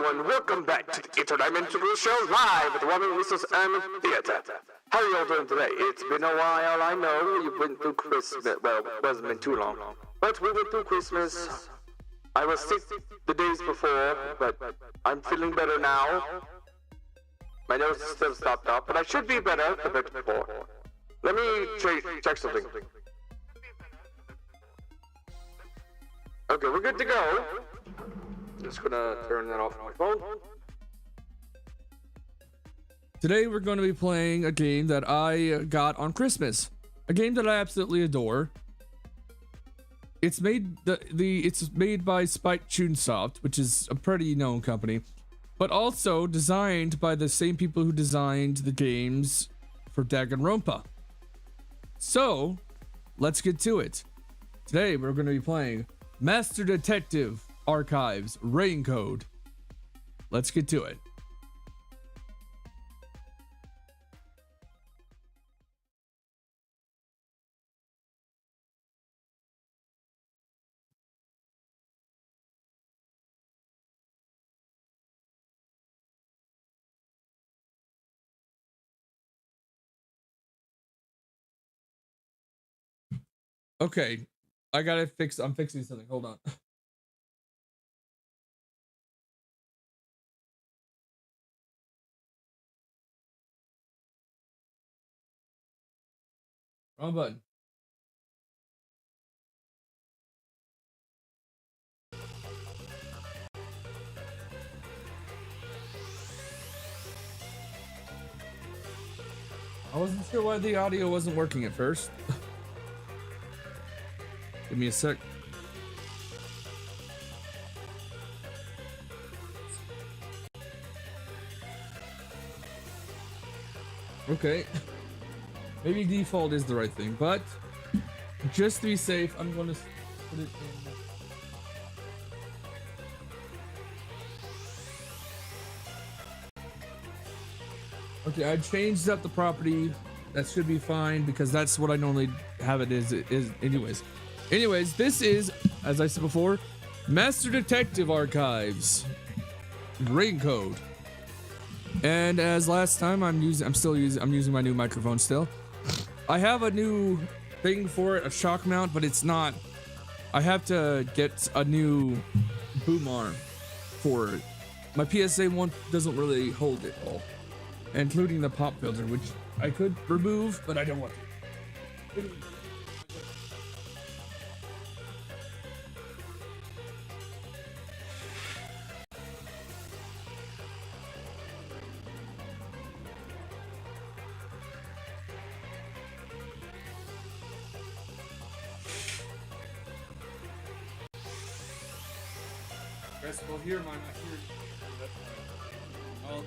everyone, welcome back to the Interdimensional Show live at the Woman Whistles Theater. How are you all doing today? It's been a while, I know. You went through Christmas. Well, it wasn't been too long. But we went through Christmas. I was sick the days before, but I'm feeling better now. My nose is still stopped up, but I should be better compared to before. Let me check something. Okay, we're good to go. Just gonna turn that off my phone. Today we're going to be playing a game that I got on Christmas. A game that I absolutely adore. It's made it's made by Spike Chunsoft, which is a pretty known company, but also designed by the same people who designed the games for Danganronpa. So, let's get to it. Today we're going to be playing Master Detective Archives Rain Code. Let's get to it. Okay, I gotta fix. I'm fixing something. Hold on. Wrong button. I wasn't sure why the audio wasn't working at first. Give me a sec. Okay. Maybe default is the right thing, but just to be safe, I'm going to put it in. Okay, I changed up the property. That should be fine because that's what I normally have it is anyways. This is, as I said before, Master Detective Archives Rain Code. And as last time, I'm using my new microphone still. I have a new thing for it, a shock mount, but it's not. I have to get a new boom arm for it. My PSA one doesn't really hold it all, including the pop filter, which I could remove, but I don't want to. Well, here, mine, not here. That's fine. I'll...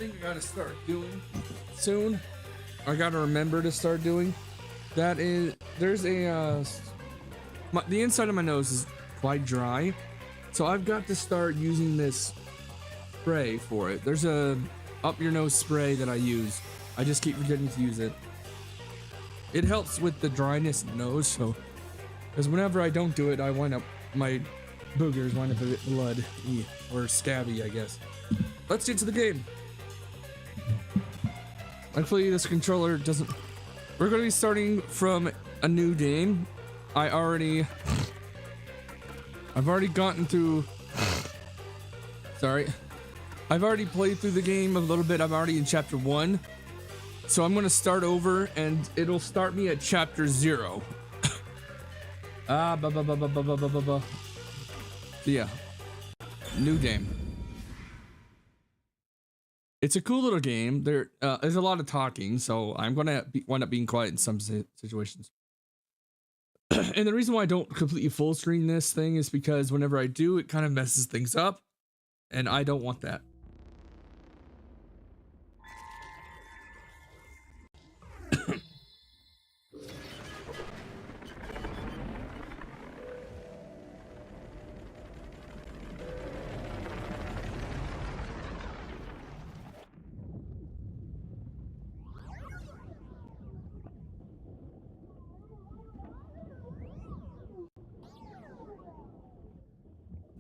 I gotta start doing soon. I gotta remember to start doing. That is, there's a the inside of my nose is quite dry, so I've got to start using this spray for it. There's a up your nose spray that I use. I just keep forgetting to use it. It helps with the dryness in the nose, so because whenever I don't do it, I wind up my boogers wind up a bit blood or scabby, I guess. Let's get to the game. Thankfully, this controller doesn't... We're going to be starting from a new game. I've already gotten through... Sorry. I've already played through the game a little bit. I'm already in chapter 1. So I'm going to start over, and it'll start me at chapter 0. So yeah. New game. It's a cool little game. There's a lot of talking, so I'm gonna wind up being quiet in some situations. And the reason why I don't completely full screen this thing is because whenever I do, it kind of messes things up, and I don't want that.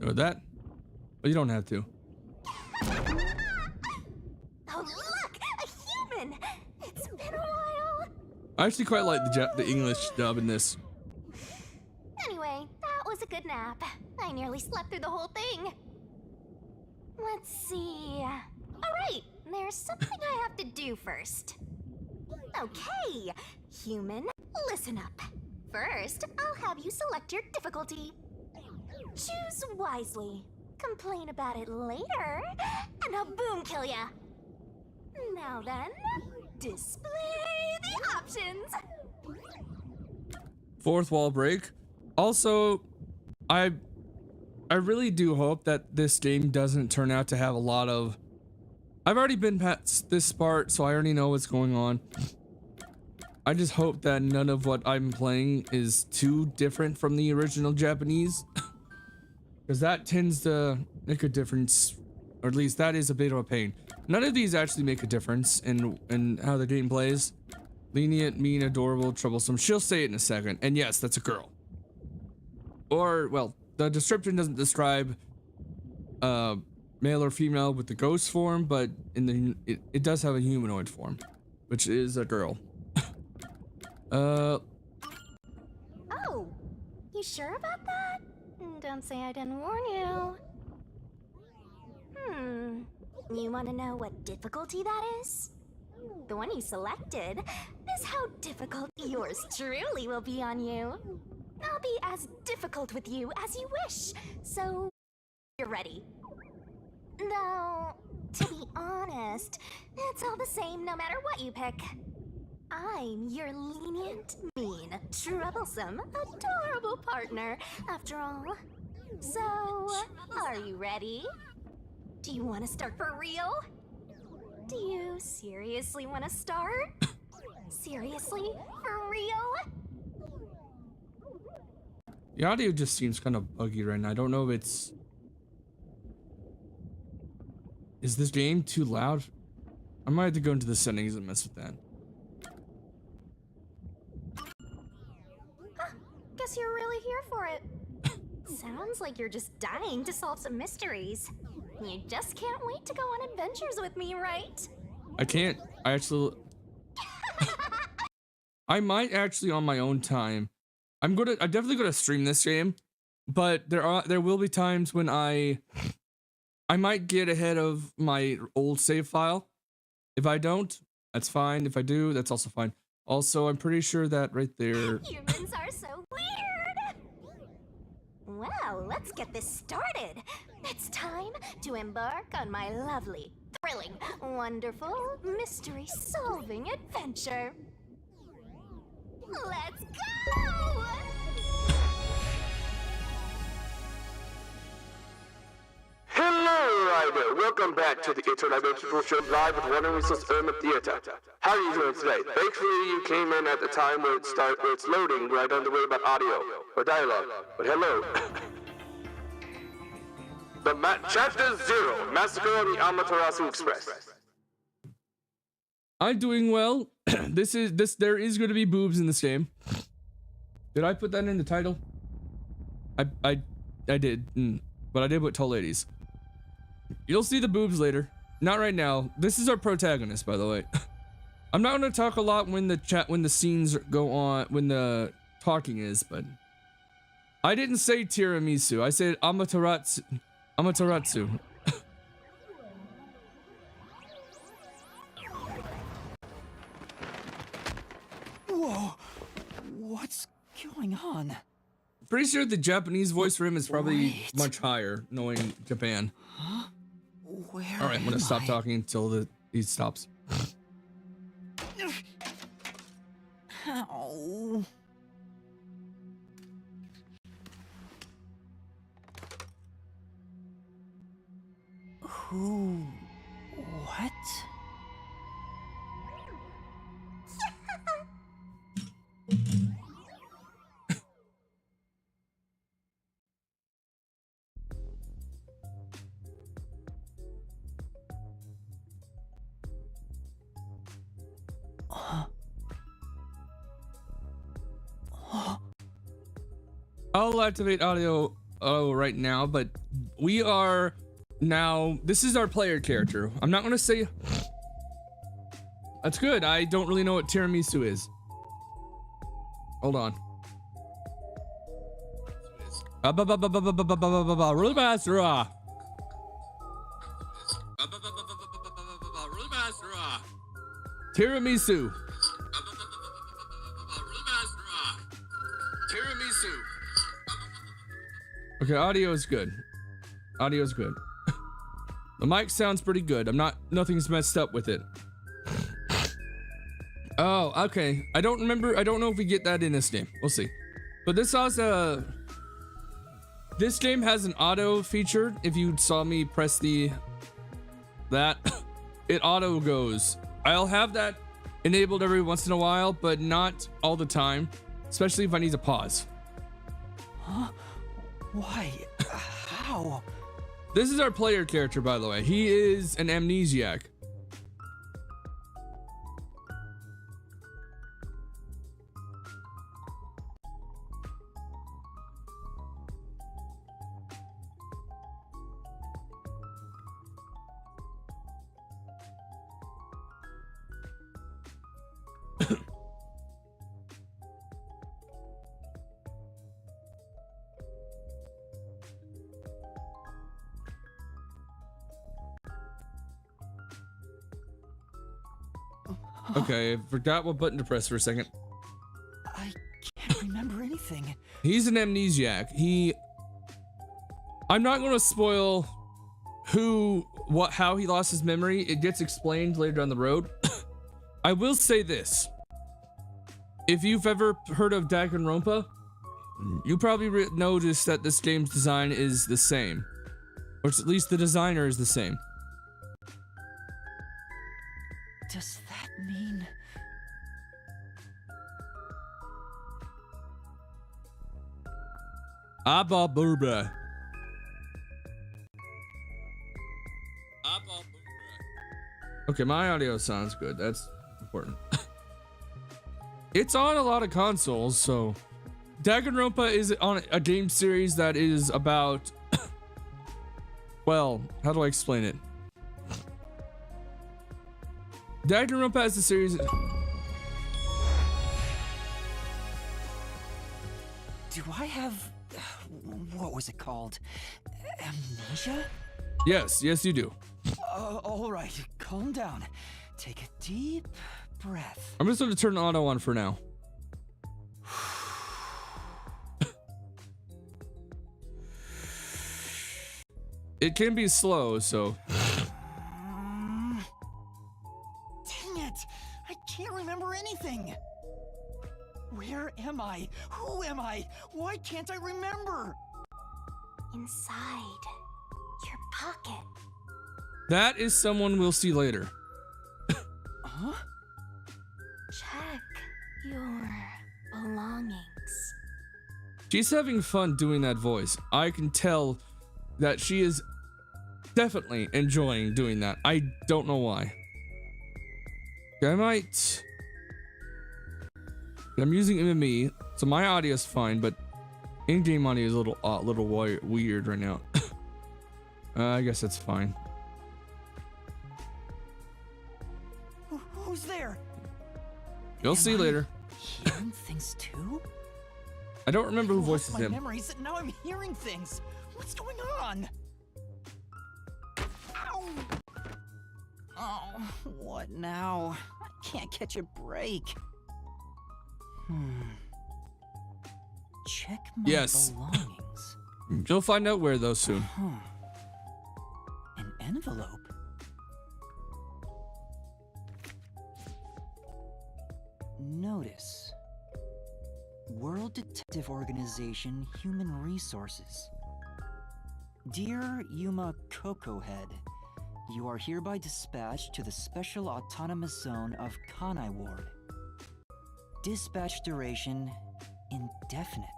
Know that? But you don't have to. Oh, look! A human! It's been a while! I actually quite like the English dub in this. Anyway, that was a good nap. I nearly slept through the whole thing. Let's see. Alright, there's something I have to do first. Okay, human, listen up. First, I'll have you select your difficulty. Choose wisely. Complain about it later, and I'll boom kill ya. Now then, display the options. Fourth wall break. Also, I really do hope that this game doesn't turn out to have a lot of... I've already been past this part, so I already know what's going on. I just hope that none of what I'm playing is too different from the original Japanese. Because that tends to make a difference, or at least that is a bit of a pain. None of these actually make a difference in how the game plays. Lenient, mean, adorable, troublesome. She'll say it in a second. And yes, that's a girl. Or, well, the description doesn't describe male or female with the ghost form, but in the it does have a humanoid form, which is a girl. Oh, you sure about that? Don't say I didn't warn you. You want to know what difficulty that is? The one you selected is how difficult yours truly will be on you. I'll be as difficult with you as you wish, so you're ready. Though, to be honest, it's all the same no matter what you pick. I'm your lenient, mean, troublesome, adorable partner, after all. So, are you ready? Do you want to start for real? Do you seriously want to start? Seriously? For real? The audio just seems kind of buggy right now. I don't know if it's... Is this game too loud? I might have to go into the settings and mess with that. Huh, guess you're really here for it. Sounds like you're just dying to solve some mysteries. You just can't wait to go on adventures with me, right? I can't. I actually... I might actually on my own time. I'm definitely gonna stream this game, but there will be times when I might get ahead of my old save file. If I don't, that's fine. If I do, that's also fine. Also, I'm pretty sure that right there... Humans are so weird! Well, let's get this started. It's time to embark on my lovely, thrilling, wonderful, mystery-solving adventure. Let's go! Hello, Ryder. Welcome back to the Interdimensional Show live with One Resource Theater. How are you doing today? Thankfully, you came in at the time where it's loading, where I don't have to worry about audio or dialogue. But hello. Chapter 0, Massacre on the Amaterasu Express. I'm doing well. There is going to be boobs in this game. Did I put that in the title? I did, but I did put tall ladies. You'll see the boobs later. Not right now. This is our protagonist, by the way. I'm not going to talk a lot when the scenes go on, when the talking is, but I didn't say tiramisu. I said Amaterasu. Whoa! What's going on? Pretty sure the Japanese voice for him is probably Wait. much higher, knowing Japan. Huh? Where All right, I'm gonna am stop I? talking until he stops. Ow. Who? What? I'll activate audio right now, but we are now. This is our player character. I'm not gonna say. That's good. I don't really know what tiramisu is. Hold on. Tiramisu. Tiramisu. Okay, audio is good. Audio is good. The mic sounds pretty good. Nothing's messed up with it. Oh, okay. I don't know if we get that in this game. We'll see. But this game has an auto feature. If you saw me press that, it auto goes. I'll have that enabled every once in a while, but not all the time, especially if I need to pause. Huh? Why? How? This is our player character, by the way. He is an amnesiac. Okay, I forgot what button to press for a second. I can't remember anything. He's an amnesiac. I'm not going to spoil how he lost his memory. It gets explained later down the road. I will say this. If you've ever heard of Danganronpa, you probably noticed that this game's design is the same. Or at least the designer is the same. Does that mean... Abba Burba. Okay, my audio sounds good. That's important. It's on a lot of consoles, so Danganronpa is on a game series that is about well, how do I explain it? Danganronpa is a series. Do I have... what was it called? Amnesia? Yes, you do. All right, calm down. Take a deep breath. I'm just going to turn auto on for now. It can be slow, so... Dang it! I can't remember anything! Where am I? Who am I? Why can't I remember? Inside your pocket. That is someone we'll see later. Huh? Check your belongings. She's having fun doing that voice. I can tell that she is definitely enjoying doing that. I don't know why. I might... I'm using MME, so my audio is fine, but in-game audio is a little weird right now. I guess that's fine. Who's there? You'll see later. Hearing things too? I don't remember who voices my him. memories, and now I'm hearing things. What's going on? Ow! Oh, what now? I can't catch a break. Check my belongings. You'll find out where though soon. An envelope. Notice. World Detective Organization Human Resources. Dear Yuma Cocohead, You are hereby dispatched to the Special Autonomous Zone of Kanai Ward. Dispatch duration indefinite.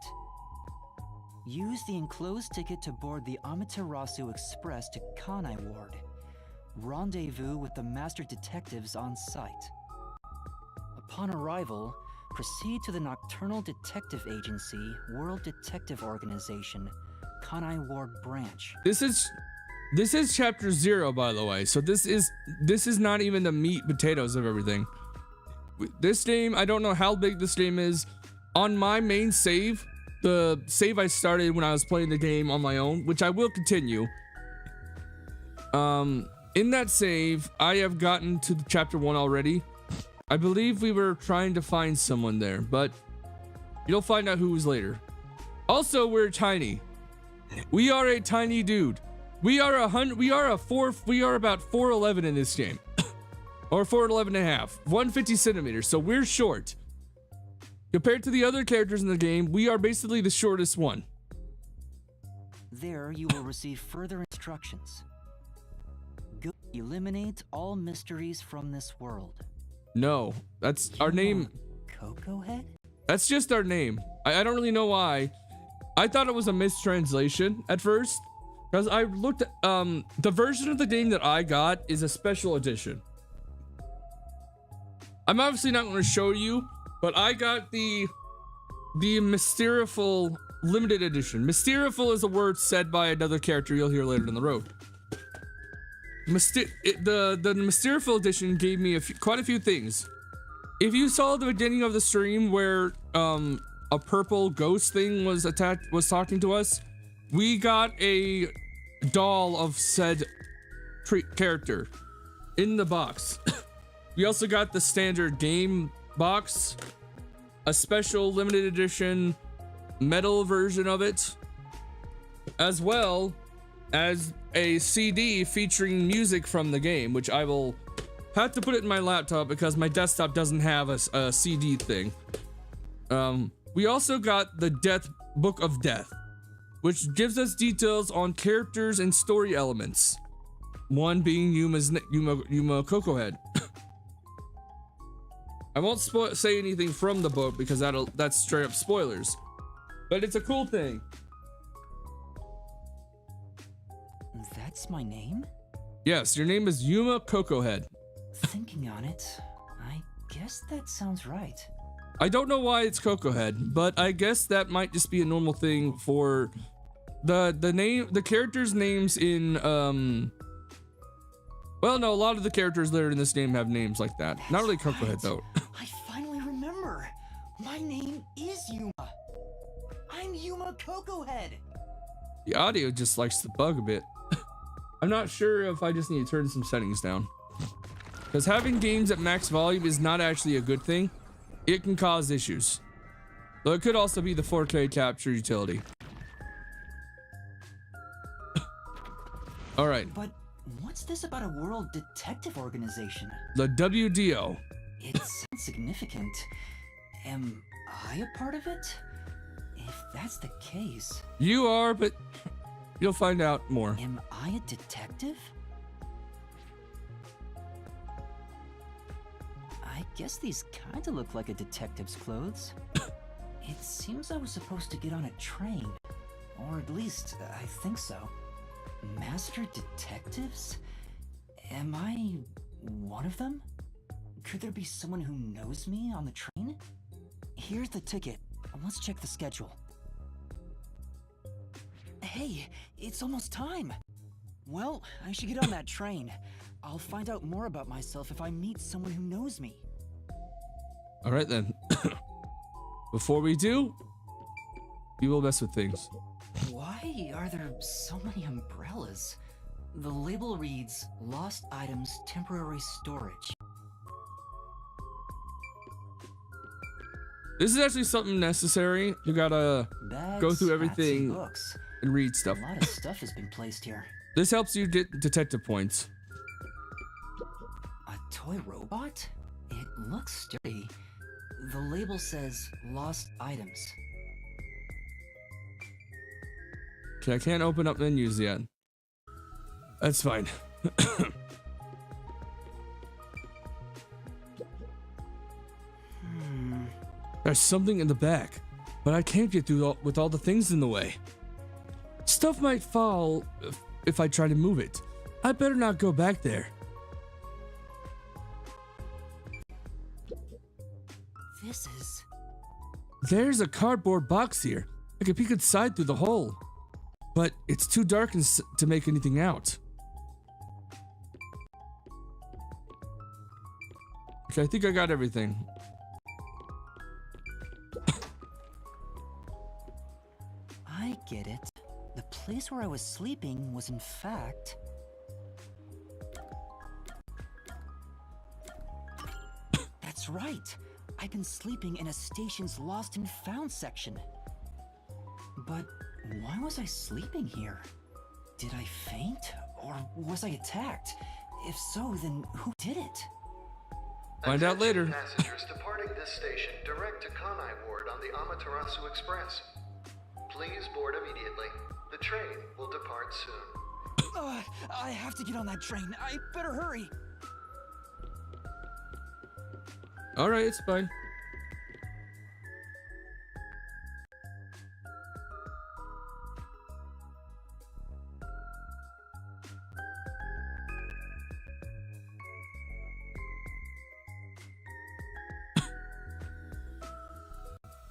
Use the enclosed ticket to board the Amaterasu Express to Kanai Ward. Rendezvous with the master detectives on site. Upon arrival, proceed to the Nocturnal Detective Agency, World Detective Organization, Kanai Ward Branch. This is chapter 0, by the way. So this is not even the meat potatoes of everything. This game, I don't know how big this game is. On my main save, the save I started when I was playing the game on my own, which I will continue. In that save, I have gotten to chapter 1 already. I believe we were trying to find someone there, but you'll find out who was later. Also, we're tiny. We are a tiny dude. We are about 4'11" in this game. Or 4'11" and a half. 150 centimeters, so we're short. Compared to the other characters in the game, we are basically the shortest one. There you will receive further instructions. Go eliminate all mysteries from this world. No, that's our name. Cocoa Head? That's just our name. I don't really know why. I thought it was a mistranslation at first. Because I looked at, the version of the game that I got is a special edition. I'm obviously not going to show you, but I got the Mysteriful limited edition. Mysteriful is a word said by another character you'll hear later in the road. The Mysteriful edition gave me quite a few things. If you saw the beginning of the stream where a purple ghost thing was talking to us, we got a doll of said character in the box. We also got the standard game box, a special limited edition metal version of it, as well as a CD featuring music from the game, which I will have to put it in my laptop because my desktop doesn't have a CD thing. We also got the Book of Death, which gives us details on characters and story elements. One being Yuma Cocoa Head. I won't say anything from the book because that's straight up spoilers. But it's a cool thing. That's my name? Yes, your name is Yuma Cocoa Head. Thinking on it, I guess that sounds right. I don't know why it's Cocoa Head, but I guess that might just be a normal thing for the characters' names in well, no, a lot of the characters that are in this game have names like that. Not really Cocoa Head though. I finally remember. My name is Yuma. I'm Yuma Cocoa Head. The audio just likes to bug a bit. I'm not sure if I just need to turn some settings down. Because having games at max volume is not actually a good thing. It can cause issues. Though it could also be the 4K capture utility. All right. But what's this about a world detective organization? The WDO. It sounds significant. Am I a part of it? If that's the case... You are, but you'll find out more. Am I a detective? I guess these kinda look like a detective's clothes. It seems I was supposed to get on a train. Or at least, I think so. Master detectives? Am I one of them? Could there be someone who knows me on the train? Here's the ticket. Let's check the schedule. Hey, it's almost time. Well, I should get on that train. I'll find out more about myself if I meet someone who knows me. All right then. Before we do, we will mess with things. Why are there so many umbrellas? The label reads, Lost Items Temporary Storage. This is actually something necessary. You gotta go through everything books. and read stuff. A lot of stuff has been placed here. This helps you get detective points. A toy robot? It looks sturdy. The label says Lost Items. Okay, I can't open up menus yet. That's fine. There's something in the back, but I can't get through with all the things in the way. Stuff might fall if I try to move it. I better not go back there. This is... There's a cardboard box here. I could peek inside through the hole, but it's too dark to make anything out. Okay, I think I got everything. I get it. The place where I was sleeping was in fact... That's right. I've been sleeping in a station's lost and found section. But why was I sleeping here? Did I faint? Or was I attacked? If so, then who did it? Find out later. Passengers departing this station direct to Kanai Ward on the Amaterasu Express. Please board immediately. The train will depart soon. I have to get on that train. I better hurry. All right, it's fine.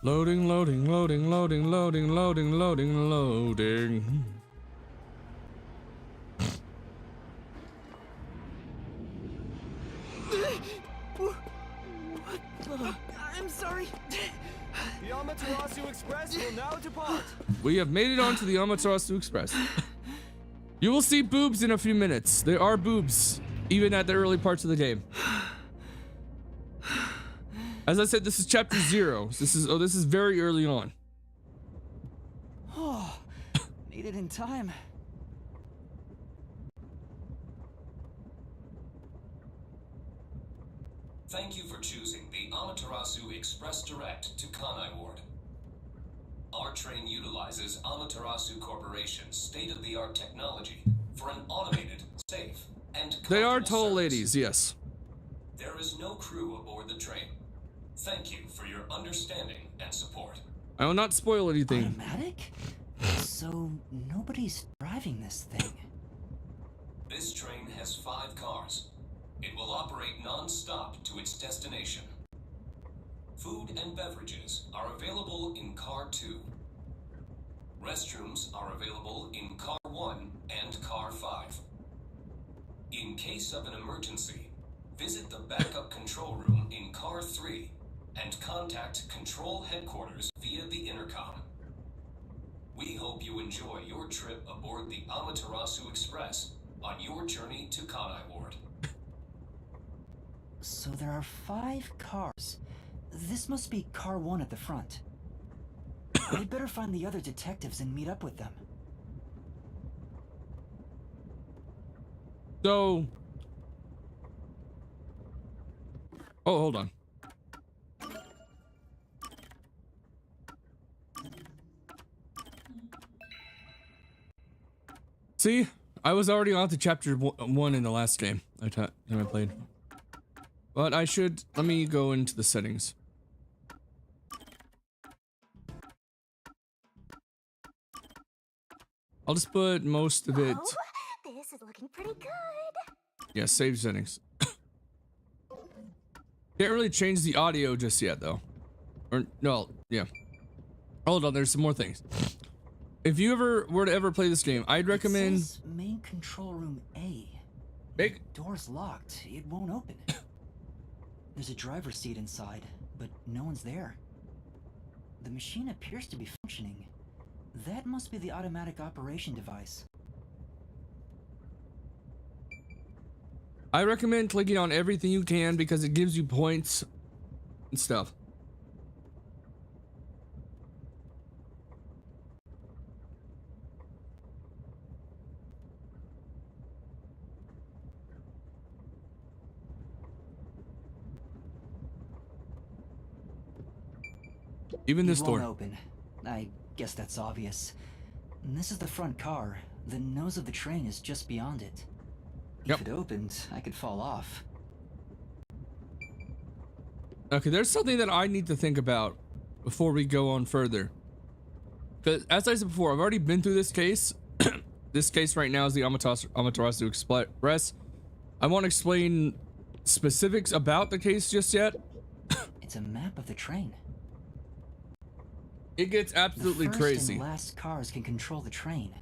Loading, loading, loading, loading, loading, loading, loading, loading. I'm sorry. The Amaterasu Express will now depart. We have made it onto the Amaterasu Express. You will see boobs in a few minutes. There are boobs, even at the early parts of the game. As I said, this is chapter 0. This is very early on. Oh, made it in time. Thank you for choosing the Amaterasu Express Direct to Kanai Ward. Our train utilizes Amaterasu Corporation's state-of-the-art technology for an automated, safe, and They are comfortable tall service. ladies, yes. There is no crew aboard the train. Thank you for your understanding and support. I will not spoil anything. Automatic? So nobody's driving this thing. This train has 5 cars. It will operate non-stop to its destination. Food and beverages are available in Car 2. Restrooms are available in Car 1 and Car 5. In case of an emergency, visit the backup control room in Car 3 and contact Control Headquarters via the intercom. We hope you enjoy your trip aboard the Amaterasu Express on your journey to Kanai Ward. So there are 5 cars. This must be car 1 at the front. I'd better find the other detectives and meet up with them. So... Oh, hold on. See? I was already on to chapter 1 in the last game I played. But I should... Let me go into the settings. I'll just put most of it... Whoa, this is looking pretty good. Yeah, save settings. Can't really change the audio just yet, though. Or, no, yeah. Hold on, there's some more things. If you were to ever play this game, I'd recommend... It says main control room A. Make... Door's locked. It won't open. There's a driver's seat inside, but no one's there. The machine appears to be functioning. That must be the automatic operation device. I recommend clicking on everything you can because it gives you points and stuff. Even this It door. won't open. I guess that's obvious. And this is the front car. The nose of the train is just beyond it. Yep. If it opened, I could fall off. Okay, there's something that I need to think about before we go on further. Because as I said before, I've already been through this case. This case right now is the Amaterasu Express. I won't explain specifics about the case just yet. It's a map of the train. It gets absolutely the first crazy. and last cars can control the train.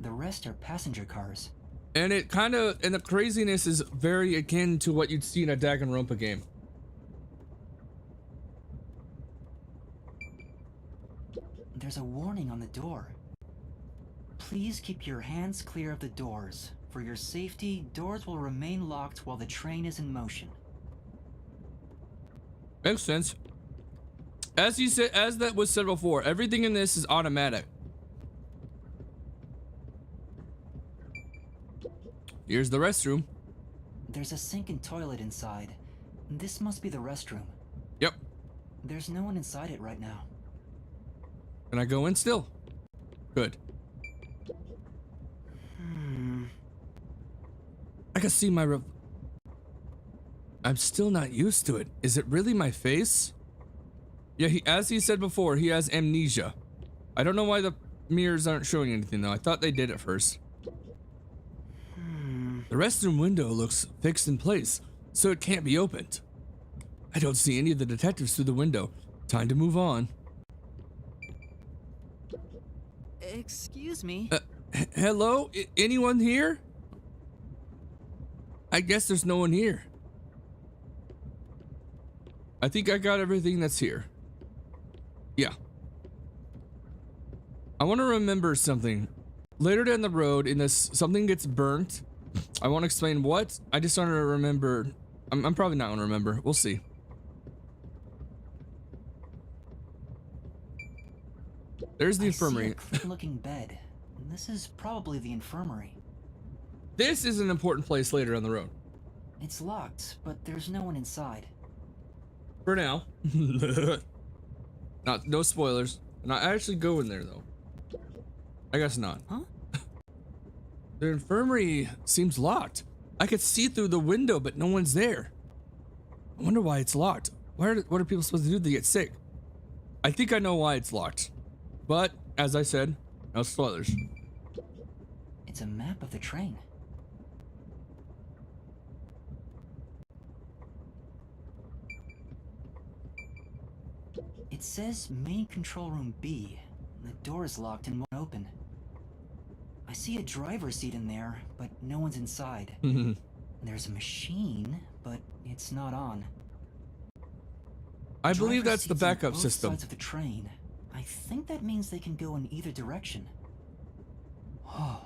The rest are passenger cars. And it kind of, and the craziness is very akin to what you'd see in a Danganronpa game. There's a warning on the door. Please keep your hands clear of the doors. For your safety, doors will remain locked while the train is in motion. Makes sense. As you said, as that was said before, everything in this is automatic. Here's the restroom. There's a sink and toilet inside. This must be the restroom. Yep. There's no one inside it right now. Can I go in still? Good. I can see my I'm still not used to it. Is it really my face? Yeah, as he said before, he has amnesia. I don't know why the mirrors aren't showing anything though. I thought they did at first. The restroom window looks fixed in place, so it can't be opened. I don't see any of the detectives through the window. Time to move on. Excuse me. Hello? Anyone here? I guess there's no one here. I think I got everything that's here. Yeah. I want to remember something. Later down the road in this, something gets burnt. I won't explain what. I just want to remember. I'm probably not going to remember. We'll see. There's the infirmary. I see a clean-looking bed. This is probably the infirmary. This is an important place later on the road. It's locked, but there's no one inside. For now. No spoilers. And I actually go in there though. I guess not. Huh? The infirmary seems locked. I could see through the window, but no one's there. I wonder why it's locked. What are people supposed to do to get sick? I think I know why it's locked. But, as I said, no spoilers. It's a map of the train. It says main control room B. The door is locked and won't open. I see a driver's seat in there, but no one's inside. There's a machine, but it's not on. I believe Driver's that's the seats on backup both system. sides of the train. I think that means they can go in either direction. Oh.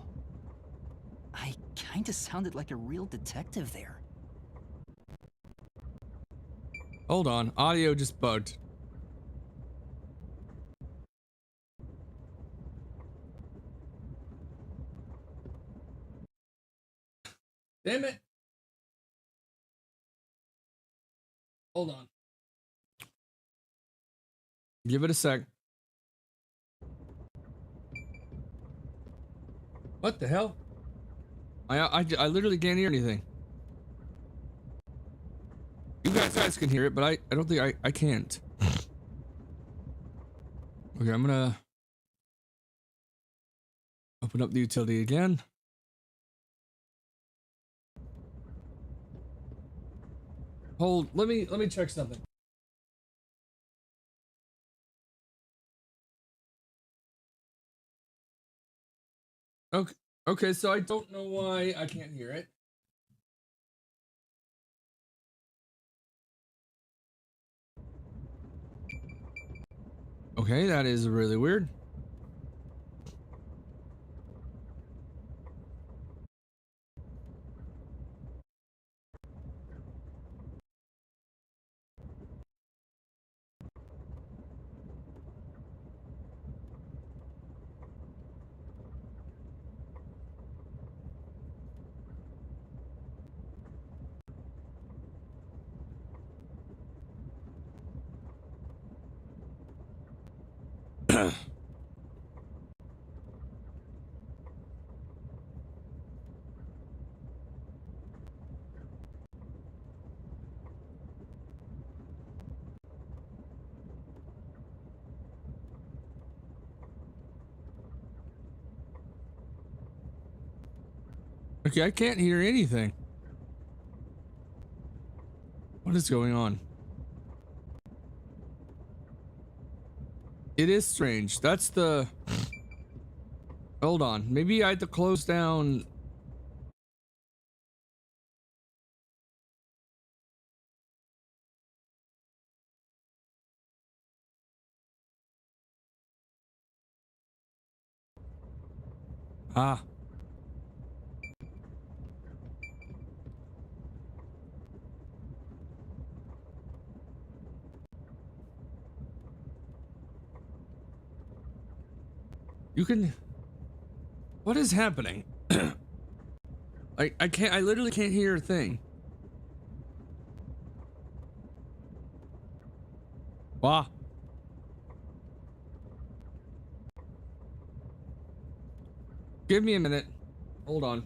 I kinda sounded like a real detective there. Hold on, audio just bugged. Damn it. Hold on. Give it a sec. What the hell? I literally can't hear anything. You guys can hear it, but I don't think I can't. Okay, I'm gonna open up the utility again. Hold, let me check something. Okay, so I don't know why I can't hear it. Okay, that is really weird. Okay, I can't hear anything. What is going on? It is strange. That's the... Hold on. Maybe I had to close down... Ah. You can... What is happening? I literally can't hear a thing. Wow. Give me a minute. Hold on.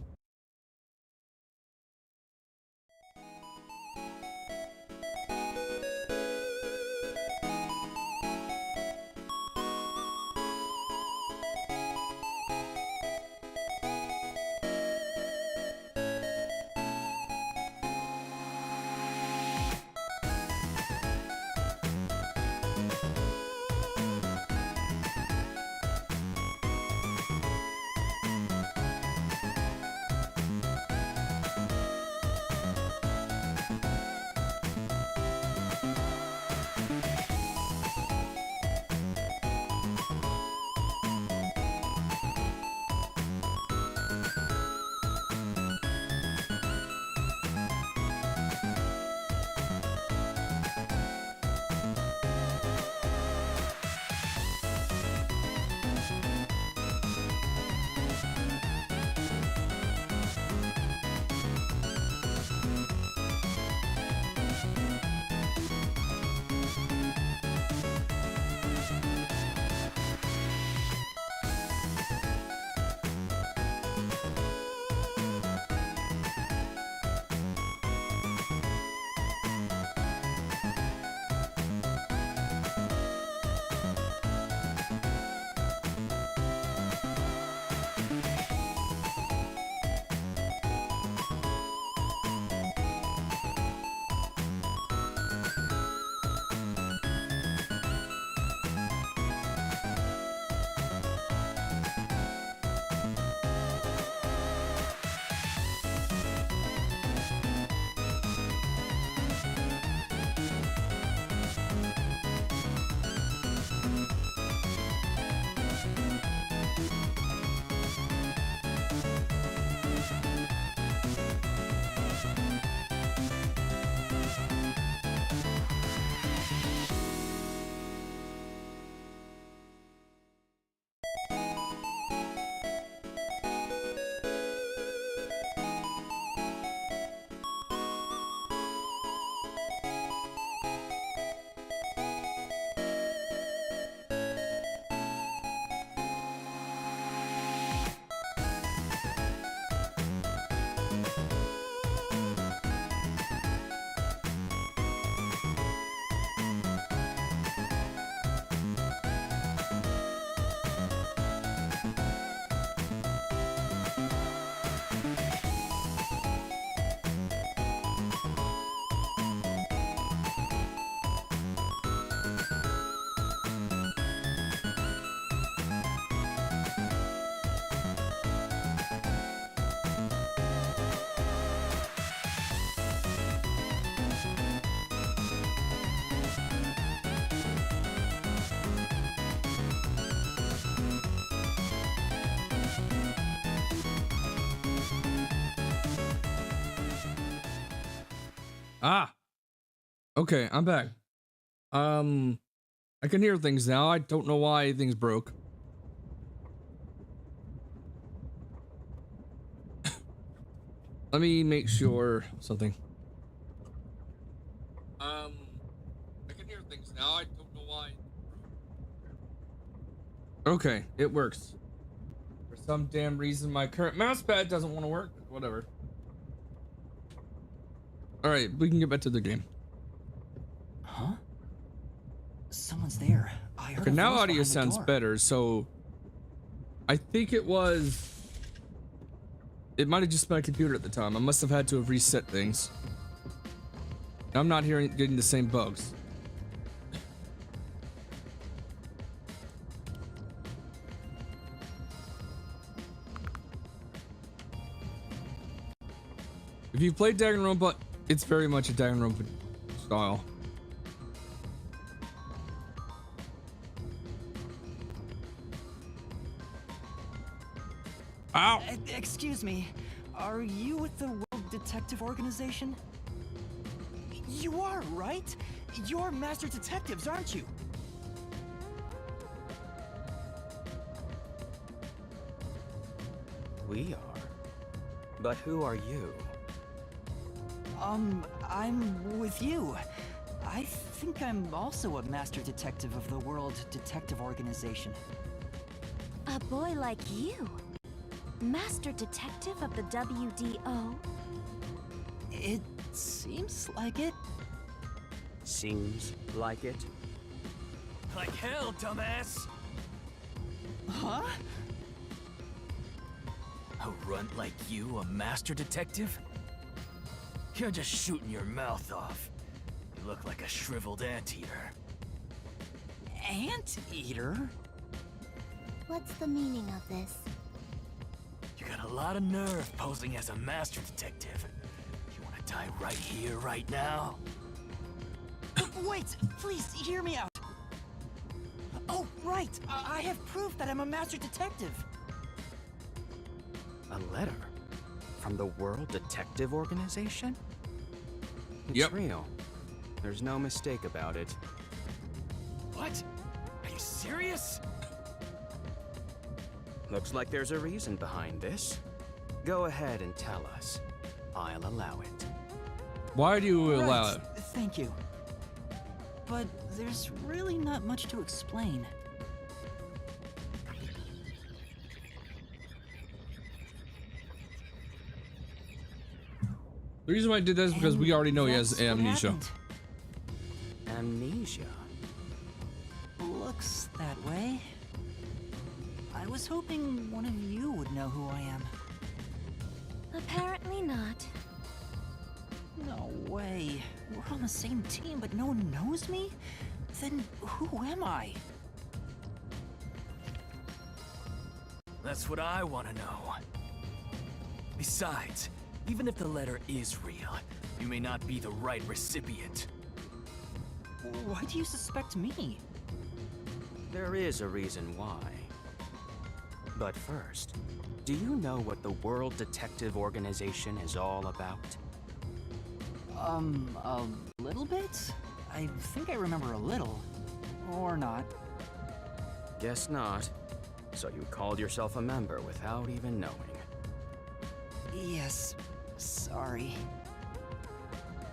Ah. Okay, I'm back. I can hear things now. I don't know why things broke. Let me make sure something. I can hear things now. I don't know why. Okay, it works. For some damn reason, my current mouse pad doesn't want to work. Whatever. All right, we can get back to the game. Huh? Someone's there. I heard Okay, a now voice audio behind the sounds door. better. So, I think it was. It might have just been my computer at the time. I must have had to have reset things. I'm not getting the same bugs. If you've played Danganronpa, it's very much a Danganronpa style. Ow! Excuse me, are you with the World Detective Organization? You are, right? You're master detectives, aren't you? We are. But who are you? I'm with you. I think I'm also a master detective of the World Detective Organization. A boy like you? Master detective of the WDO? It seems like it. Seems like it. Like hell, dumbass! Huh? A runt like you, a master detective? You're just shooting your mouth off. You look like a shriveled anteater. Anteater? What's the meaning of this? You got a lot of nerve posing as a master detective. You wanna die right here, right now? Wait, please hear me out. Oh, right. I have proof that I'm a master detective. A letter? From the World Detective Organization? It's Yep. real. There's no mistake about it. What? Are you serious? Looks like there's a reason behind this. Go ahead and tell us. I'll allow it. Why do you allow Right, it? thank you. But there's really not much to explain. The reason why I did that is because we already know he has That's what amnesia. happened. Amnesia? Looks that way. I was hoping one of you would know who I am. Apparently not. No way. We're on the same team, but no one knows me? Then who am I? That's what I want to know. Besides, even if the letter is real, you may not be the right recipient. Why do you suspect me? There is a reason why. But first, do you know what the World Detective Organization is all about? A little bit? I think I remember a little. Or not. Guess not. So you called yourself a member without even knowing. Yes, sorry.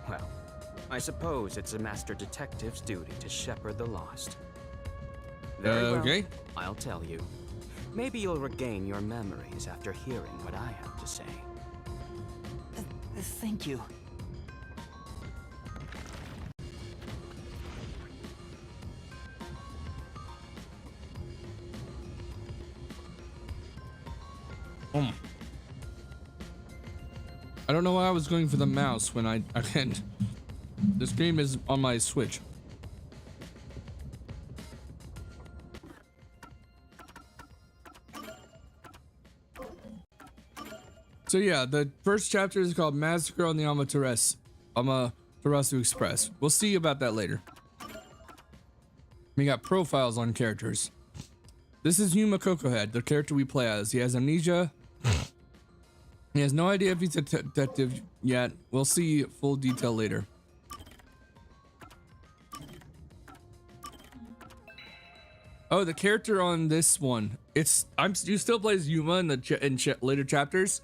Well, I suppose it's a master detective's duty to shepherd the lost. Very well. Okay. I'll tell you. Maybe you'll regain your memories after hearing what I have to say. Thank you. I don't know why I was going for the mouse when I can't. This game is on my Switch. So yeah, the first chapter is called Massacre on the Amaterasu Express. We'll see about that later. We got profiles on characters. This is Yuma Cocohead, the character we play as. He has amnesia. He has no idea if he's a detective yet. We'll see full detail later. Oh, the character on this one. You still play as Yuma in the later chapters.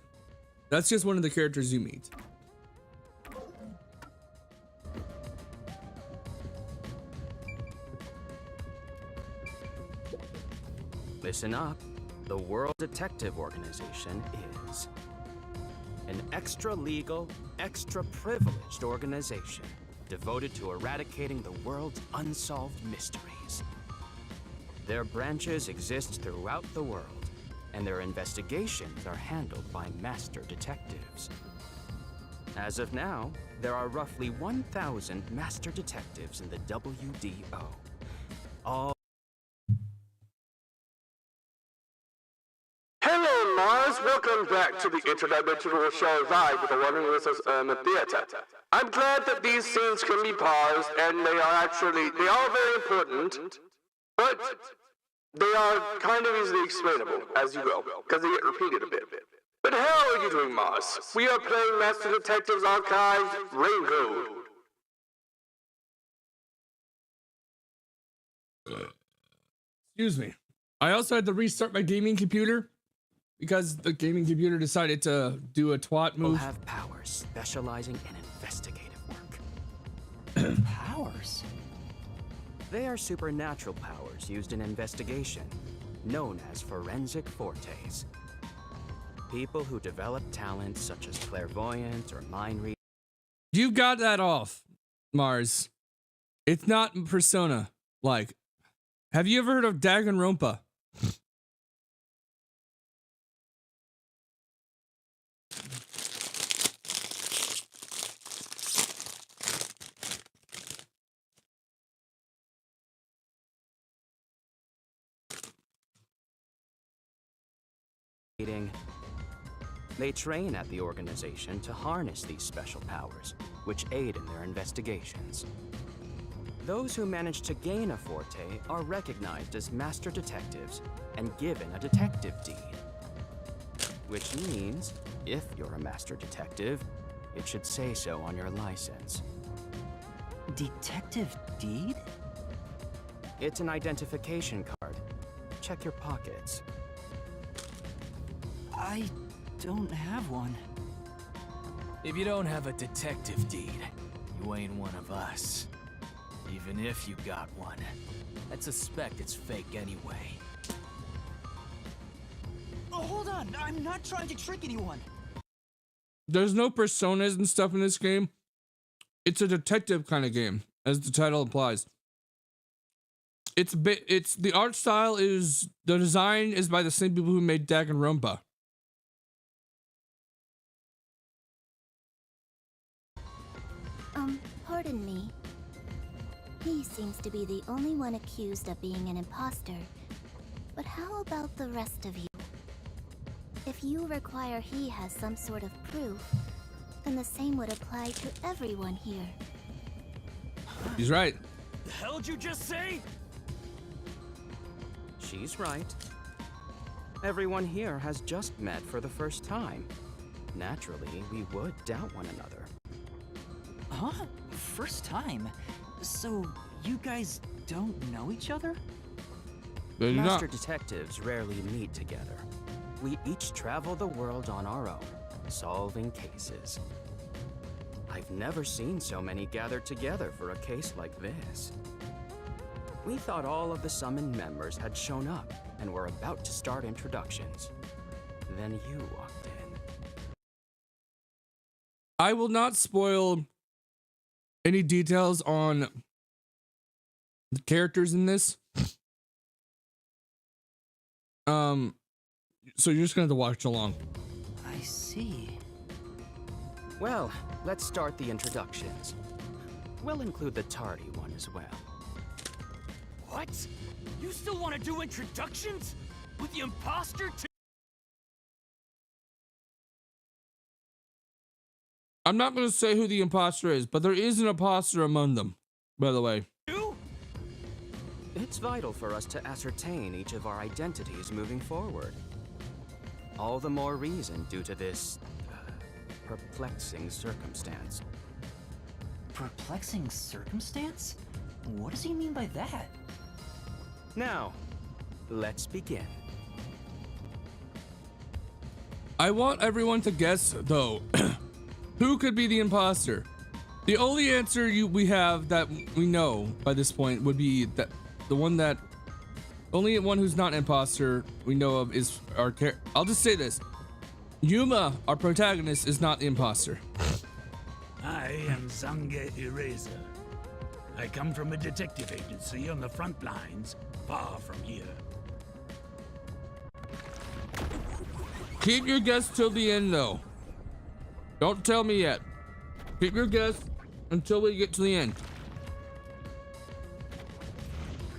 That's just one of the characters you meet. Listen up. The World Detective Organization is an extra-legal, extra-privileged organization devoted to eradicating the world's unsolved mysteries. Their branches exist throughout the world, and their investigations are handled by master detectives. As of now, there are roughly 1,000 master detectives in the WDO. All Hello, Mars. Welcome back to the Interdimensional Show Live with the one and Mrs. Theater. I'm glad that these scenes can be paused, and they are very important, but they are kind of easily explainable as you go, because they get repeated a bit. But how are you doing, Mars? We are playing Master Detectives Archives Rainbow. Excuse me. I also had to restart my gaming computer because the gaming computer decided to do a twat will move. have powers specializing in investigative work. Powers? They are supernatural powers used in investigation, known as forensic fortes. People who develop talents such as clairvoyance or mind reading. You got that off, Mars. It's not Persona. Like, have you ever heard of Danganronpa? They train at the organization to harness these special powers, which aid in their investigations. Those who manage to gain a forte are recognized as master detectives and given a detective deed. Which means, if you're a master detective, it should say so on your license. Detective deed? It's an identification card. Check your pockets. I don't have one. If you don't have a detective deed, you ain't one of us. Even if you got one, I'd suspect it's fake anyway. Oh, hold on, I'm not trying to trick anyone. There's no personas and stuff in this game. It's a detective kind of game, as the title implies. It's the art style is, the design is by the same people who made Danganronpa. Pardon me. He seems to be the only one accused of being an imposter. But how about the rest of you? If you require he has some sort of proof, then the same would apply to everyone here. He's right. The hell'd you just say? She's right. Everyone here has just met for the first time. Naturally, we would doubt one another. Huh? First time? So, you guys don't know each other? Master detectives rarely meet together. We each travel the world on our own, solving cases. I've never seen so many gathered together for a case like this. We thought all of the summoned members had shown up and were about to start introductions. Then you walked in. I will not spoil any details on the characters in this. So you're just gonna have to watch along. I see. Well, let's start the introductions. We'll include the tardy one as well. What? You still want to do introductions? With the imposter too? I'm not gonna say who the imposter is, but there is an imposter among them, by the way. It's vital for us to ascertain each of our identities moving forward. All the more reason due to this perplexing circumstance. Perplexing circumstance? What does he mean by that? Now, let's begin. I want everyone to guess, though, who could be the imposter. The only answer we have that we know by this point would be that the only one who's not an imposter we know of is our character. I'll just say this. Yuma, our protagonist, is not the imposter. I am Zange Eraser. I come from a detective agency on the front lines, far from here. Keep your guess till the end, though. Don't tell me yet. Keep your guess until we get to the end.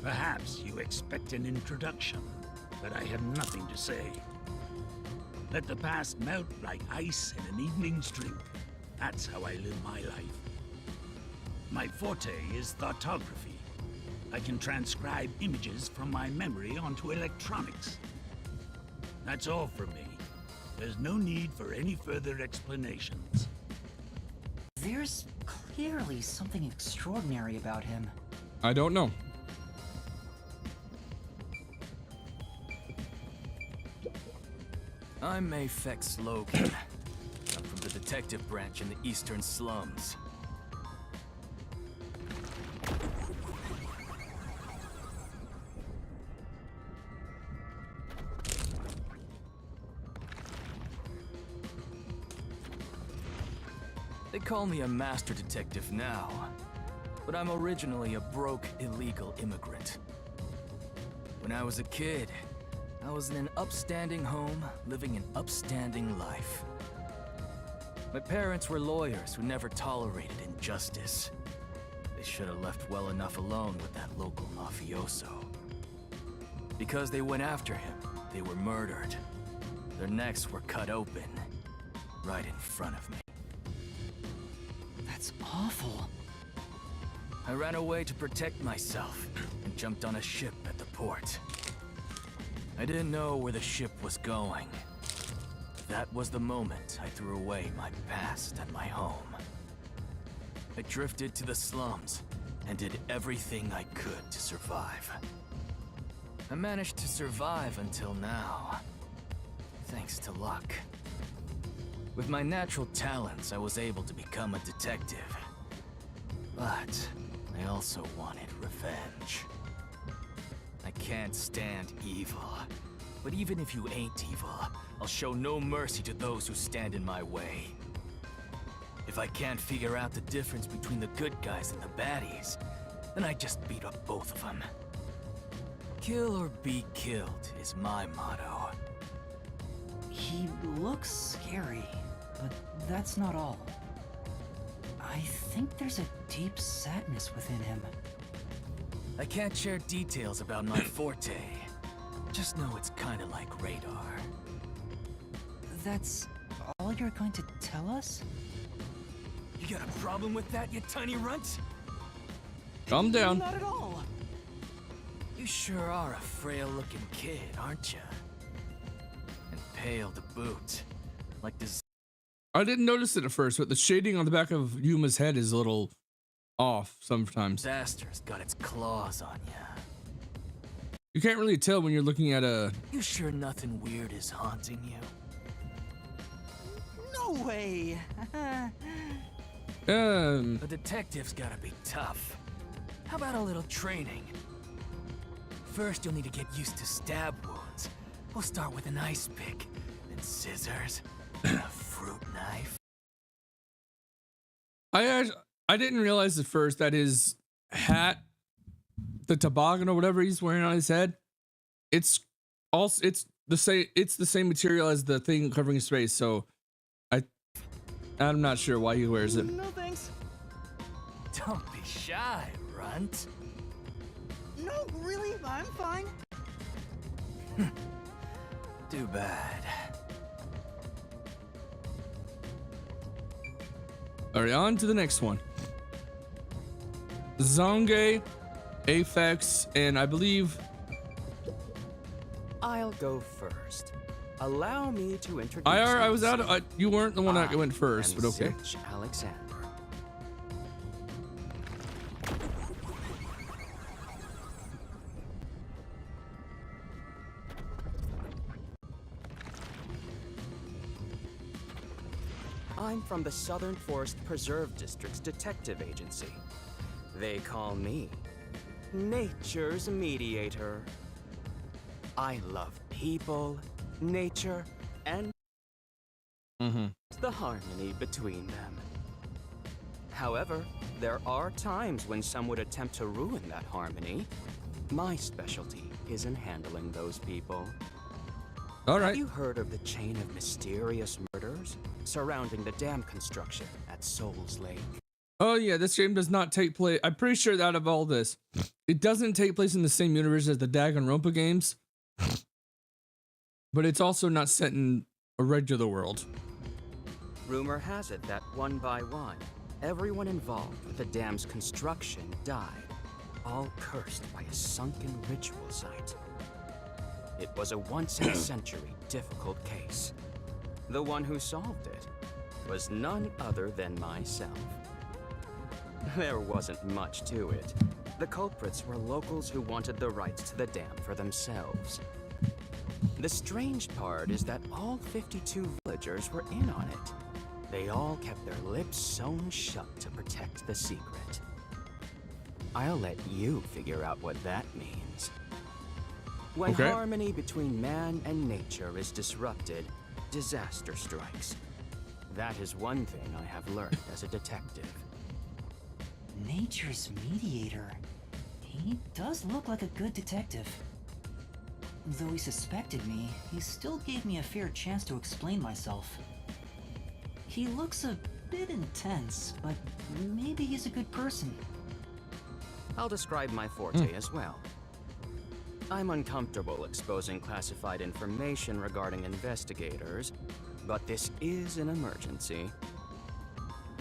Perhaps you expect an introduction, but I have nothing to say. Let the past melt like ice in an evening's drink. That's how I live my life. My forte is thoughtography. I can transcribe images from my memory onto electronics. That's all for me. There's no need for any further explanations. There's clearly something extraordinary about him. I don't know. I'm Mayfex Logan. I'm from the detective branch in the eastern slums. They call me a master detective now, but I'm originally a broke, illegal immigrant. When I was a kid, I was in an upstanding home, living an upstanding life. My parents were lawyers who never tolerated injustice. They should have left well enough alone with that local mafioso. Because they went after him, they were murdered. Their necks were cut open, right in front of me. That's awful. I ran away to protect myself and jumped on a ship at the port. I didn't know where the ship was going. That was the moment I threw away my past and my home. I drifted to the slums and did everything I could to survive. I managed to survive until now, thanks to luck. With my natural talents, I was able to become a detective. But I also wanted revenge. I can't stand evil. But even if you ain't evil, I'll show no mercy to those who stand in my way. If I can't figure out the difference between the good guys and the baddies, then I just beat up both of them. Kill or be killed is my motto. He looks scary, but that's not all. I think there's a deep sadness within him. I can't share details about my forte. Just know it's kinda like radar. That's all you're going to tell us? You got a problem with that, you tiny runt? Calm down. Not at all. You sure are a frail-looking kid, aren't you? And pale to boot. Like this. I didn't notice it at first, but the shading on the back of Yuma's head is a little off sometimes. Disaster's got its claws on you. You can't really tell when you're looking at a... You sure nothing weird is haunting you? No way. A detective's gotta be tough. How about a little training? First, you'll need to get used to stab wounds. We'll start with an ice pick, then scissors, and a fruit knife. I didn't realize at first that his hat, the toboggan or whatever he's wearing on his head, it's the same material as the thing covering his face. So I'm not sure why he wears it. No thanks. Don't be shy, runt. No, really, I'm fine. Too bad. All right, on to the next one. Zonge, Aphex, and I believe... I'll go first. Allow me to introduce I was out of... you weren't the one that went first, but okay. Seizure Alexander. I'm from the Southern Forest Preserve District's detective agency. They call me Nature's Mediator. I love people, nature, and the harmony between them. However, there are times when some would attempt to ruin that harmony. My specialty is in handling those people. All right. Have you heard of the chain of mysterious murders surrounding the dam construction at Soul's Lake? Oh yeah, this game does not take place. I'm pretty sure that out of all this, it doesn't take place in the same universe as the Danganronpa games, but it's also not set in a regular world. Rumor has it that one by one, everyone involved with the dam's construction died, all cursed by a sunken ritual site. It was a once-in-a-century difficult case. The one who solved it was none other than myself. There wasn't much to it. The culprits were locals who wanted the rights to the dam for themselves. The strange part is that all 52 villagers were in on it. They all kept their lips sewn shut to protect the secret. I'll let you figure out what that means. When harmony between man and nature is disrupted, disaster strikes. That is one thing I have learned as a detective. Nature's mediator. He does look like a good detective. Though he suspected me, he still gave me a fair chance to explain myself. He looks a bit intense, but maybe he's a good person. I'll describe my forte as well. I'm uncomfortable exposing classified information regarding investigators, but this is an emergency.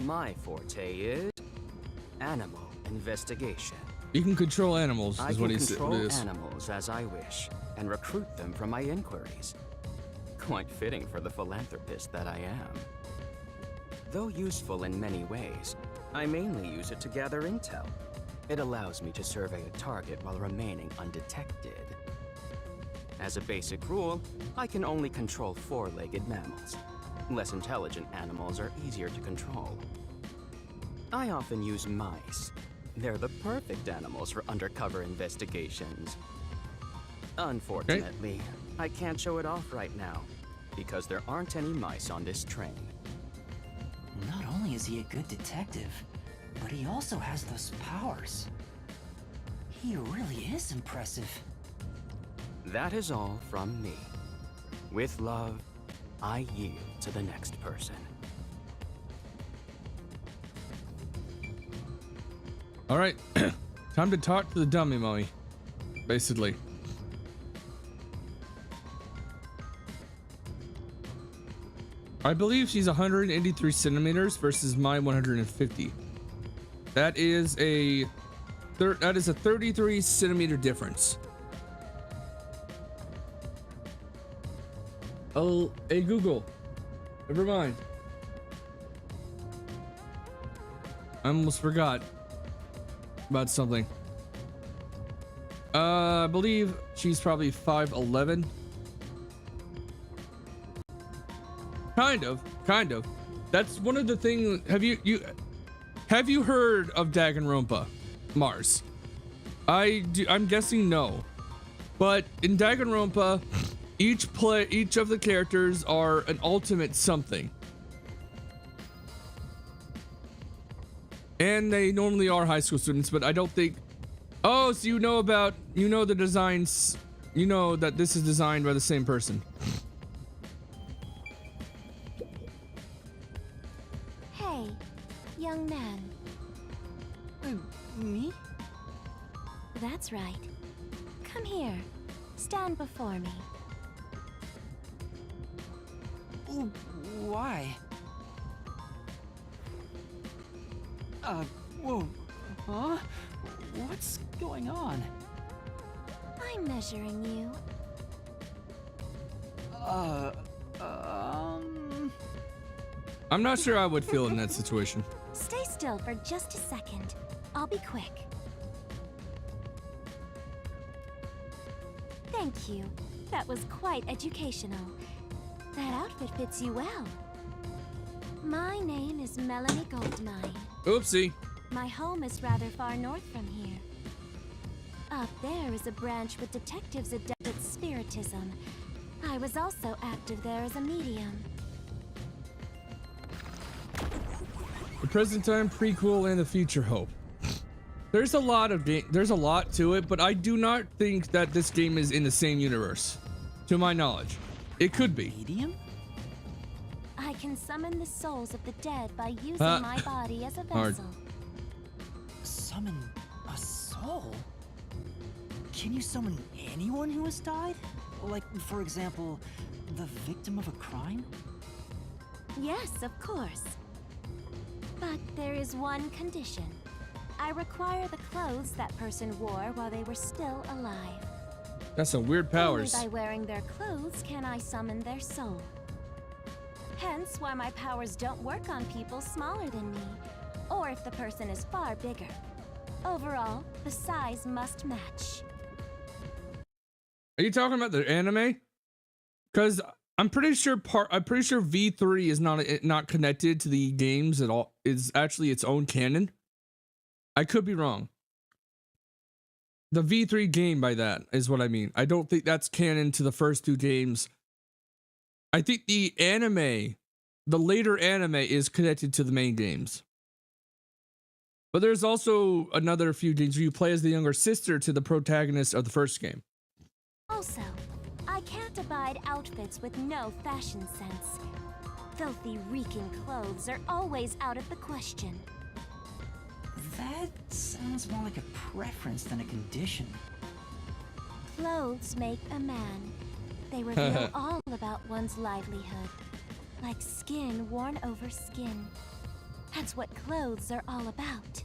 My forte is animal investigation. You can control animals, I is can what he said. control animals as I wish and recruit them for my inquiries. Quite fitting for the philanthropist that I am. Though useful in many ways, I mainly use it to gather intel. It allows me to survey a target while remaining undetected. As a basic rule, I can only control four-legged mammals. Less intelligent animals are easier to control. I often use mice. They're the perfect animals for undercover investigations. Unfortunately, I can't show it off right now, because there aren't any mice on this train. Not only is he a good detective, but he also has those powers. He really is impressive. That is all from me. With love, I yield to the next person. All right, time to talk to the dummy mummy, basically. I believe she's 183 centimeters versus my 150. That is a 33 centimeter difference. Oh, hey Google, never mind. I almost forgot about something. I believe she's probably 5'11". Kind of. That's one of the things. Have you heard of Danganronpa, Mars? I'm guessing no. But in Danganronpa, each of the characters are an ultimate something. And they normally are high school students, but I don't think. Oh, so you know the designs. You know that this is designed by the same person. Hey, young man. Me? That's right. Come here. Stand before me. Why? Whoa. Huh? What's going on? I'm measuring you. I'm not sure I would feel in that situation. Stay still for just a second. I'll be quick. Thank you. That was quite educational. That outfit fits you well. My name is Melanie Goldmine. Oopsie. My home is rather far north from here. Up there is a branch with detectives adept at spiritism. I was also active there as a medium. The present time prequel and the future hope. There's a lot to it, but I do not think that this game is in the same universe, to my knowledge. It could be. Medium? I can summon the souls of the dead by using my body as a vessel. Summon a soul? Can you summon anyone who has died? Like, for example, the victim of a crime? Yes, of course. But there is one condition. I require the clothes that person wore while they were still alive. That's some weird powers. Only by wearing their clothes can I summon their soul. Hence why my powers don't work on people smaller than me, or if the person is far bigger. Overall, the size must match. Are you talking about the anime? Because I'm pretty sure V3 is not connected to the games at all. It's actually its own canon. I could be wrong. The V3 game, by that is what I mean. I don't think that's canon to the first two games. I think the anime, the later anime, is connected to the main games. But there's also another few games where you play as the younger sister to the protagonist of the first game. Also, I can't abide outfits with no fashion sense. Filthy, reeking clothes are always out of the question. That sounds more like a preference than a condition. Clothes make a man. They reveal all about one's livelihood. Like skin worn over skin. That's what clothes are all about.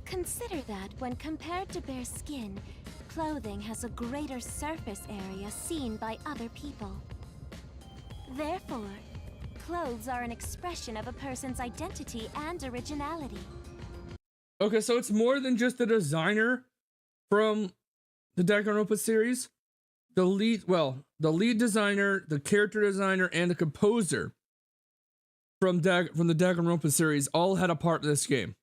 Consider that when compared to bare skin, clothing has a greater surface area seen by other people. Therefore, clothes are an expression of a person's identity and originality. Okay, so it's more than just the designer from the Danganronpa series. The lead designer, the character designer, and the composer from the Danganronpa series all had a part in this game.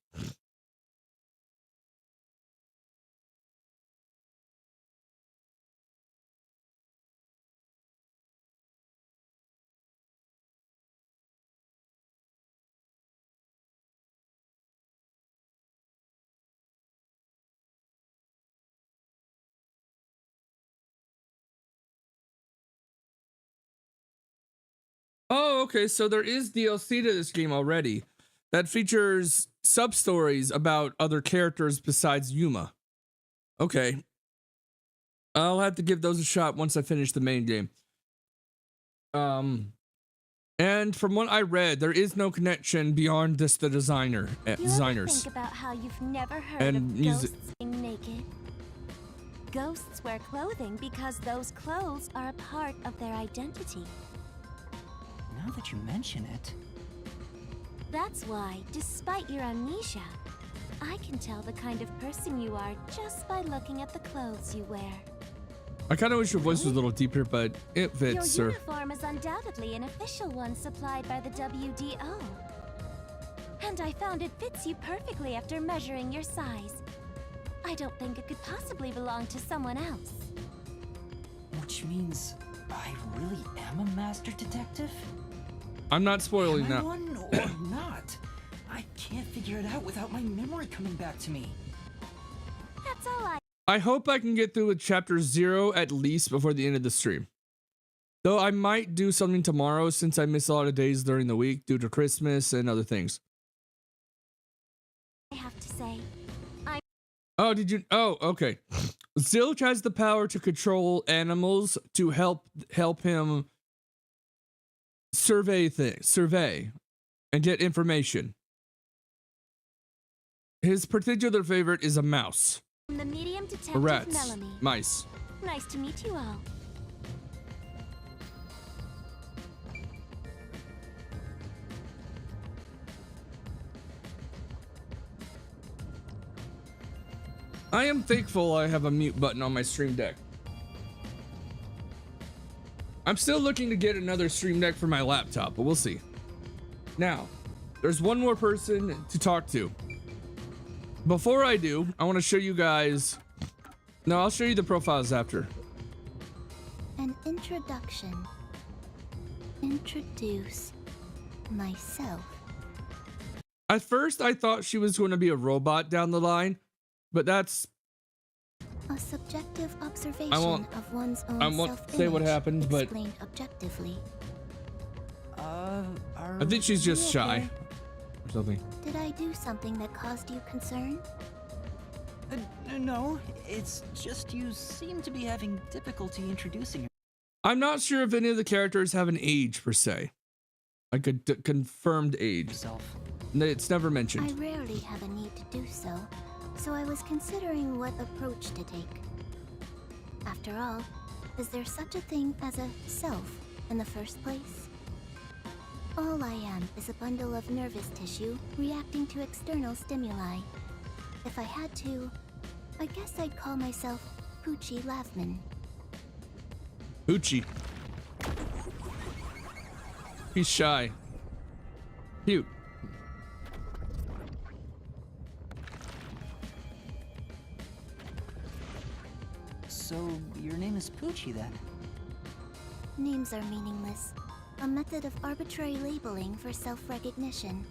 Oh, okay, so there is DLC to this game already that features sub-stories about other characters besides Yuma. Okay. I'll have to give those a shot once I finish the main game. And from what I read, there is no connection beyond just the designers. Think about how you've never heard of ghosts being naked. Ghosts wear clothing because those clothes are a part of their identity. Now that you mention it... That's why, despite your amnesia, I can tell the kind of person you are just by looking at the clothes you wear. I kind of wish your voice was a little deeper, but it fits, Your uniform is undoubtedly an official one supplied by the WDO. And I found it fits you perfectly after measuring your size. I don't think it could possibly belong to someone else. Which means I really am a master detective? I'm not spoiling am I that. One or not? I can't figure it out without my memory coming back to me. That's all I hope I can get through with chapter 0 at least before the end of the stream. Though I might do something tomorrow since I miss a lot of days during the week due to Christmas and other things. I have to say. Oh, did you? Oh, okay. Zilch has the power to control animals to help him survey and get information. His particular favorite is a mouse. The medium detective Rats. Melanie. Mice. Nice to meet you all. I am thankful I have a mute button on my stream deck. I'm still looking to get another stream deck for my laptop, but we'll see. Now, there's one more person to talk to. Before I do, I want to show you guys... No, I'll show you the profiles after. An introduction. Introduce myself. At first, I thought she was going to be a robot down the line, but that's... A subjective observation of one's own I won't say what happened, but explained objectively. I think she's just shy or something. Did I do something that caused you concern? No, it's just you seem to be having difficulty introducing I'm not sure if any of the characters have an age per se, like a confirmed age. yourself. It's never mentioned. I rarely have a need to do so, so I was considering what approach to take. After all, is there such a thing as a self in the first place? All I am is a bundle of nervous tissue reacting to external stimuli. If I had to, I guess I'd call myself Poochie Lavman. Poochie. He's shy. Cute. So, your name is Poochie then? Names are meaningless. A method of arbitrary labeling for self-recognition.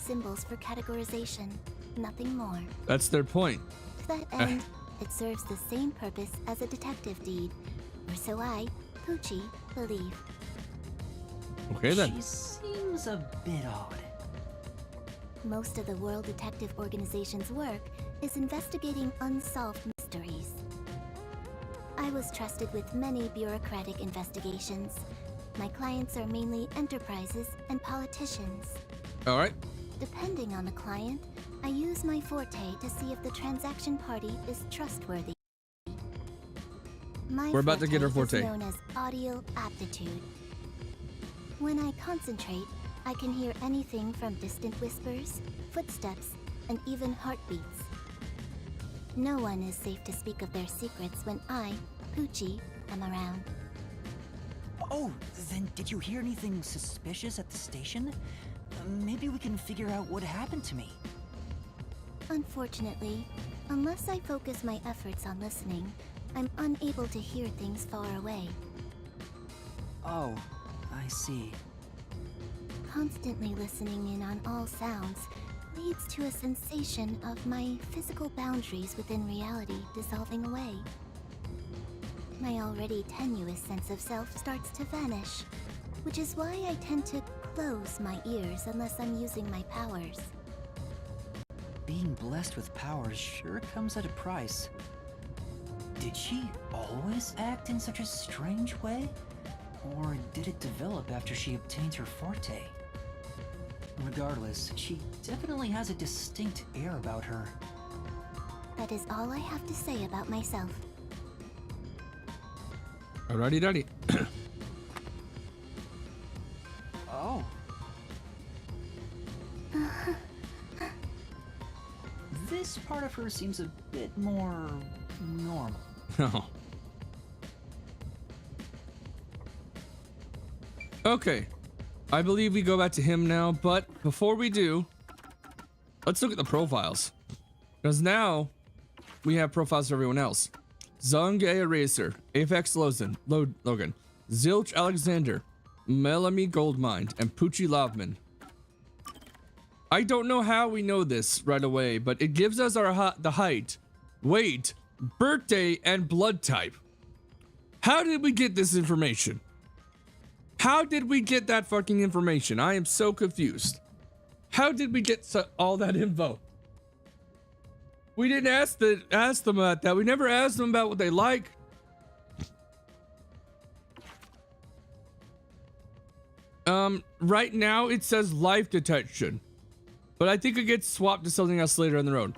Symbols for categorization. Nothing more. That's their point. To that end, it serves the same purpose as a detective deed. Or so I, Poochie, believe. Okay then. She seems a bit odd. Most of the World Detective Organization's work is investigating unsolved mysteries. I was trusted with many bureaucratic investigations. My clients are mainly enterprises and politicians. All right. Depending on the client, I use my forte to see if the transaction party is trustworthy. We're about to get her forte. Is known as audio aptitude. When I concentrate, I can hear anything from distant whispers, footsteps, and even heartbeats. No one is safe to speak of their secrets when I, Poochie, am around. Oh, then did you hear anything suspicious at the station? Maybe we can figure out what happened to me. Unfortunately, unless I focus my efforts on listening, I'm unable to hear things far away. Oh, I see. Constantly listening in on all sounds leads to a sensation of my physical boundaries within reality dissolving away. My already tenuous sense of self starts to vanish, which is why I tend to close my ears unless I'm using my powers. Being blessed with powers sure comes at a price. Did she always act in such a strange way? Or did it develop after she obtained her forte? Regardless, she definitely has a distinct air about her. That is all I have to say about myself. Alrighty, daddy. Oh. This part of her seems a bit more normal. Oh. Okay. I believe we go back to him now, but before we do, let's look at the profiles. Because now we have profiles for everyone else. Zung Eraser, Apex Logan, Zilch Alexander, Melanie Goldmine, and Poochie Lavman. I don't know how we know this right away, but it gives us the height, weight, birthday, and blood type. How did we get this information? How did we get that fucking information? I am so confused. How did we get all that info? We didn't ask them about that. We never asked them about what they like. Right now it says life detection, but I think it gets swapped to something else later on the road.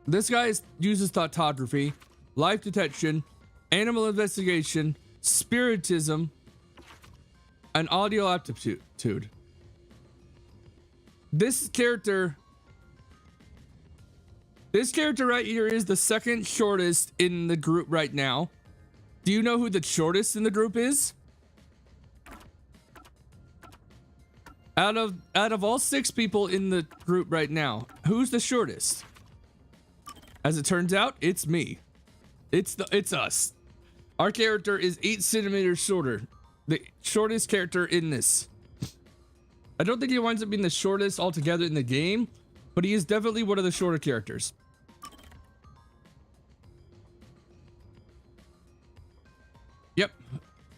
This guy uses thoughtography, life detection, animal investigation, spiritism, and audio aptitude. This character right here is the second shortest in the group right now. Do you know who the shortest in the group is? Out of all 6 people in the group right now, who's the shortest? As it turns out, it's me. It's us. Our character is 8 centimeters shorter. The shortest character in this. I don't think he winds up being the shortest altogether in the game, but he is definitely one of the shorter characters. Yep.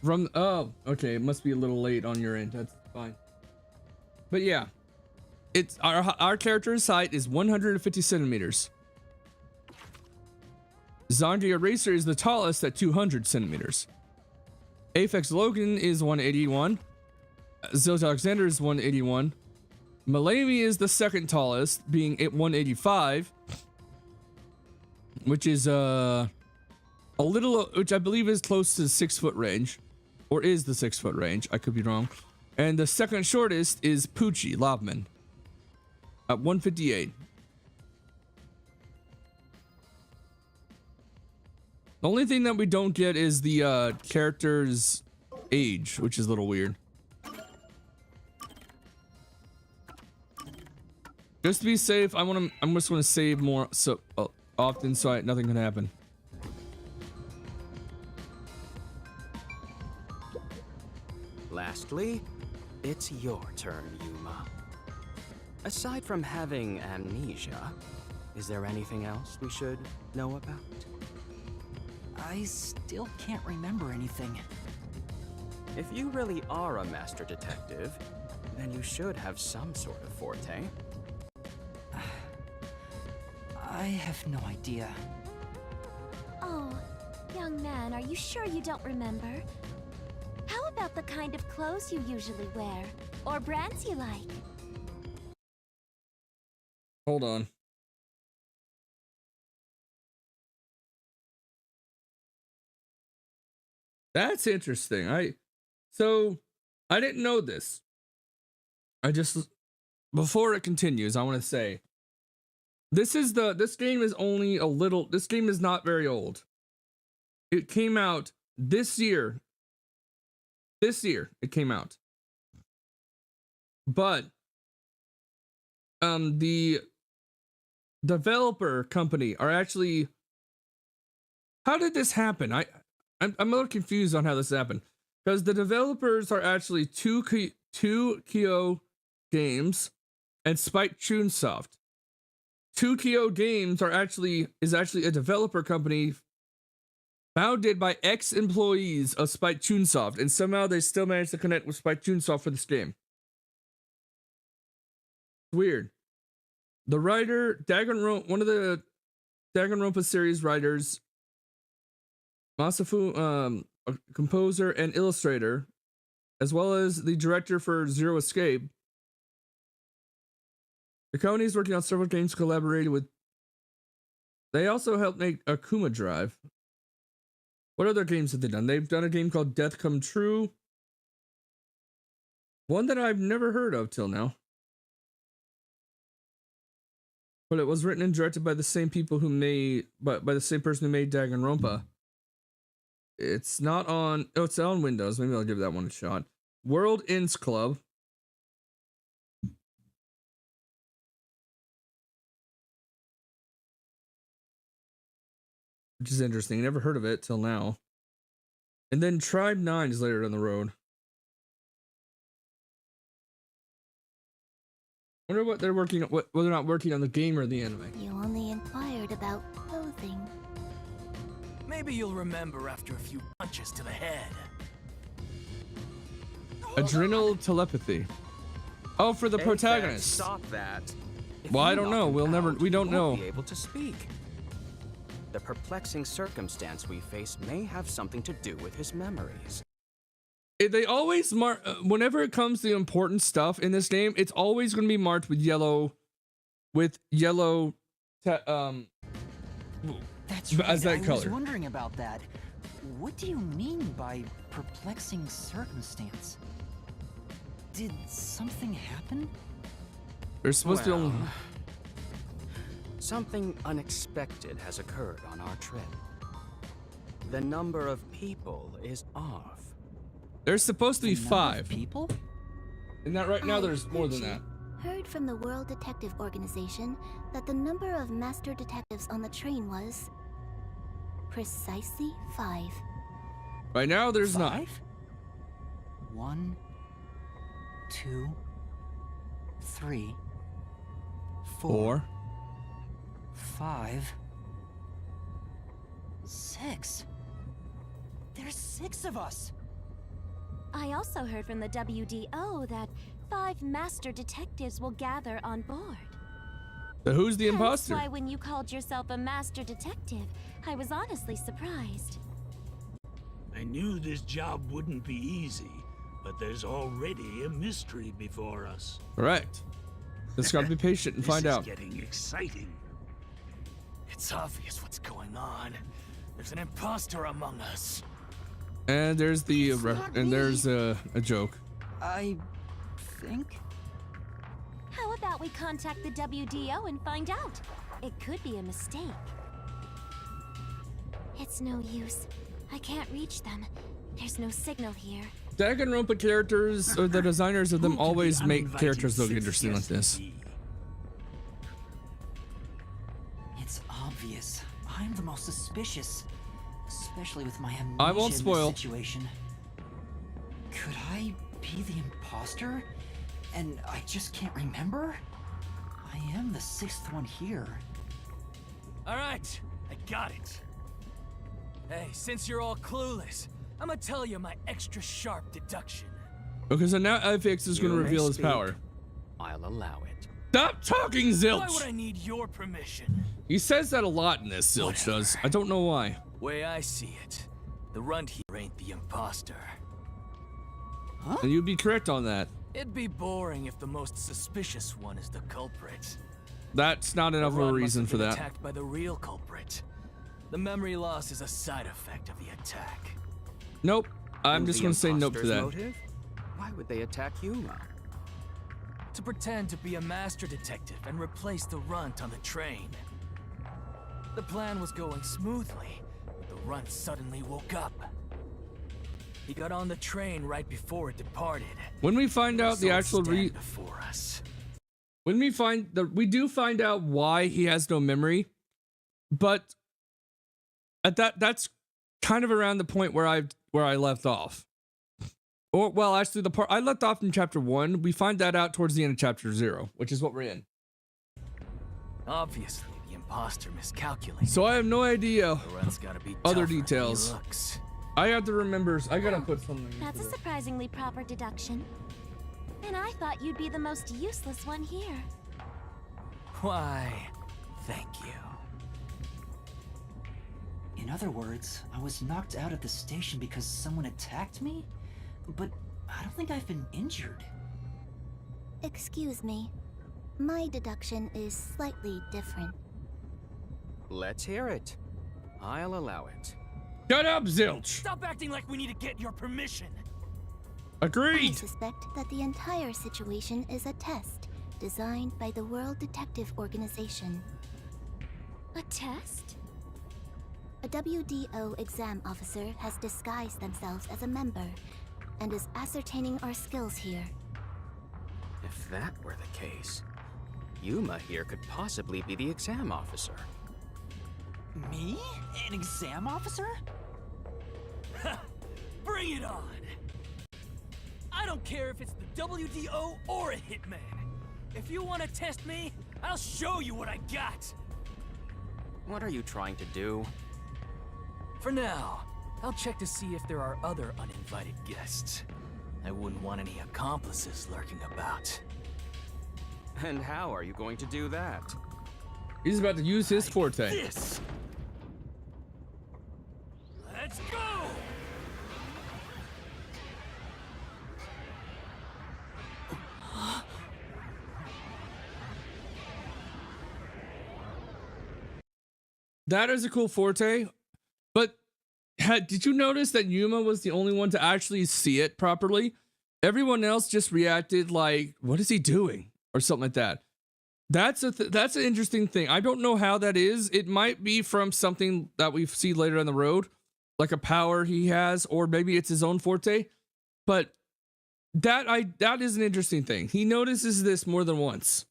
From oh, okay, it must be a little late on your end. That's fine. But yeah, it's our character's height is 150 centimeters. Zondia Racer is the tallest at 200 centimeters. Aphex Logan is 181. Zilch Alexander is 181. Malami is the second tallest, being at 185, which is a little, which I believe is close to the 6 foot range, or is the 6 foot range. I could be wrong. And the second shortest is Poochie Lobman at 158. The only thing that we don't get is the character's age, which is a little weird. Just to be safe, I'm just gonna save more so often so nothing can happen. Lastly, it's your turn, Yuma. Aside from having amnesia, is there anything else we should know about? I still can't remember anything. If you really are a master detective, then you should have some sort of forte. I have no idea. Oh, young man, are you sure you don't remember? How about the kind of clothes you usually wear? Or brands you like? Hold on. That's interesting. I didn't know this. Before it continues, I want to say this game is only a little, this game is not very old. It came out this year. This year it came out. But the developer company are actually, how did this happen? I'm a little confused on how this happened, because the developers are actually two Kyo Games and Spike Chunsoft. 2Kyo Games is actually a developer company founded by ex-employees of Spike Chunsoft, and somehow they still managed to connect with Spike Chunsoft for this game. Weird. The writer, one of the Danganronpa series writers, Masafu, a composer and illustrator, as well as the director for Zero Escape. The company is working on several games collaborated with. They also helped make Akuma Drive. What other games have they done? They've done a game called Death Come True. One that I've never heard of till now. But it was written and directed by the same people who made, by the same person who made Danganronpa. It's not on, oh, it's on Windows. Maybe I'll give that one a shot. World Ends Club. Which is interesting. Never heard of it till now. And then Tribe 9 is later down the road. Wonder what they're working on, whether they're not working on the game or the anime. You only inquired about clothing. Maybe you'll remember after a few punches to the head. Adrenal telepathy. Oh, for the protagonist. Stop that. Well, I don't know. We don't know. Be able to speak. The perplexing circumstance we face may have something to do with his memories. They always mark, whenever it comes to important stuff in this game, it's always going to be marked with yellow, That's right. as that I color. was wondering about that. What do you mean by perplexing circumstance? Did something happen? There's supposed to be only... Something unexpected has occurred on our trip. The number of people is off. There's supposed to be 5 people? And that right now there's more than that. Heard from the World Detective Organization that the number of master detectives on the train was precisely 5. Right now there's 9. 1, 2, 3, 4, 5, 6. There's 6 of us. I also heard from the WDO that 5 master detectives will gather on board. So who's the That's imposter? why when you called yourself a master detective, I was honestly surprised. I knew this job wouldn't be easy, but there's already a mystery before us. Correct. Just gotta be patient and find out. This is getting exciting. It's obvious what's going on. There's an imposter among us. And there's the there's a joke. I think. How about we contact the WDO and find out? It could be a mistake. It's no use. I can't reach them. There's no signal here. Danganronpa characters, or the designers of them, always make characters look interesting like this. It's obvious. I'm the most suspicious, especially with my amnesia I won't in spoil. this situation. Could I be the imposter? And I just can't remember? I am the 6th one here. All right, I got it. Hey, since you're all clueless, I'm gonna tell you my extra sharp deduction. Okay, so now FX is going to You may reveal his speak. power. I'll allow it. Stop talking, Why would Zilch! I need your permission? He says that a lot in this, Zilch does. I don't know why. Way I see it, the runt here ain't the imposter. And you'd be correct on that. It'd be boring if the most suspicious one is the culprit. That's not enough of a Runt must reason have for been that. Attacked by the real culprit. The memory loss is a side effect of the attack. Nope. I'm And just the going to say nope to imposter's that. motive? Why would they attack Yuma? To pretend to be a master detective and replace the runt on the train. The plan was going smoothly, but the runt suddenly woke up. He got on the train right before it departed. When we find out the Results actual stand before us. when we do find out why he has no memory, but at that's kind of around the point where I left off. Or well, actually the part I left off in chapter 1, we find that out towards the end of chapter 0, which is what we're in. Obviously, the imposter miscalculated. So I have no idea The runt's gotta be other tougher than he details. looks. I have to remember. I gotta put something. That's a surprisingly proper deduction. And I thought you'd be the most useless one here. Why, thank you. In other words, I was knocked out of the station because someone attacked me? But I don't think I've been injured. Excuse me. My deduction is slightly different. Let's hear it. I'll allow it. Shut up, Zilch. Stop acting like we need to get your permission. I Agreed. suspect that the entire situation is a test designed by the World Detective Organization. A test? A WDO exam officer has disguised themselves as a member and is ascertaining our skills here. If that were the case, Yuma here could possibly be the exam officer. Me? An exam officer? Bring it on! I don't care if it's the WDO or a hitman. If you want to test me, I'll show you what I got. What are you trying to do? For now, I'll check to see if there are other uninvited guests. I wouldn't want any accomplices lurking about. And how are you going to do that? He's about to use his forte. This! Let's go! That is a cool forte, but did you notice that Yuma was the only one to actually see it properly? Everyone else just reacted like, "What is he doing?" or something like that. That's an interesting thing. I don't know how that is. It might be from something that we see later on the road, like a power he has, or maybe it's his own forte. But that is an interesting thing. He notices this more than once.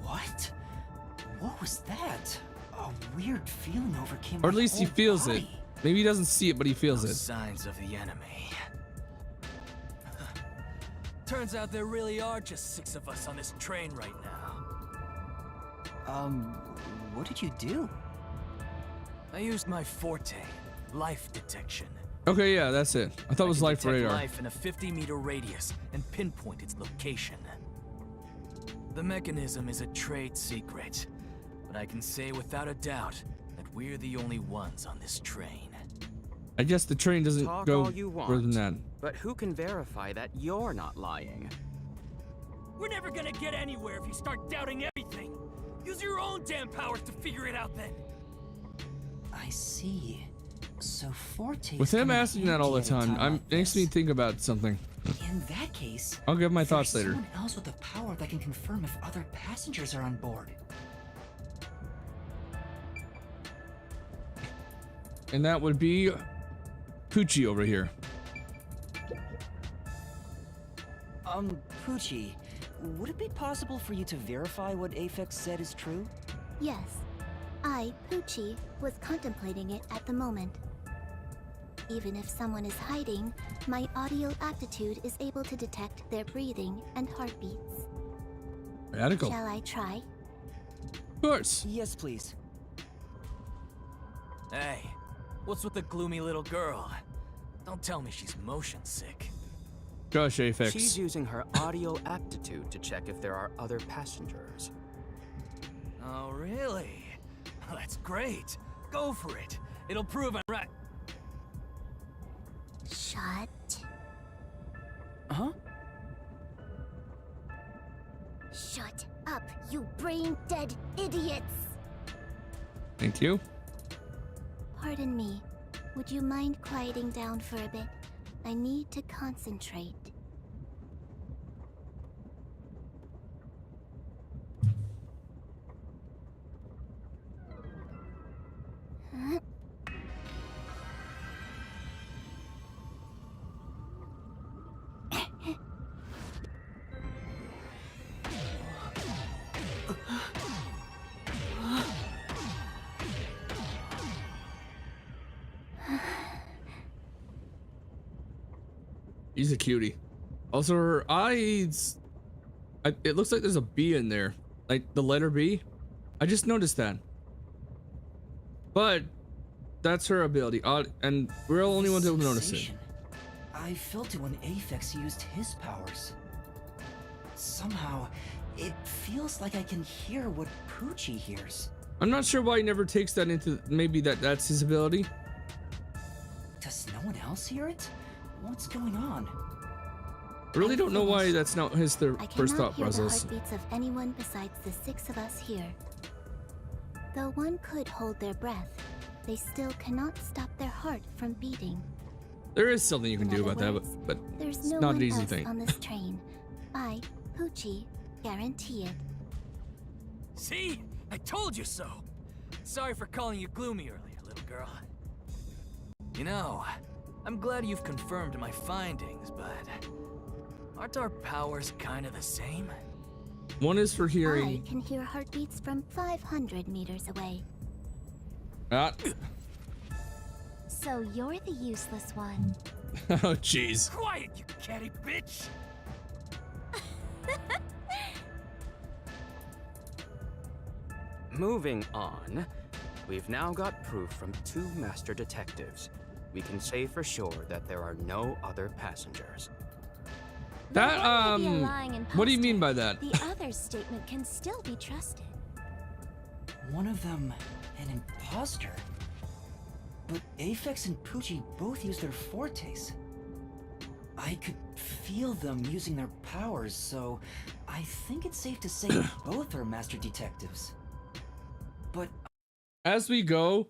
What? What was that? A weird feeling overcame Or at my least he whole feels it. body. Maybe he doesn't see it, but he feels No it. signs of the enemy. Turns out there really are just 6 of us on this train right now. What did you do? I used my forte, life detection. Okay, yeah, that's it. I thought it was life detect radar. life in a 50-meter radius and pinpoint its location. The mechanism is a trade secret, but I can say without a doubt that we're the only ones on this train. I guess the train doesn't Talk go all you further than want, that. but who can verify that you're not lying? We're never gonna get anywhere if you start doubting everything. Use your own damn powers to figure it out then. I see. So Forte. With him asking that all the time, it makes me think about something. In that case, I'll give my thoughts later. Someone else with the power that can confirm if other passengers are on board. And that would be Poochie over here. Poochie, would it be possible for you to verify what Aphex said is true? Yes. I, Poochie, was contemplating it at the moment. Even if someone is hiding, my audio aptitude is able to detect their breathing and heartbeats. Radical. Shall I try? Of course. Yes, please. Hey, what's with the gloomy little girl? Don't tell me she's motion sick. Gosh, Aphex. She's using her audio aptitude to check if there are other passengers. Oh, really? That's great. Go for it. It'll prove I'm right. Shut. Huh? Shut up, you brain-dead idiots! Thank you. Pardon me. Would you mind quieting down for a bit? I need to concentrate. Huh? He's a cutie. Also, her eyes. It looks like there's a B in there. Like the letter B. I just noticed that. But that's her ability. And we're the only ones able to notice it. I felt it when Aphex used his powers. Somehow, it feels like I can hear what Poochie hears. I'm not sure why he never takes that into. Maybe that's his ability. Does no one else hear it? What's going on? I really don't know why that's not his first thought I cannot hear the process. heartbeats of anyone besides the 6 of us here. Though one could hold their breath, they still cannot stop their heart from beating. There is something you can do In about other that, but There's it's no not one an easy else thing. on this train. I, Poochie, guarantee it. See? I told you so. Sorry for calling you gloomy earlier, little girl. You know, I'm glad you've confirmed my findings, but aren't our powers kind of the same? One is for hearing. I can hear heartbeats from 500 meters away. So you're the useless one. Oh, jeez. Quiet, you catty bitch! Moving on, we've now got proof from 2 master detectives. We can say for sure that there are no other passengers. That, One may be a lying what do you imposter. mean by that? The other's statement can still be trusted. One of them, an imposter. But Aphex and Poochie both use their fortes. I could feel them using their powers, so I think it's safe to say both are master detectives. But As we go,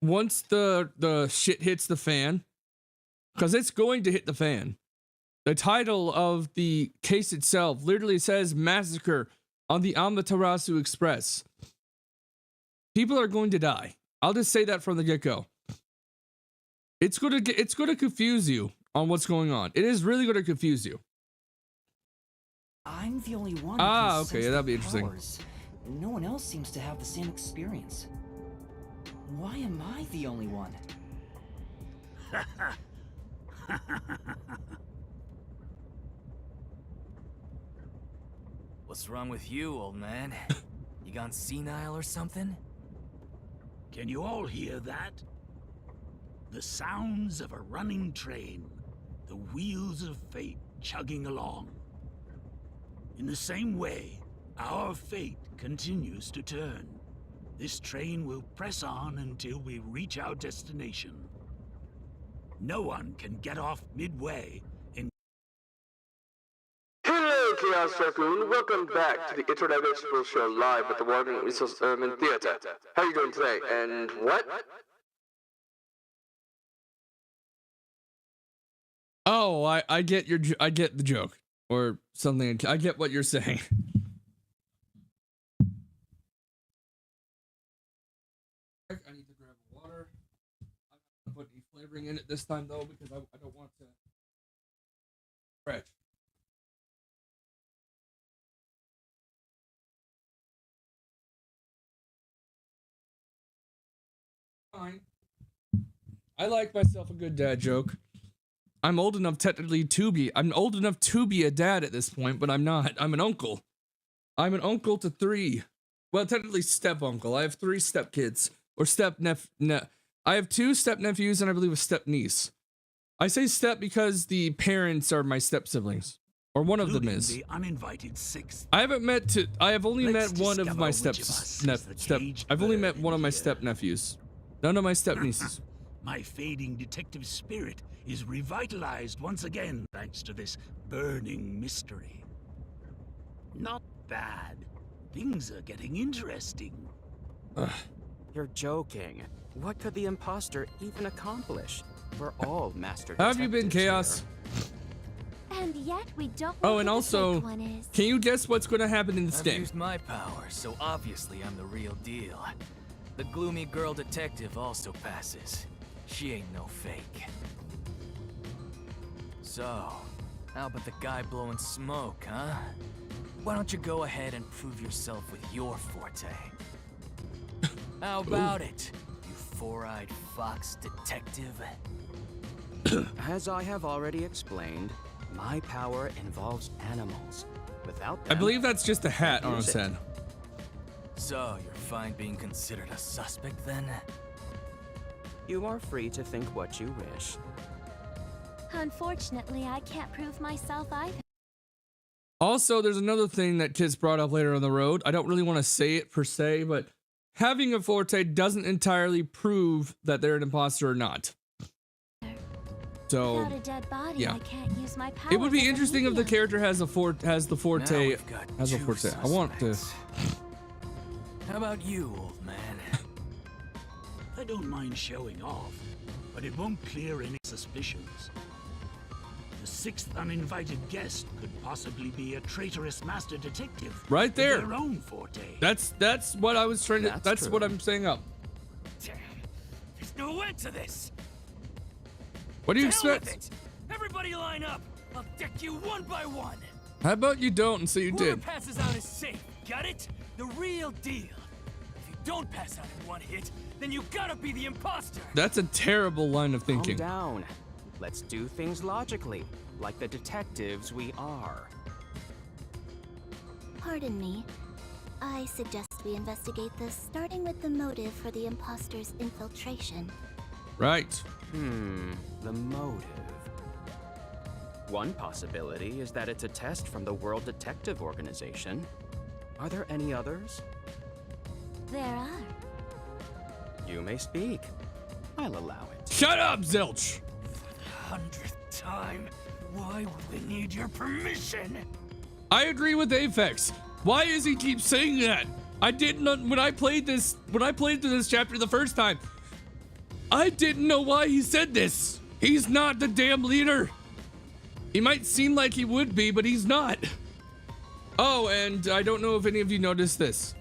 once the shit hits the fan, because it's going to hit the fan, the title of the case itself literally says Massacre on the Amaterasu Express. People are going to die. I'll just say that from the get-go. It's gonna confuse you on what's going on. It is really gonna confuse you. I'm the only one who can okay, sense that'd be their interesting. powers. No one else seems to have the same experience. Why am I the only one? What's wrong with you, old man? You gone senile or something? Can you all hear that? The sounds of a running train, the wheels of fate chugging along. In the same way, our fate continues to turn. This train will press on until we reach our destination. No one can get off midway and... Hello, Chaos Raccoon. Welcome back to the Interdimensional Show live at the Warning Resource Theater. How are you doing today? And what? Oh, I get I get the joke or something. I get what you're saying. I need to grab water. I'm not gonna put any flavoring in it this time though because I don't want to stretch. Fine. I like myself a good dad joke. I'm old enough technically to be. I'm old enough to be a dad at this point, but I'm not. I'm an uncle. I'm an uncle to 3. Well, technically step uncle. I have 3 step kids or I have 2 step nephews and I believe a step niece. I say step because the parents are my step siblings, or one of them is. The uninvited 6th. I have only Let's met one of discover my which step of us is the caged I've only bird met one of in my here. step nephews. None of my step nieces. My fading detective spirit is revitalized once again thanks to this burning mystery. Not bad. Things are getting interesting. You're joking. What could the imposter even accomplish? We're all master How have you been, detectives Chaos? here. And yet we don't Oh, know and who the also, fake one is. can you guess what's going to happen in this I've game? used my power, so obviously I'm the real deal. The gloomy girl detective also passes. She ain't no fake. So, how about the guy blowing smoke, huh? Why don't you go ahead and prove yourself with your forte? How about it, you four-eyed fox detective? As I have already explained, my power involves animals. Without I them, believe that's just a hat on his use it. head. So, you're fine being considered a suspect then? You are free to think what you wish. Unfortunately, I can't prove myself either. Also, there's another thing that kids brought up later on the road. I don't really want to say it per se, but having a forte doesn't entirely prove that they're an imposter or not. So, Without a dead body, yeah. I can't use my powers it would be as a interesting if the medium. character has the Now forte. we've got Has a 2 forte. I want to. suspects. How about you, old man? I don't mind showing off, but it won't clear any suspicions. The 6th uninvited guest could possibly be a traitorous master detective. Right with there. Their own forte. That's what I was trying to. That's That's true. what I'm saying up. Damn, there's no end to this. What do you To hell with expect? it. Everybody line up. I'll deck you one by one. How about you don't and say you Whoever did? passes out is safe. Got it? The real deal. If you don't pass out in one hit, then you gotta be the imposter. That's a terrible line of Calm thinking. down. Let's do things logically, like the detectives we are. Pardon me. I suggest we investigate this, starting with the motive for the imposter's infiltration. Right. The motive. One possibility is that it's a test from the World Detective Organization. Are there any others? There are. You may speak. I'll allow it. Shut up, Zilch. 100th time. Why would we need your permission? I agree with Apex. Why does he keep saying that? I didn't when I played through this chapter the first time. I didn't know why he said this. He's not the damn leader. He might seem like he would be, but he's not. Oh, and I don't know if any of you noticed this.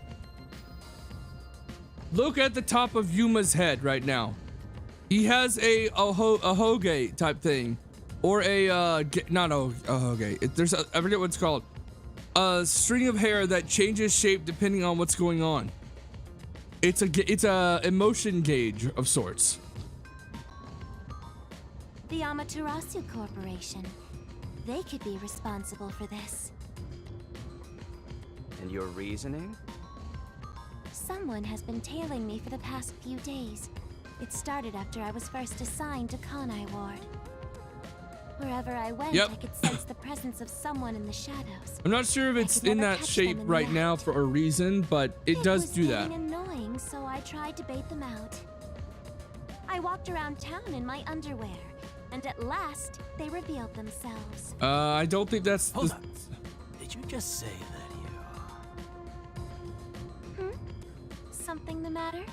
Look at the top of Yuma's head right now. He has a hoge type thing, or not a hoge. I forget what it's called. A string of hair that changes shape depending on what's going on. It's a emotion gauge of sorts. The Amaterasu Corporation. They could be responsible for this. And your reasoning? Someone has been tailing me for the past few days. It started after I was first assigned to Kanai Ward. Wherever I went, I could sense the presence of someone in the shadows. I'm not sure if it's in that shape right now for a reason, but it does do that. It was getting annoying, so I tried to bait them out. I walked around town in my underwear, and at last, they revealed themselves. I don't think that's... Hold on. Did you just say that you... Something the matter?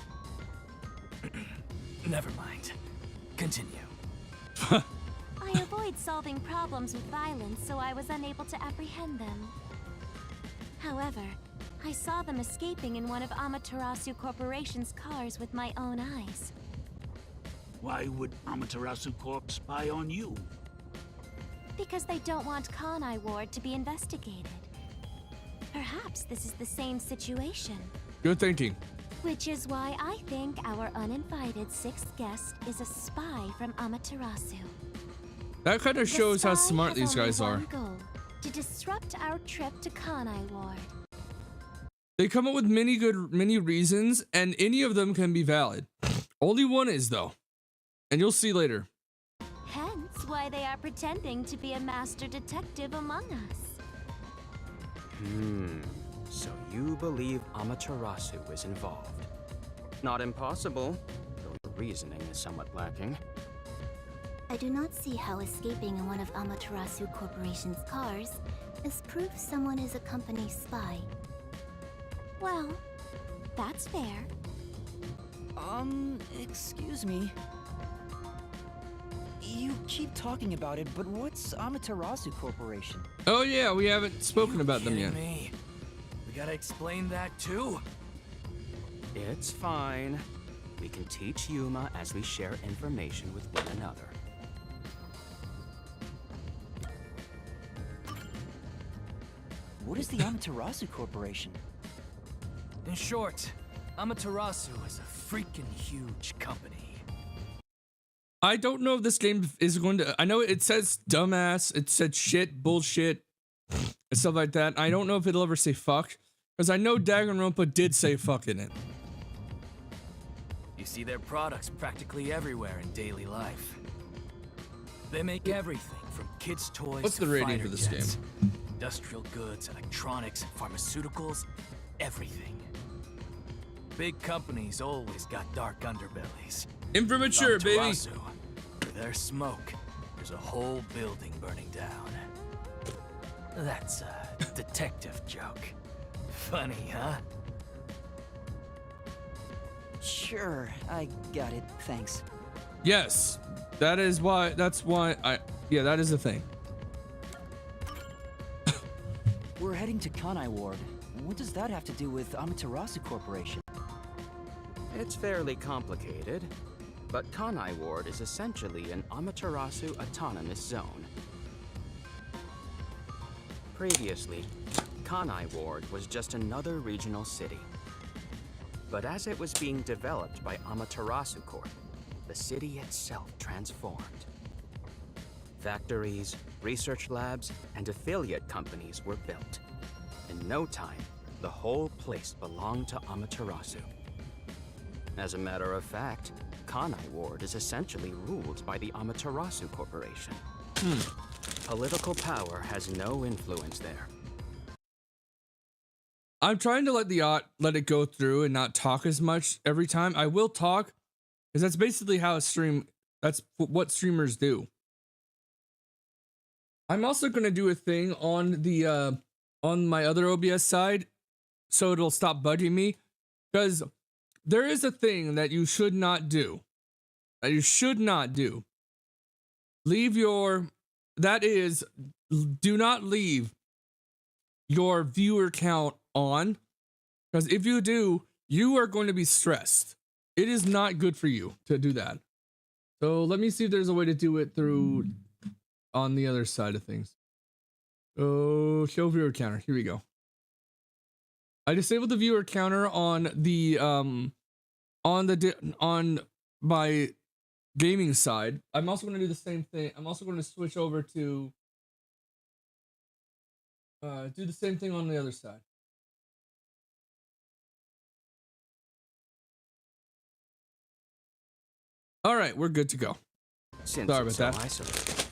Never mind. Continue. I avoid solving problems with violence, so I was unable to apprehend them. However, I saw them escaping in one of Amaterasu Corporation's cars with my own eyes. Why would Amaterasu Corp spy on you? Because they don't want Kanai Ward to be investigated. Perhaps this is the same situation. Good thinking. Which is why I think our uninvited sixth guest is a spy from Amaterasu. That kind of shows how smart these guys are. Goal, to disrupt our trip to Kanai Ward. They come up with many reasons, and any of them can be valid. Only one is, though. And you'll see later. Hence why they are pretending to be a master detective among us. So you believe Amaterasu is involved. Not impossible, though your reasoning is somewhat lacking. I do not see how escaping in one of Amaterasu Corporation's cars is proof someone is a company spy. Well, that's fair. Excuse me. You keep talking about it, but what's Amaterasu Corporation? Oh yeah, we haven't spoken about them yet. Me? We gotta explain that too? It's fine. We can teach Yuma as we share information with one another. What is the Amaterasu Corporation? In short, Amaterasu is a freaking huge company. I don't know if this game is going to... I know it says dumbass, it said shit, bullshit, and stuff like that. I don't know if it'll ever say fuck, because I know Danganronpa did say fuck in it. You see their products practically everywhere in daily life. They make everything from kids' toys What's the to rating fighter for this jets, game? industrial goods, electronics, pharmaceuticals, everything. Big companies always got dark underbellies. Imprimature, baby. Amaterasu, where there's smoke, there's a whole building burning down. That's a detective joke. Funny, huh? Sure, I got it. Thanks. Yes, that is why. That's why I. Yeah, that is the thing. We're heading to Kanai Ward. What does that have to do with Amaterasu Corporation? It's fairly complicated, but Kanai Ward is essentially an Amaterasu autonomous zone. Previously, Kanai Ward was just another regional city. But as it was being developed by Amaterasu Corp, the city itself transformed. Factories, research labs, and affiliate companies were built. In no time, the whole place belonged to Amaterasu. As a matter of fact, Kanai Ward is essentially ruled by the Amaterasu Corporation. Political power has no influence there. I'm trying to let it go through and not talk as much every time. I will talk, because that's basically how a stream. That's what streamers do. I'm also gonna do a thing on the on my other OBS side, so it'll stop bugging me, because there is a thing that you should not do. That you should not do. Leave your. That is, do not leave your viewer count on, because if you do, you are going to be stressed. It is not good for you to do that. So let me see if there's a way to do it through on the other side of things. Oh, show viewer counter. Here we go. I disabled the viewer counter on the on my gaming side. I'm also going to do the same thing. I'm also going to switch over to do the same thing on the other side. All right, we're good to go. Since Sorry it's about so that. isolated,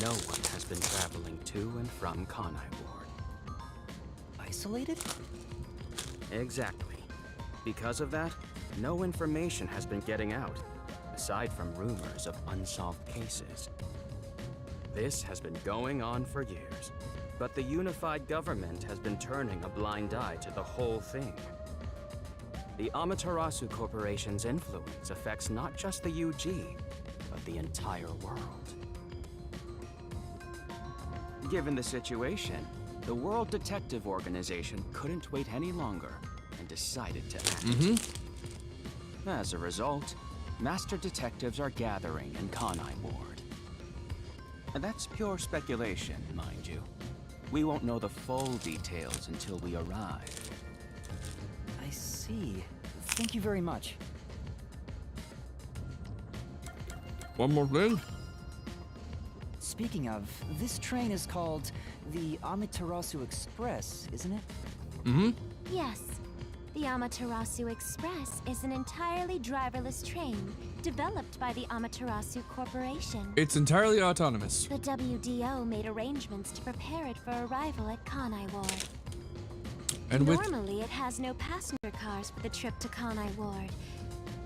no one has been traveling to and from Kanai Ward. Isolated? Exactly. Because of that, no information has been getting out, aside from rumors of unsolved cases. This has been going on for years, but the unified government has been turning a blind eye to the whole thing. The Amaterasu Corporation's influence affects not just the UG, but the entire world. Given the situation, the World Detective Organization couldn't wait any longer and decided to act. As a result, master detectives are gathering in Kanai Ward. And that's pure speculation, mind you. We won't know the full details until we arrive. I see. Thank you very much. One more thing. Speaking of, this train is called the Amaterasu Express, isn't it? Yes. The Amaterasu Express is an entirely driverless train developed by the Amaterasu Corporation. It's entirely autonomous. The WDO made arrangements to prepare it for arrival at Kanai Ward. And with Normally, it has no passenger cars for the trip to Kanai Ward,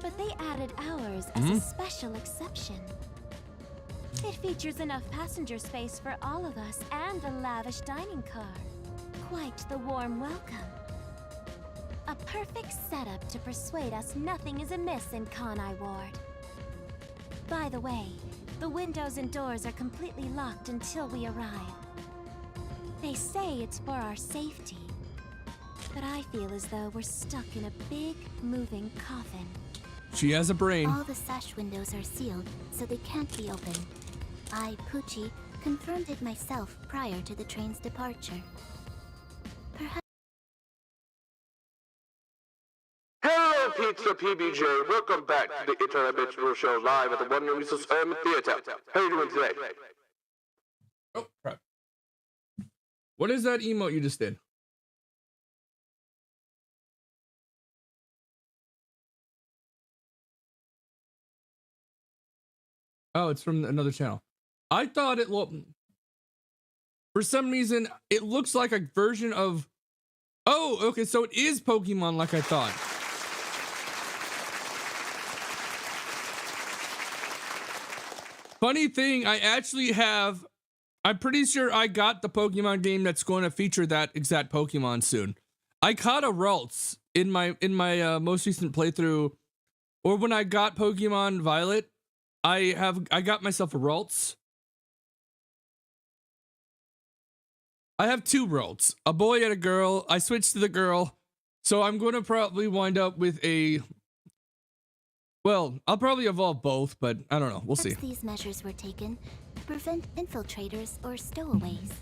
but they added ours as a special exception. It features enough passenger space for all of us and a lavish dining car. Quite the warm welcome. A perfect setup to persuade us nothing is amiss in Kanai Ward. By the way, the windows and doors are completely locked until we arrive. They say it's for our safety, but I feel as though we're stuck in a big, moving coffin. she has a brain. All the sash windows are sealed, so they can't be opened. I, Poochie, confirmed it myself prior to the train's departure. Perhaps. Hello, Pizza PBJ. Welcome back to the Interdimensional Show live at the One Resource Theater. How are you doing today? Oh, crap. What is that emote you just did? Oh, it's from another channel. I thought it looked... For some reason, it looks like a version of... Oh, okay, so it is Pokemon like I thought. Funny thing, I actually have... I'm pretty sure I got the Pokemon game that's going to feature that exact Pokemon soon. I caught a Ralts in my most recent playthrough, or when I got Pokemon Violet. I got myself a Ralts. I have two Ralts, a boy and a girl. I switched to the girl, so I'm going to probably wind up with a... Well, I'll probably evolve both, but I don't know. We'll see. These measures were taken to prevent infiltrators or stowaways.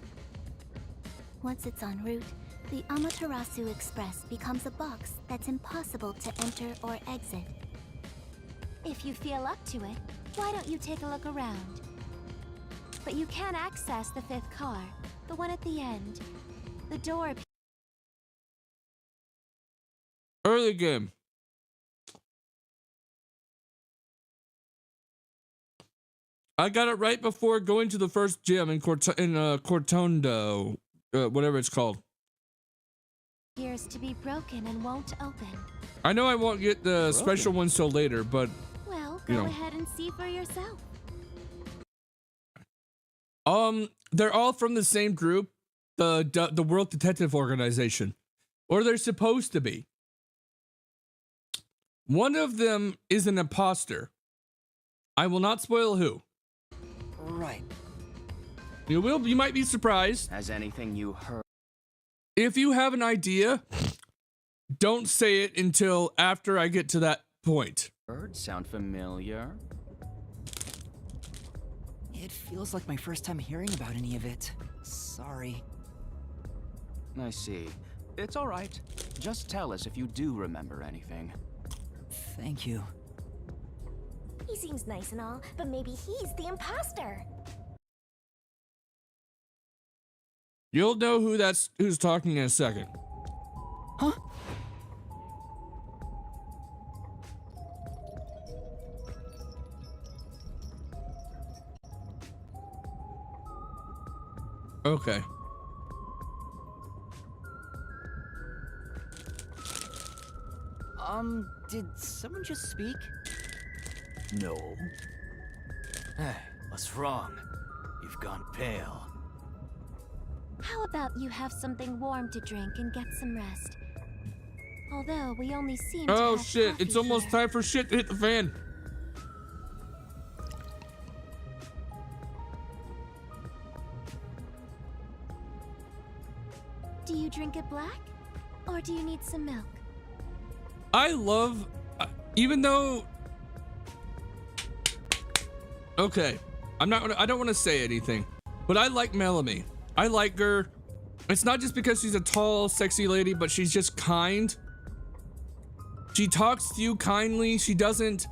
Once it's en route, the Amaterasu Express becomes a box that's impossible to enter or exit. If you feel up to it, why don't you take a look around? But you can access the fifth car, the one at the end. The door... Early game. I got it right before going to the first gym in Cortondo, whatever it's called. appears to be broken and won't open. I know I won't get the special ones till later, but... Well, go ahead and see for yourself. They're all from the same group, the World Detective Organization, or they're supposed to be. One of them is an imposter. I will not spoil who. Right. You might be surprised. Has anything you heard? If you have an idea, don't say it until after I get to that point. Sound familiar? It feels like my first time hearing about any of it. Sorry. I see. It's all right. Just tell us if you do remember anything. Thank you. He seems nice and all, but maybe he's the imposter. You'll know who's talking in a second. Huh? Okay. Did someone just speak? No. Hey, what's wrong? You've gone pale. How about you have something warm to drink and get some rest? Although we only seem to Oh have shit, coffee it's almost here. time for shit to hit the fan. Do you drink it black? Or do you need some milk? I love, even though, okay, I don't want to say anything, but I like Melanie. I like her. It's not just because she's a tall, sexy lady, but she's just kind. She talks to you kindly. She doesn't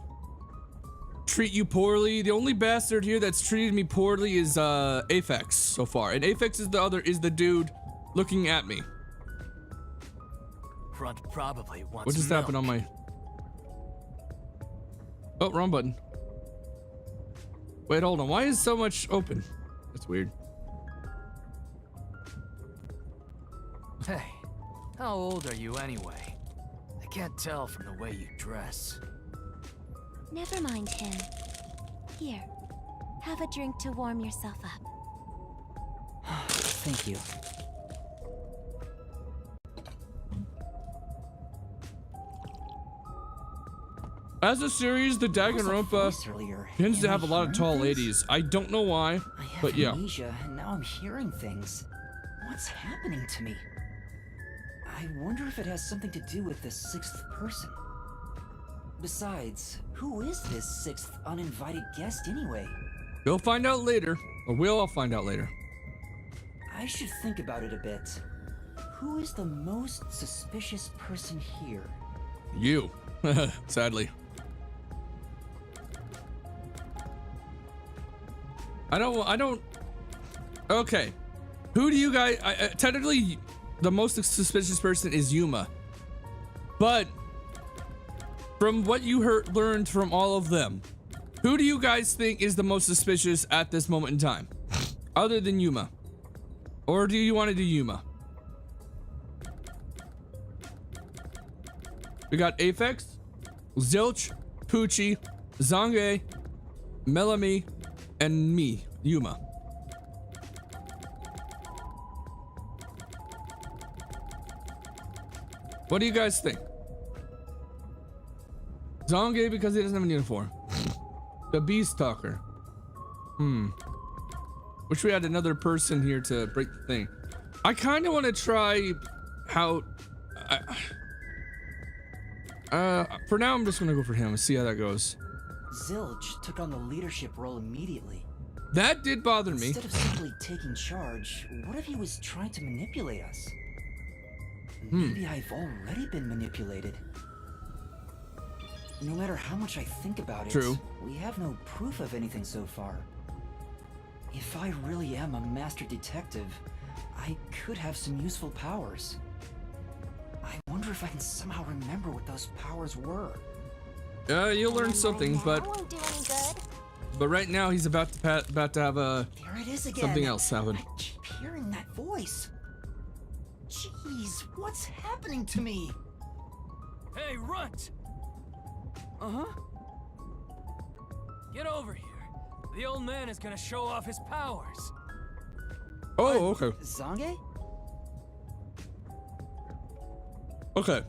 treat you poorly. The only bastard here that's treated me poorly is Aphex so far, and Aphex is the dude looking at me. Front probably wants What just milk. happened on my... Oh, wrong button. Wait, hold on. Why is so much open? That's weird. Hey, how old are you anyway? I can't tell from the way you dress. Never mind him. Here, have a drink to warm yourself up. Thank you. As a series, the Danganronpa tends to have a lot of tall ladies. I don't know why, but yeah. Amnesia, and now I'm hearing things. What's happening to me? I wonder if it has something to do with the sixth person. Besides, who is this sixth uninvited guest anyway? You'll find out later, or we'll all find out later. I should think about it a bit. Who is the most suspicious person here? You, sadly. I don't. Okay, who do you guys? Technically, the most suspicious person is Yuma, but from what you learned from all of them, who do you guys think is the most suspicious at this moment in time, other than Yuma? Or do you want to do Yuma? We got Aphex, Zilch, Poochie, Zange, Melanie, and me, Yuma. What do you guys think? Zange because he doesn't have a uniform. The Beast Talker. Wish we had another person here to break the thing. I kind of want to try how... for now, I'm just gonna go for him and see how that goes. Zilch took on the leadership role immediately. That did bother me. Instead of simply taking charge, what if he was trying to manipulate us? Maybe I've already been manipulated. No matter how much I think about it, True. We have no proof of anything so far. If I really am a master detective, I could have some useful powers. I wonder if I can somehow remember what those powers were. You'll learn something, but Won't do any good. right now he's about to have There it is again. something else happen. I keep hearing that voice. Jeez, what's happening to me? Hey, Runt! Uh-huh. Get over here. The old man is gonna show off his powers. Oh, okay. Zange? Okay.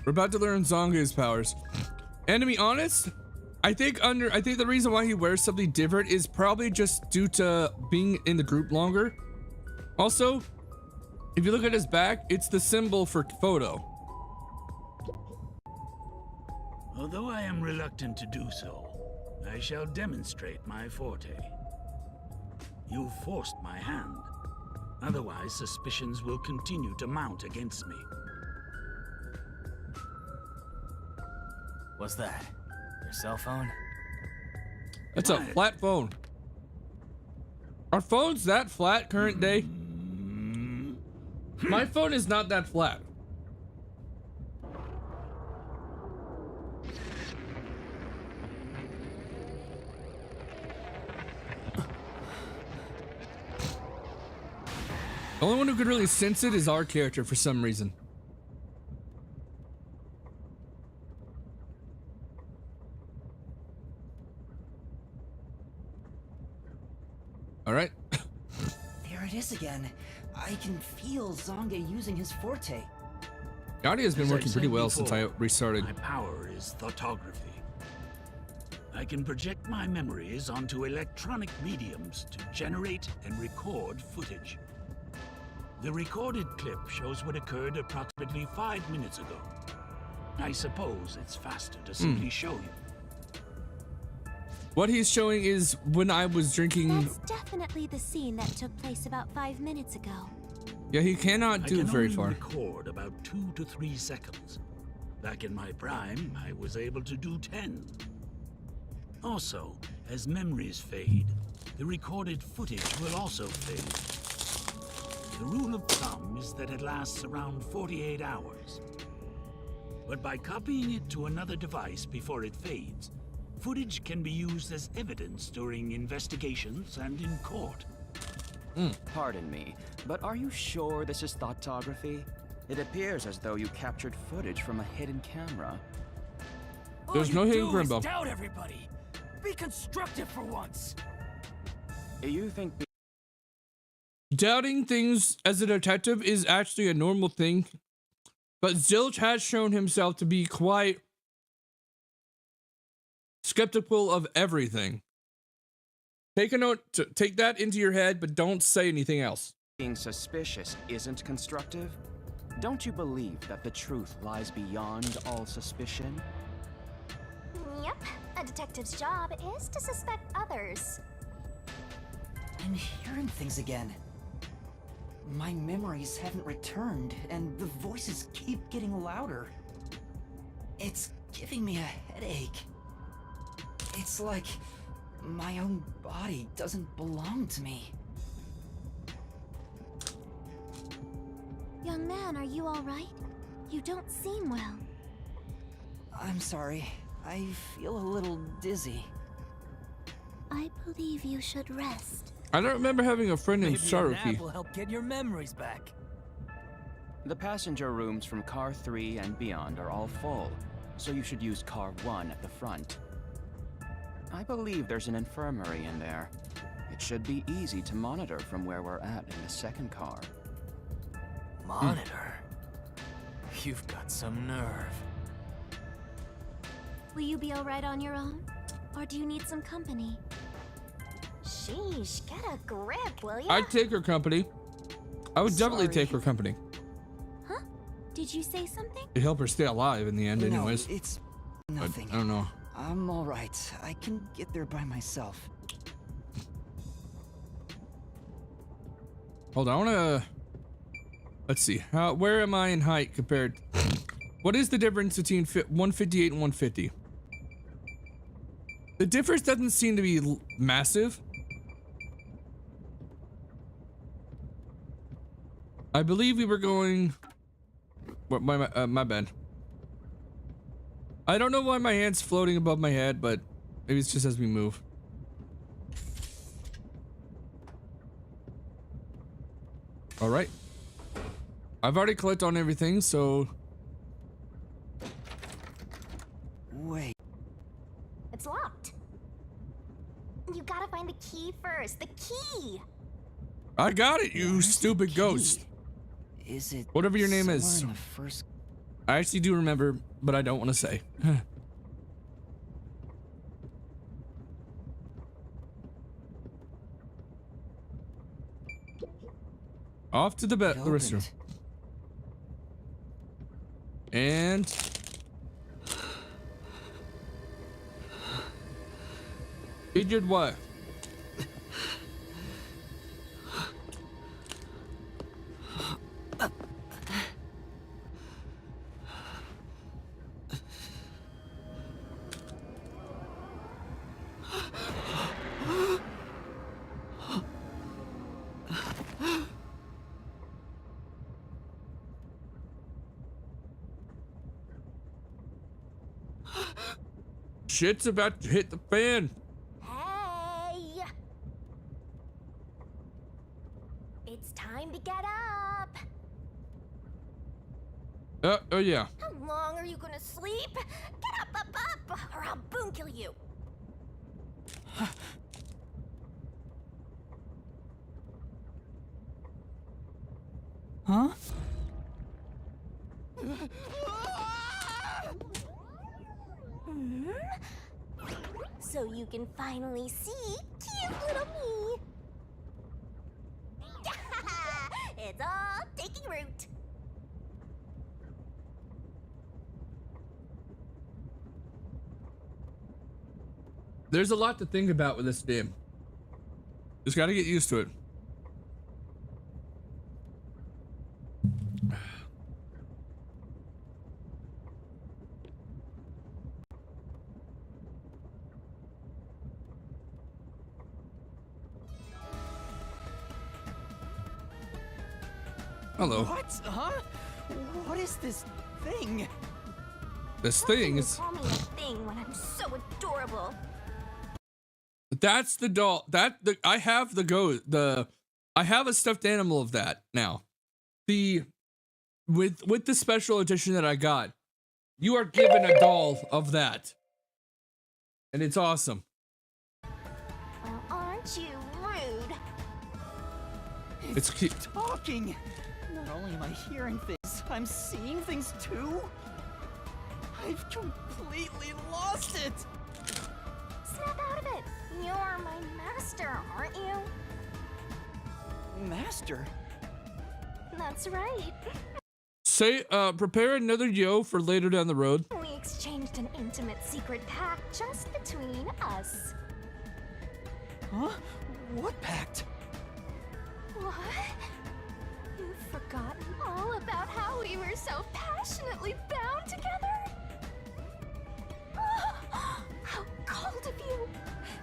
We're about to learn Zange's powers. And to be honest, I think the reason why he wears something different is probably just due to being in the group longer. Also, if you look at his back, it's the symbol for photo. Although I am reluctant to do so, I shall demonstrate my forte. You forced my hand. Otherwise, suspicions will continue to mount against me. What's that? Your cell phone? That's a flat phone. Are phones that flat current day? My phone is not that flat. The only one who could really sense it is our character for some reason. All right. There it is again. I can feel Zonge using his forte. The audio has been As I working pretty said well since I before, restarted. My power is thoughtography. I can project my memories onto electronic mediums to generate and record footage. The recorded clip shows what occurred approximately 5 minutes ago. I suppose it's faster to simply show you. What he's showing is when I was drinking. That's definitely the scene that took place about 5 minutes ago. Yeah, he cannot do I can very only far. record about 2 to 3 seconds. Back in my prime, I was able to do 10. Also, as memories fade, the recorded footage will also fade. The rule of thumb is that it lasts around 48 hours. But by copying it to another device before it fades, footage can be used as evidence during investigations and in court. Pardon me, but are you sure this is thoughtography? It appears as though you captured footage from a hidden camera. There's no hidden camera. Doubt everybody. Be constructive for once. You think Doubting things as a detective is actually a normal thing, but Zilch has shown himself to be quite skeptical of everything. Take a note, take that into your head, but don't say anything else. being suspicious isn't constructive? Don't you believe that the truth lies beyond all suspicion? Yep, a detective's job is to suspect others. I'm hearing things again. My memories haven't returned, and the voices keep getting louder. It's giving me a headache. It's like my own body doesn't belong to me. Young man, are you all right? You don't seem well. I'm sorry. I feel a little dizzy. I believe you should rest. I don't remember having a friend named Maybe a nap Saruki. will help get your memories back. The passenger rooms from car 3 and beyond are all full, so you should use car 1 at the front. I believe there's an infirmary in there. It should be easy to monitor from where we're at in the second car. Monitor? You've got some nerve. Will you be all right on your own? Or do you need some company? Sheesh, get a grip, will ya? I'd take her company. I would definitely Sorry. take her company. Huh? Did you say something? It'd help her stay alive in the end, No, anyways. it's But nothing. I don't know. I'm all right. I can get there by myself. Hold on, I wanna. Let's see. Where am I in height compared? What is the difference between 158 and 150? The difference doesn't seem to be massive. I believe we were going. What my bad. I don't know why my hand's floating above my head, but maybe it's just as we move. All right. I've already collected on everything, so Wait. It's locked. You gotta find the key first. The key! I got it, you Where's the stupid key? ghost. Is it Whatever your name somewhere is. in the first... I actually do remember, but I don't want to say. Off to the It restroom. opened. And he did what? Shit's about to hit the fan. Hey! It's time to get up. Oh yeah. How long are you gonna sleep? Get up, or I'll boom kill you. Huh? So you can finally see cute little me. It's all taking root. There's a lot to think about with this game. Just got to get used to it. Hello. What? Huh? What is this thing? This thing is. Call me a thing when I'm so adorable. That's the doll. I have I have a stuffed animal of that now. With the special edition that I got, you are given a doll of that. And it's awesome. Well, aren't you rude? It's cute. Talking. Not only am I hearing things, I'm seeing things too. I've completely lost it. Snap out of it. You're my master, aren't you? Master? That's right. Say, prepare another yo for later down the road. We exchanged an intimate secret pact just between us. Huh? What pact? What? You've forgotten all about how we were so passionately bound together? How cold of you!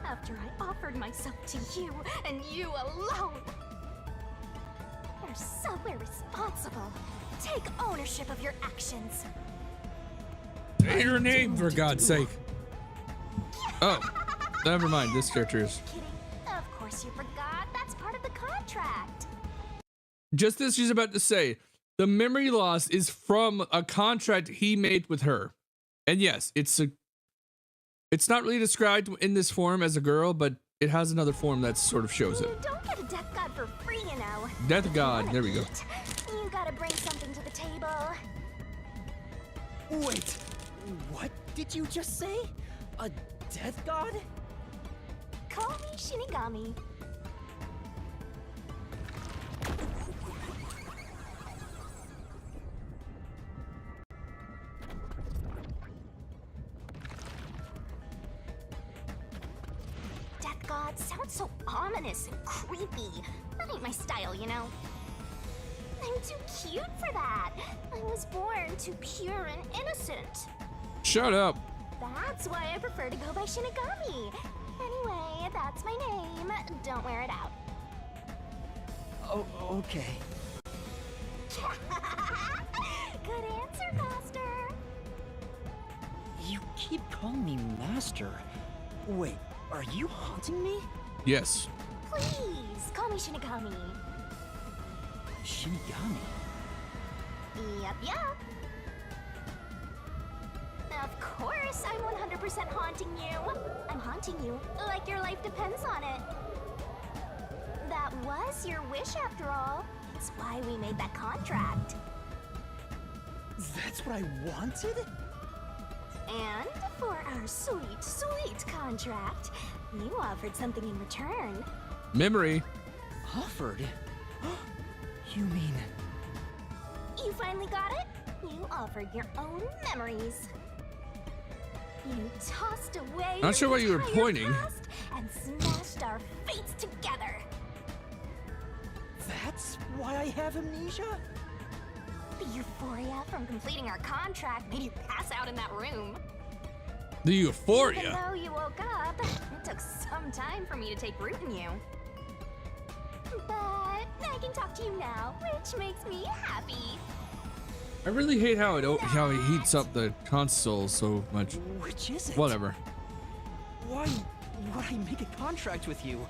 After I offered myself to you, and you alone! You're so irresponsible. Take ownership of your actions. Say your name, for God's sake. Oh, never mind. This character is. Kidding. Of course you forgot. That's part of the contract. Just as she's about to say, the memory loss is from a contract he made with her. And yes, it's not really described in this form as a girl, but it has another form that sort of shows it. You don't get a death god for free, you know. Death god, there we go. You gotta bring something to the table. Wait, what did you just say? A death god? Call me Shinigami. Death god sounds so ominous and creepy. That ain't my style, you know. I'm too cute for that. I was born too pure and innocent. Shut up. That's why I prefer to go by Shinigami. Anyway, that's my name. Don't wear it out. Oh, okay. Good answer, Master. You keep calling me Master. Wait, are you haunting me? Yes. Please, call me Shinigami. Shinigami? Yup. Of course, I'm 100% haunting you. I'm haunting you like your life depends on it. That was your wish after all. It's why we made that contract. That's what I wanted? And for our sweet, sweet contract, you offered something in return. Memory. Offered? You mean... You finally got it? You offered your own memories. You tossed away Not sure your why you were entire pointing. past and smashed our fates together. That's why I have amnesia? The euphoria from completing our contract made you pass out in that room. The Even euphoria. though you woke up, it took some time for me to take root in you. But I can talk to you now, which makes me happy. I really hate how it heats up the console so much. Which is it? Whatever. Why would I make a contract with you?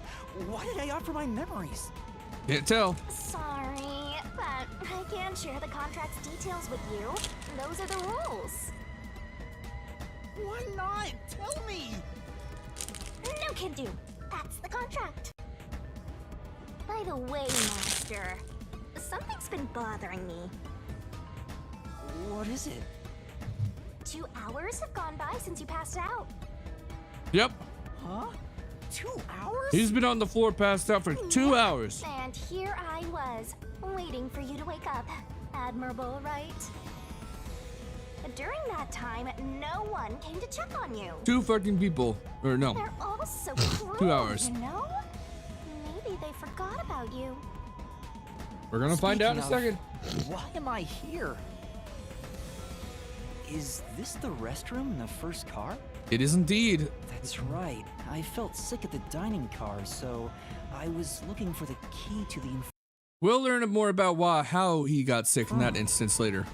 Why did I offer my memories? Can't tell. Sorry, but I can't share the contract's details with you. Those are the rules. Why not? Tell me! No can do. That's the contract. By the way, Master, something's been bothering me. What is it? 2 hours have gone by since you passed out. Yep. Huh? 2 hours? He's been on the floor passed out for 2 hours. And here I was, waiting for you to wake up. Admirable, right? During that time, no one came to check on you. 2 fucking people. Or no. They're all so cruel, 2 hours. you know? Maybe they forgot about you. We're gonna find out in a second. Why am I here? Is this the restroom in the first car? It is indeed. That's right. I felt sick at the dining car, so I was looking for the key to the... We'll learn more about how he got sick in that instance later.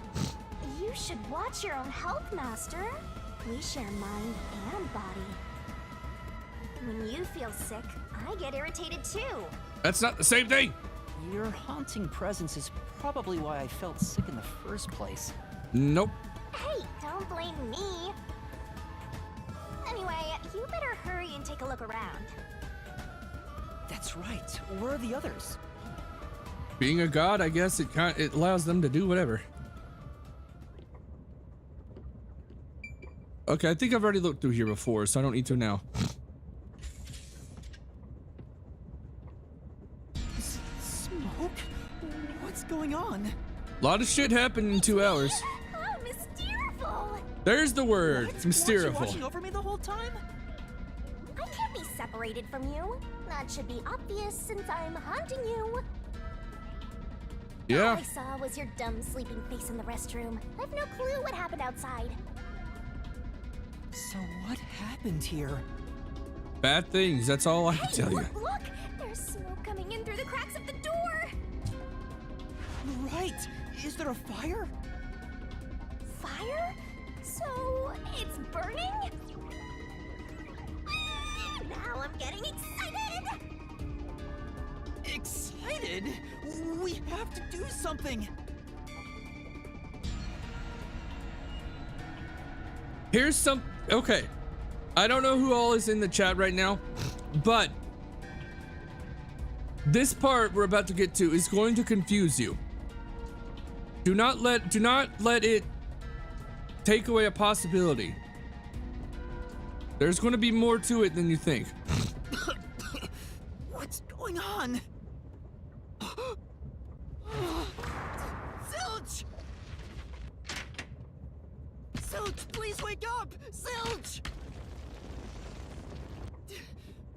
You should watch your own health, Master. We share mind and body. When you feel sick, I get irritated too. That's not the same thing. Your haunting presence is probably why I felt sick in the first place. Nope. Hey, don't blame me. Anyway, you better hurry and take a look around. That's right. Where are the others? Being a god, I guess it allows them to do whatever. Okay, I think I've already looked through here before, so I don't need to now. Smoke? What's going on? A lot of shit happened in 2 hours. How mysterious! There's the word. It's Weren't you mysterious. watching over me the whole time? I can't be separated from you. That should be obvious since I'm haunting you. All Yeah. I saw was your dumb sleeping face in the restroom. I've no clue what happened outside. So what happened here? Bad things. That's all I can Hey, tell you. look! There's smoke coming in through the cracks of the door! Right. Is there a fire? Fire? So, it's burning? Now I'm getting excited! Excited? We have to do something. Here's some. Okay. I don't know who all is in the chat right now, but this part we're about to get to is going to confuse you. Do not let it take away a possibility. There's going to be more to it than you think. What's going on? Zilch! Zilch, please wake up! Zilch!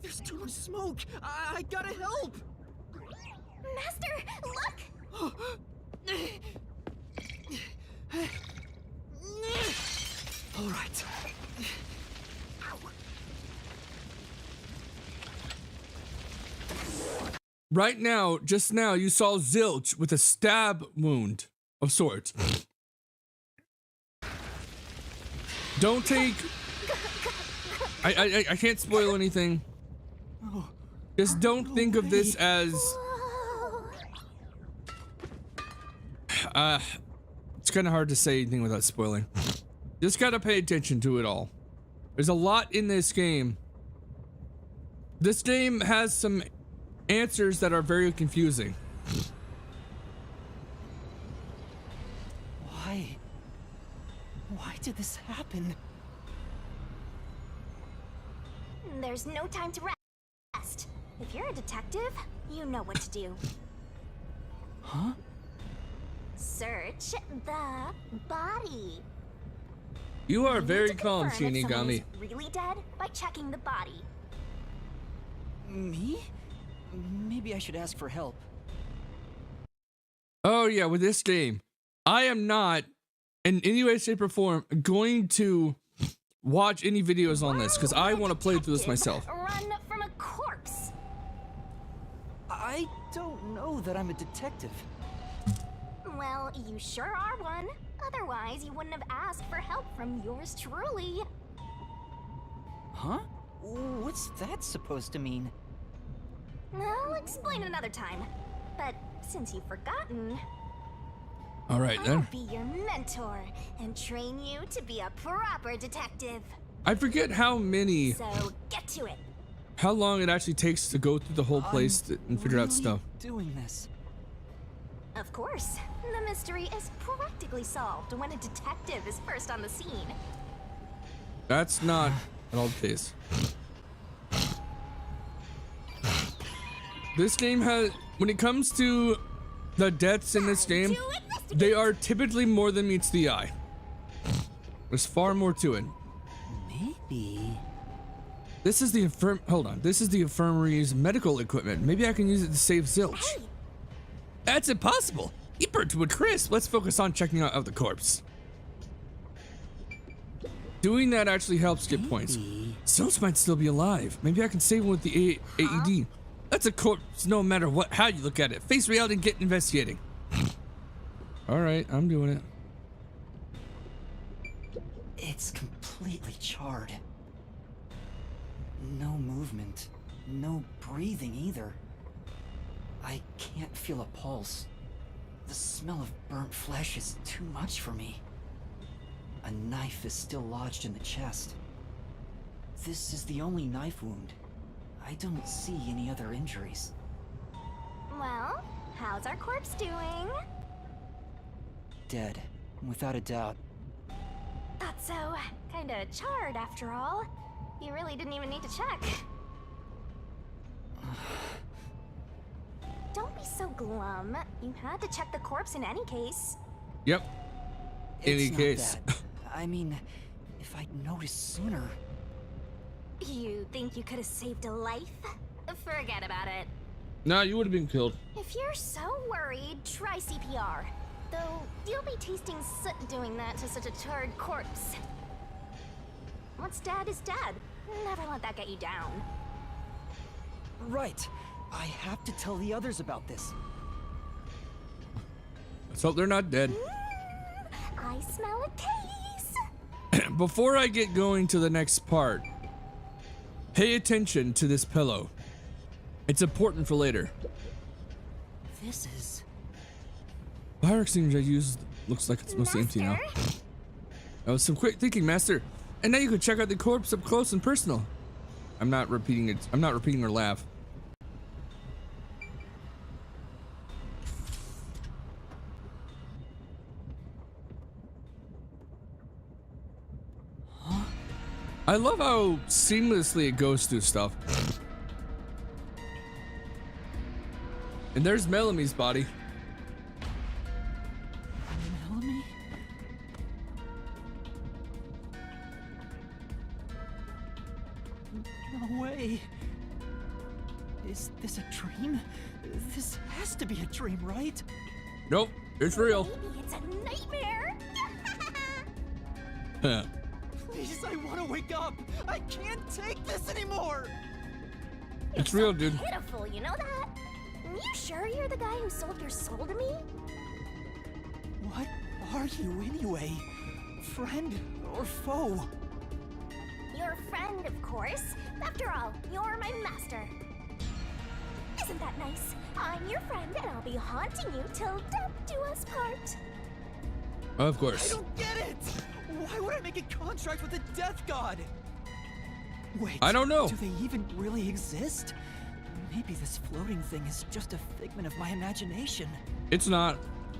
There's too much smoke. I gotta help. Master, look! All right. Right now, just now, you saw Zilch with a stab wound of sorts. Don't take. I can't spoil anything. Just don't think of this as. It's kind of hard to say anything without spoiling. Just gotta pay attention to it all. There's a lot in this game. This game has some answers that are very confusing. Why? Why did this happen? There's no time to rest. If you're a detective, you know what to do. Huh? Search the body. You are very To calm, confirm if someone Shinigami. is really dead by checking the body. Me? Maybe I should ask for help. Oh yeah, with this game, I am not in any way, shape, or form going to watch any videos on this because I want to play through this myself. Run from a corpse. I don't know that I'm a detective. Well, you sure are one. Otherwise, you wouldn't have asked for help from yours truly. Huh? What's that supposed to mean? I'll explain another time. But since you've forgotten, All right, I'll then. be your mentor and train you to be a proper detective. I forget how many, So get to it. how long it actually takes to go through the whole place and figure out really stuff. Doing this. Of course, the mystery is practically solved when a detective is first on the scene. That's not at all the case. This game has, when it comes to the deaths in this game, they are typically more than meets the eye. There's far more to it. Maybe. This is the hold on. This is the infirmary's medical equipment. Maybe I can use it to save Zilch. Hey, That's impossible. Eat burnt to a crisp. Let's focus on checking out the corpse. Doing that actually helps get points. Zilch might still be alive. Maybe I can save him with the AED. That's a corpse no matter how you look at it. Face reality and get investigating. All right, I'm doing it. It's completely charred. No movement. No breathing either. I can't feel a pulse. The smell of burnt flesh is too much for me. A knife is still lodged in the chest. This is the only knife wound. I don't see any other injuries. well, how's our corpse doing? Dead, without a doubt. Thought so. Kinda charred after all. You really didn't even need to check. Don't be so glum. You had to check the corpse in any case. Yep. Any It's not case. that. I mean, if I'd noticed sooner. You think you could have saved a life? Forget about it. Nah, you would have been killed. If you're so worried, try CPR. Though, you'll be tasting soot doing that to such a charred corpse. What's dead is dead. Never let that get you down. Right. I have to tell the others about this. Let's hope they're not dead. I smell a case. Before I get going to the next part, pay attention to this pillow. It's important for later. This is... Fire extinguisher I used looks like it's mostly empty now. That was some quick thinking, Master. And now you can check out the corpse up close and personal. I'm not repeating it. I'm not repeating her laugh. I love how seamlessly it goes through stuff. And there's Melamie's body. Melanie? No way. Is this a dream? This has to be a dream, right? Nope, it's real. Maybe it's a nightmare. Huh. Please, I want to wake up. I can't take this anymore. It's real, dude. Pitiful, you know that? You sure you're the guy who sold your soul to me? What are you anyway? Friend or foe? You're a friend, of course. After all, you're my master. Isn't that nice? I'm your friend, and I'll be haunting you till death do us part. Of I course. don't get it. Why would I make a contract with the death god? Wait, I don't know. Do they even really exist? Maybe this floating thing is just a figment of my imagination. It's not.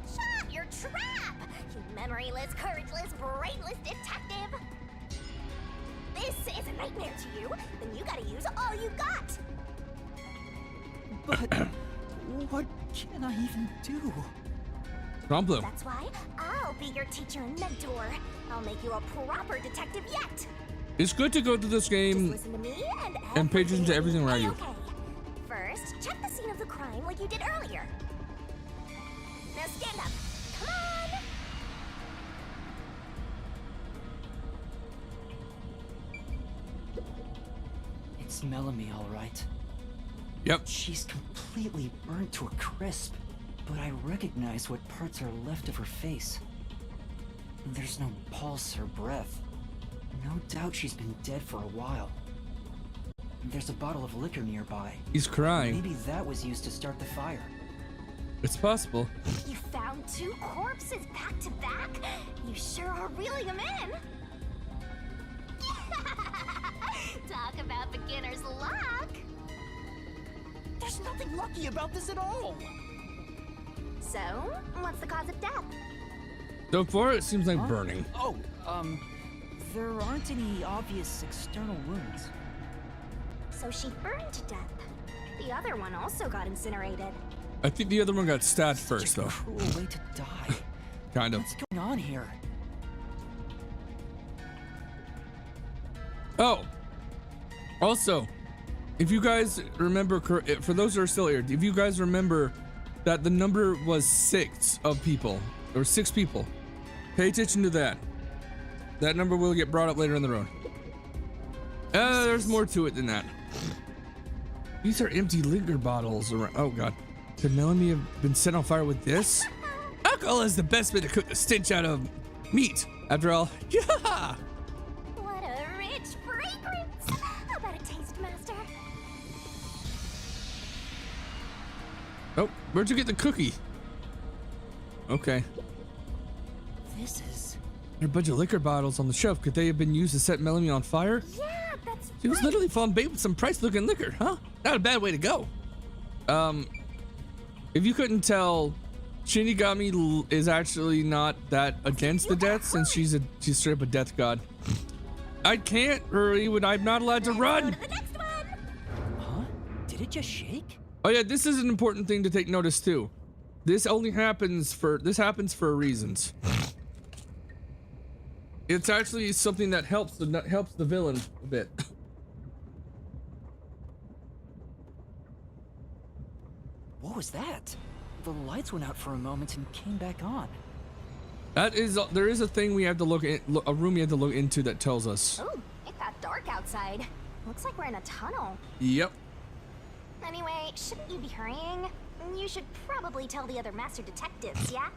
Shut up, your trap! You memoryless, courageless, brainless detective! This is a nightmare to you, then you gotta use all you got! But what can I even do? Problem. That's why I'll be your teacher and mentor. I'll make you a proper detective yet. It's good to go through this Just game listen to me and pay attention to everything around you. Okay. First, check the scene of the crime like you did earlier. Now stand up. Come on! It's Melanie, all right. Yep. She's completely burnt to a crisp, but I recognize what parts are left of her face. There's no pulse or breath. No doubt she's been dead for a while. There's a bottle of liquor nearby. He's crying. Maybe that was used to start the fire. It's possible. You found 2 corpses back to back? You sure are reeling them in. Talk about beginner's luck. There's nothing lucky about this at all. So, what's the cause of death? So far, it seems like burning. Oh, there aren't any obvious external wounds. So she burned to death. The other one also got incinerated. I think the other one got stabbed first, Such a though. cruel way to die. Kind of. What's going on here? Oh. Also, if you guys remember, for those who are still here, if you guys remember that the number was 6 of people, or 6 people, pay attention to that. That number will get brought up later in the road. There's more to it than that. These are empty liquor bottles around. Oh god. Could Melanie have been set on fire with this? Alcohol is the best way to cook the stench out of meat. After all, yeah! What a rich fragrance! How about a taste, Master? Oh, where'd you get the cookie? Okay. This is... There are a bunch of liquor bottles on the shelf. Could they have been used to set Melanie on fire? Yeah, that's She was literally falling bait with some price-looking liquor, huh? Not a bad way to go. If you couldn't tell, Shinigami is actually not that against the death, since she's straight up a death god. I can't hurry when I'm not allowed to run. Go to the next one. Huh? Did it just shake? Oh yeah, this is an important thing to take notice too. This happens for reasons. It's actually something that helps the villain a bit. What was that? The lights went out for a moment and came back on. There is a thing we have to a room we have to look into that tells us. Ooh, it got dark outside. Looks like we're in a tunnel. Yep. Anyway, shouldn't you be hurrying? You should probably tell the other master detectives, yeah?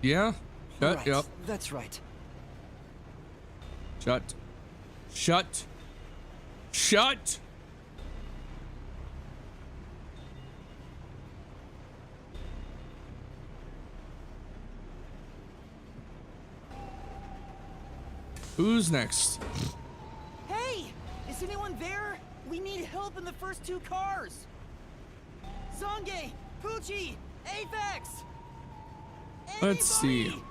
Yeah. Right, Yep. that's right. Shut. Shut. Shut. Who's next? Hey! Is anyone there? We need help in the first 2 cars! Zange! Poochie! Apex! Let's see. Anybody?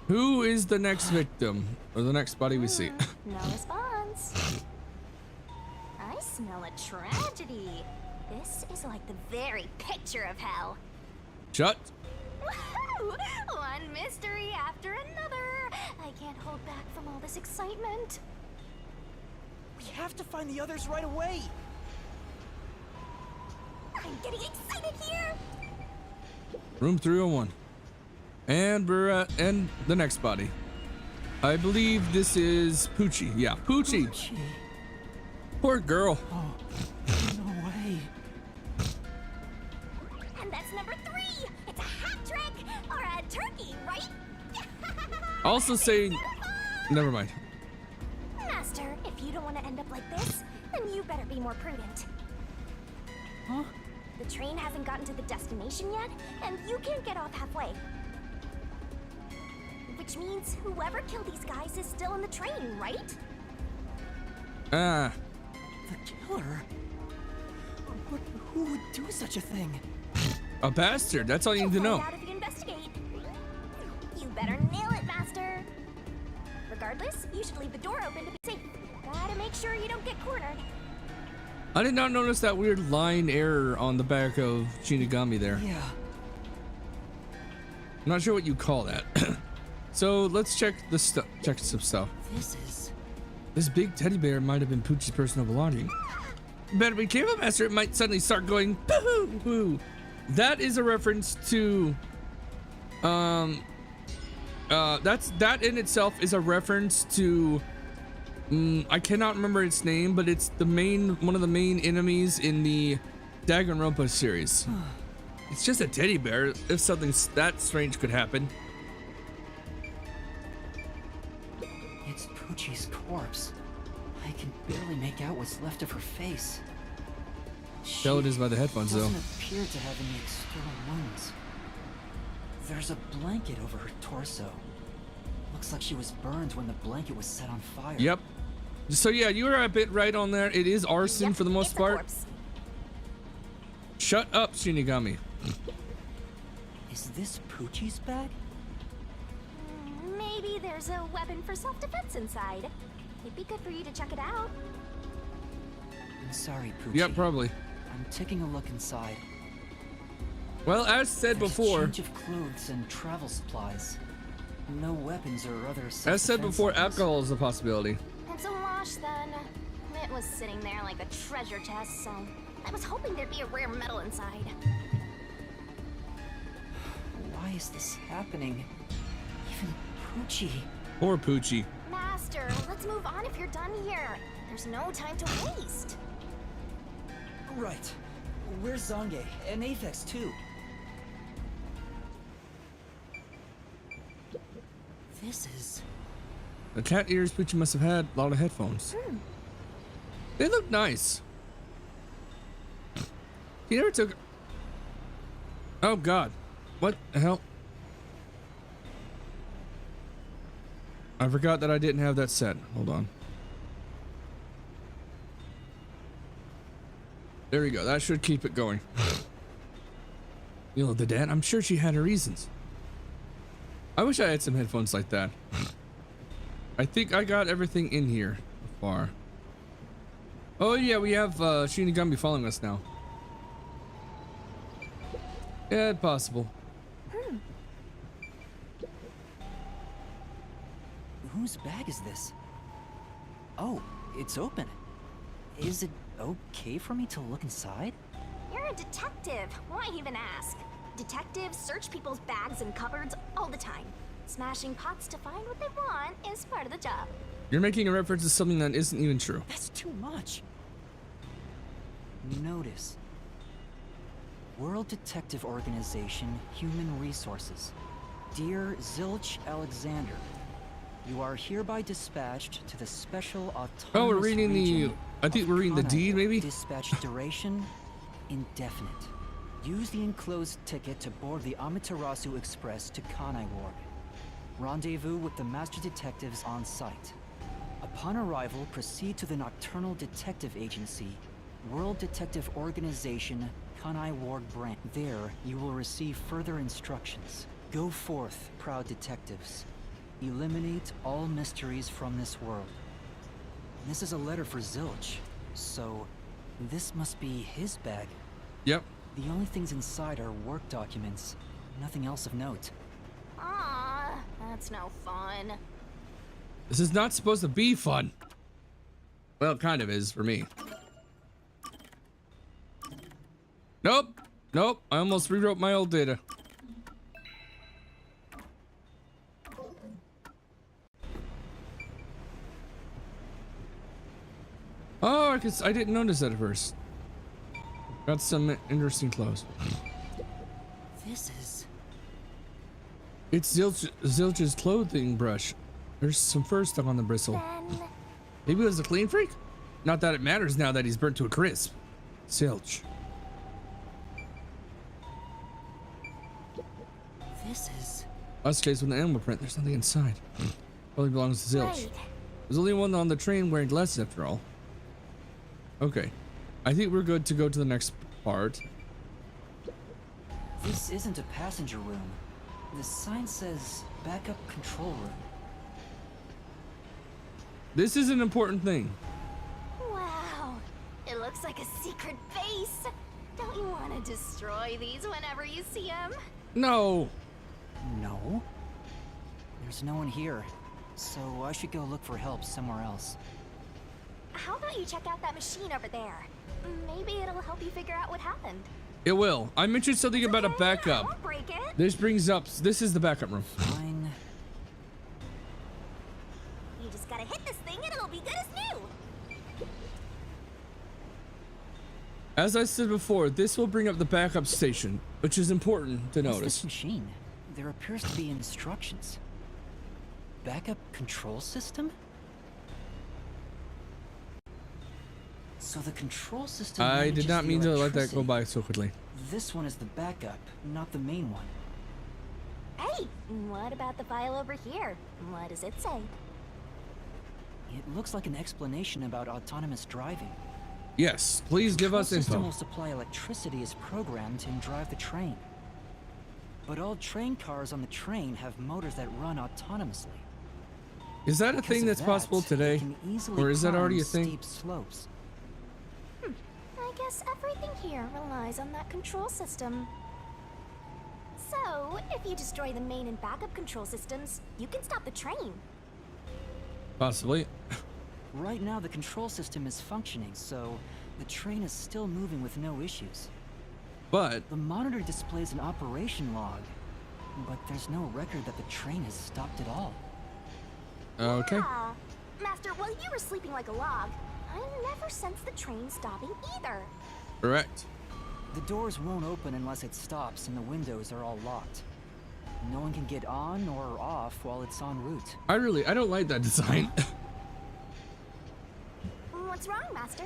Who is the next victim? Or the next body we see? No response. I smell a tragedy. This is like the very picture of hell. Shut. Woohoo! One mystery after another. I can't hold back from all this excitement. We have to find the others right away! I'm getting excited here. Room 301. And we're at the next body. I believe this is Poochie. Yeah, Poochie. Gee, Poor girl. oh, no way. And that's number 3. It's a hat trick or a turkey, right? Also saying, never mind. Master, if you don't want to end up like this, then you better be more prudent. Huh? The train hasn't gotten to the destination yet, and you can't get off halfway. Which means whoever killed these guys is still in the train, right? Ah, The killer? But who would do such a thing? a bastard. That's all you need to You'll know. find out if you investigate. You better nail it, Master. Regardless, you should leave the door open to be safe. Gotta make sure you don't get cornered. I did not notice that weird line error on the back of Shinigami there. Yeah. I'm not sure what you call that. So let's check the stuff. Check some stuff. This big teddy bear might have been Poochie's personal belonging. Better be careful, Master. It might suddenly start going boo-hoo. That is a reference to that in itself is a reference to I cannot remember its name, but it's one of the main enemies in the Danganronpa series. It's just a teddy bear. If something that strange could happen. It's Poochie's corpse. I can barely make out what's left of her face. Tell it is by the headphones, though. Doesn't appear to have any external wounds. There's a blanket over her torso. Looks like she was burned when the blanket was set on fire. Yep. So yeah, you were a bit right on there. It is arson for the most part. Shut up, Shinigami. Is this Poochie's bag? Maybe there's a weapon for self-defense inside. It'd be good for you to check it out. I'm sorry, Poochie. Yep, probably. I'm taking a look inside. Well, as said There's before, a change of clothes and travel supplies. No weapons or other as said before, items. alcohol is a possibility. It's a wash then. It was sitting there like a treasure chest, so I was hoping there'd be a rare metal inside. Why is this happening? Even Poochie. Poor Poochie. Master, let's move on if you're done here. There's no time to waste. Right. Where's Zange? And Aphex too. This is... The cat ears Poochie must have had a lot of headphones. They look nice. He never took... Oh god. What the hell? I forgot that I didn't have that set. Hold on. There we go. That should keep it going. You know, the dad, I'm sure she had her reasons. I wish I had some headphones like that. I think I got everything in here so far. Oh yeah, we have Shinigami following us now. Yeah, possible. Whose bag is this? Oh, it's open. Is it okay for me to look inside? You're a detective. Why even ask? Detectives search people's bags and cupboards all the time. Smashing pots to find what they want is part of the job. You're making a reference to something that isn't even true. That's too much. Notice. World Detective Organization, Human Resources. Dear Zilch Alexander, you are hereby dispatched to the Special Autonomous Oh, we're reading Region I think we're reading the of deed, maybe? Dispatch duration, indefinite. Use the enclosed ticket to board the Amaterasu Express to Kanai Ward. Rendezvous with the Master Detectives on site. Upon arrival, proceed to the Nocturnal Detective Agency, World Detective Organization, Kanai Ward branch. There, you will receive further instructions. Go forth, proud detectives. Eliminate all mysteries from this world. This is a letter for Zilch, so this must be his bag. Yep. The only things inside are work documents, nothing else of note. Ah, that's no fun. This is not supposed to be fun. Well, it kind of is for me. Nope. Nope. I almost rewrote my old data. Oh, I didn't notice that at first. Got some interesting clothes. This is... It's Zilch's clothing brush. There's some fur stuck on the bristle. Then... Maybe he was a clean freak? Not that it matters now that he's burnt to a crisp. Zilch. This is... Us case with an animal print. There's nothing inside. Probably belongs to Zilch. Right. There's only one on the train wearing glasses after all. Okay. I think we're good to go to the next part. This isn't a passenger room. The sign says backup control room. This is an important thing. Wow, it looks like a secret base. Don't you want to destroy these whenever you see them? No. No? There's no one here, so I should go look for help somewhere else. How about you check out that machine over there? Maybe it'll help you figure out what happened. It will. I mentioned something about a backup. Don't break it. This brings up, this is the backup room. Fine. You just gotta hit this thing and it'll be good as new. As I said before, this will bring up the backup station, which is important to What's notice. this machine? There appears to be instructions. Backup control system? So the control system. I did not mean to let that go electricity. by so quickly. This one is the backup, not the main one. Hey, what about the file over here? What does it say? It looks like an explanation about autonomous driving. Yes, please give us The system info. will supply electricity as programmed and drive the train. But all train cars on the train have motors that run autonomously. Is that a Because thing of that's that, possible it today? can easily Or is that already a climb thing? steep slopes. I guess everything here relies on that control system. So, if you destroy the main and backup control systems, you can stop the train. Possibly. Right now, the control system is functioning, so the train is still moving with no issues. But The monitor displays an operation log, but there's no record that the train has stopped at all. okay. Yeah. Master, while you were sleeping like a log, I never sensed the train stopping either. Correct. The doors won't open unless it stops, and the windows are all locked. No one can get on or off while it's en route. I don't like that design. What's wrong, Master?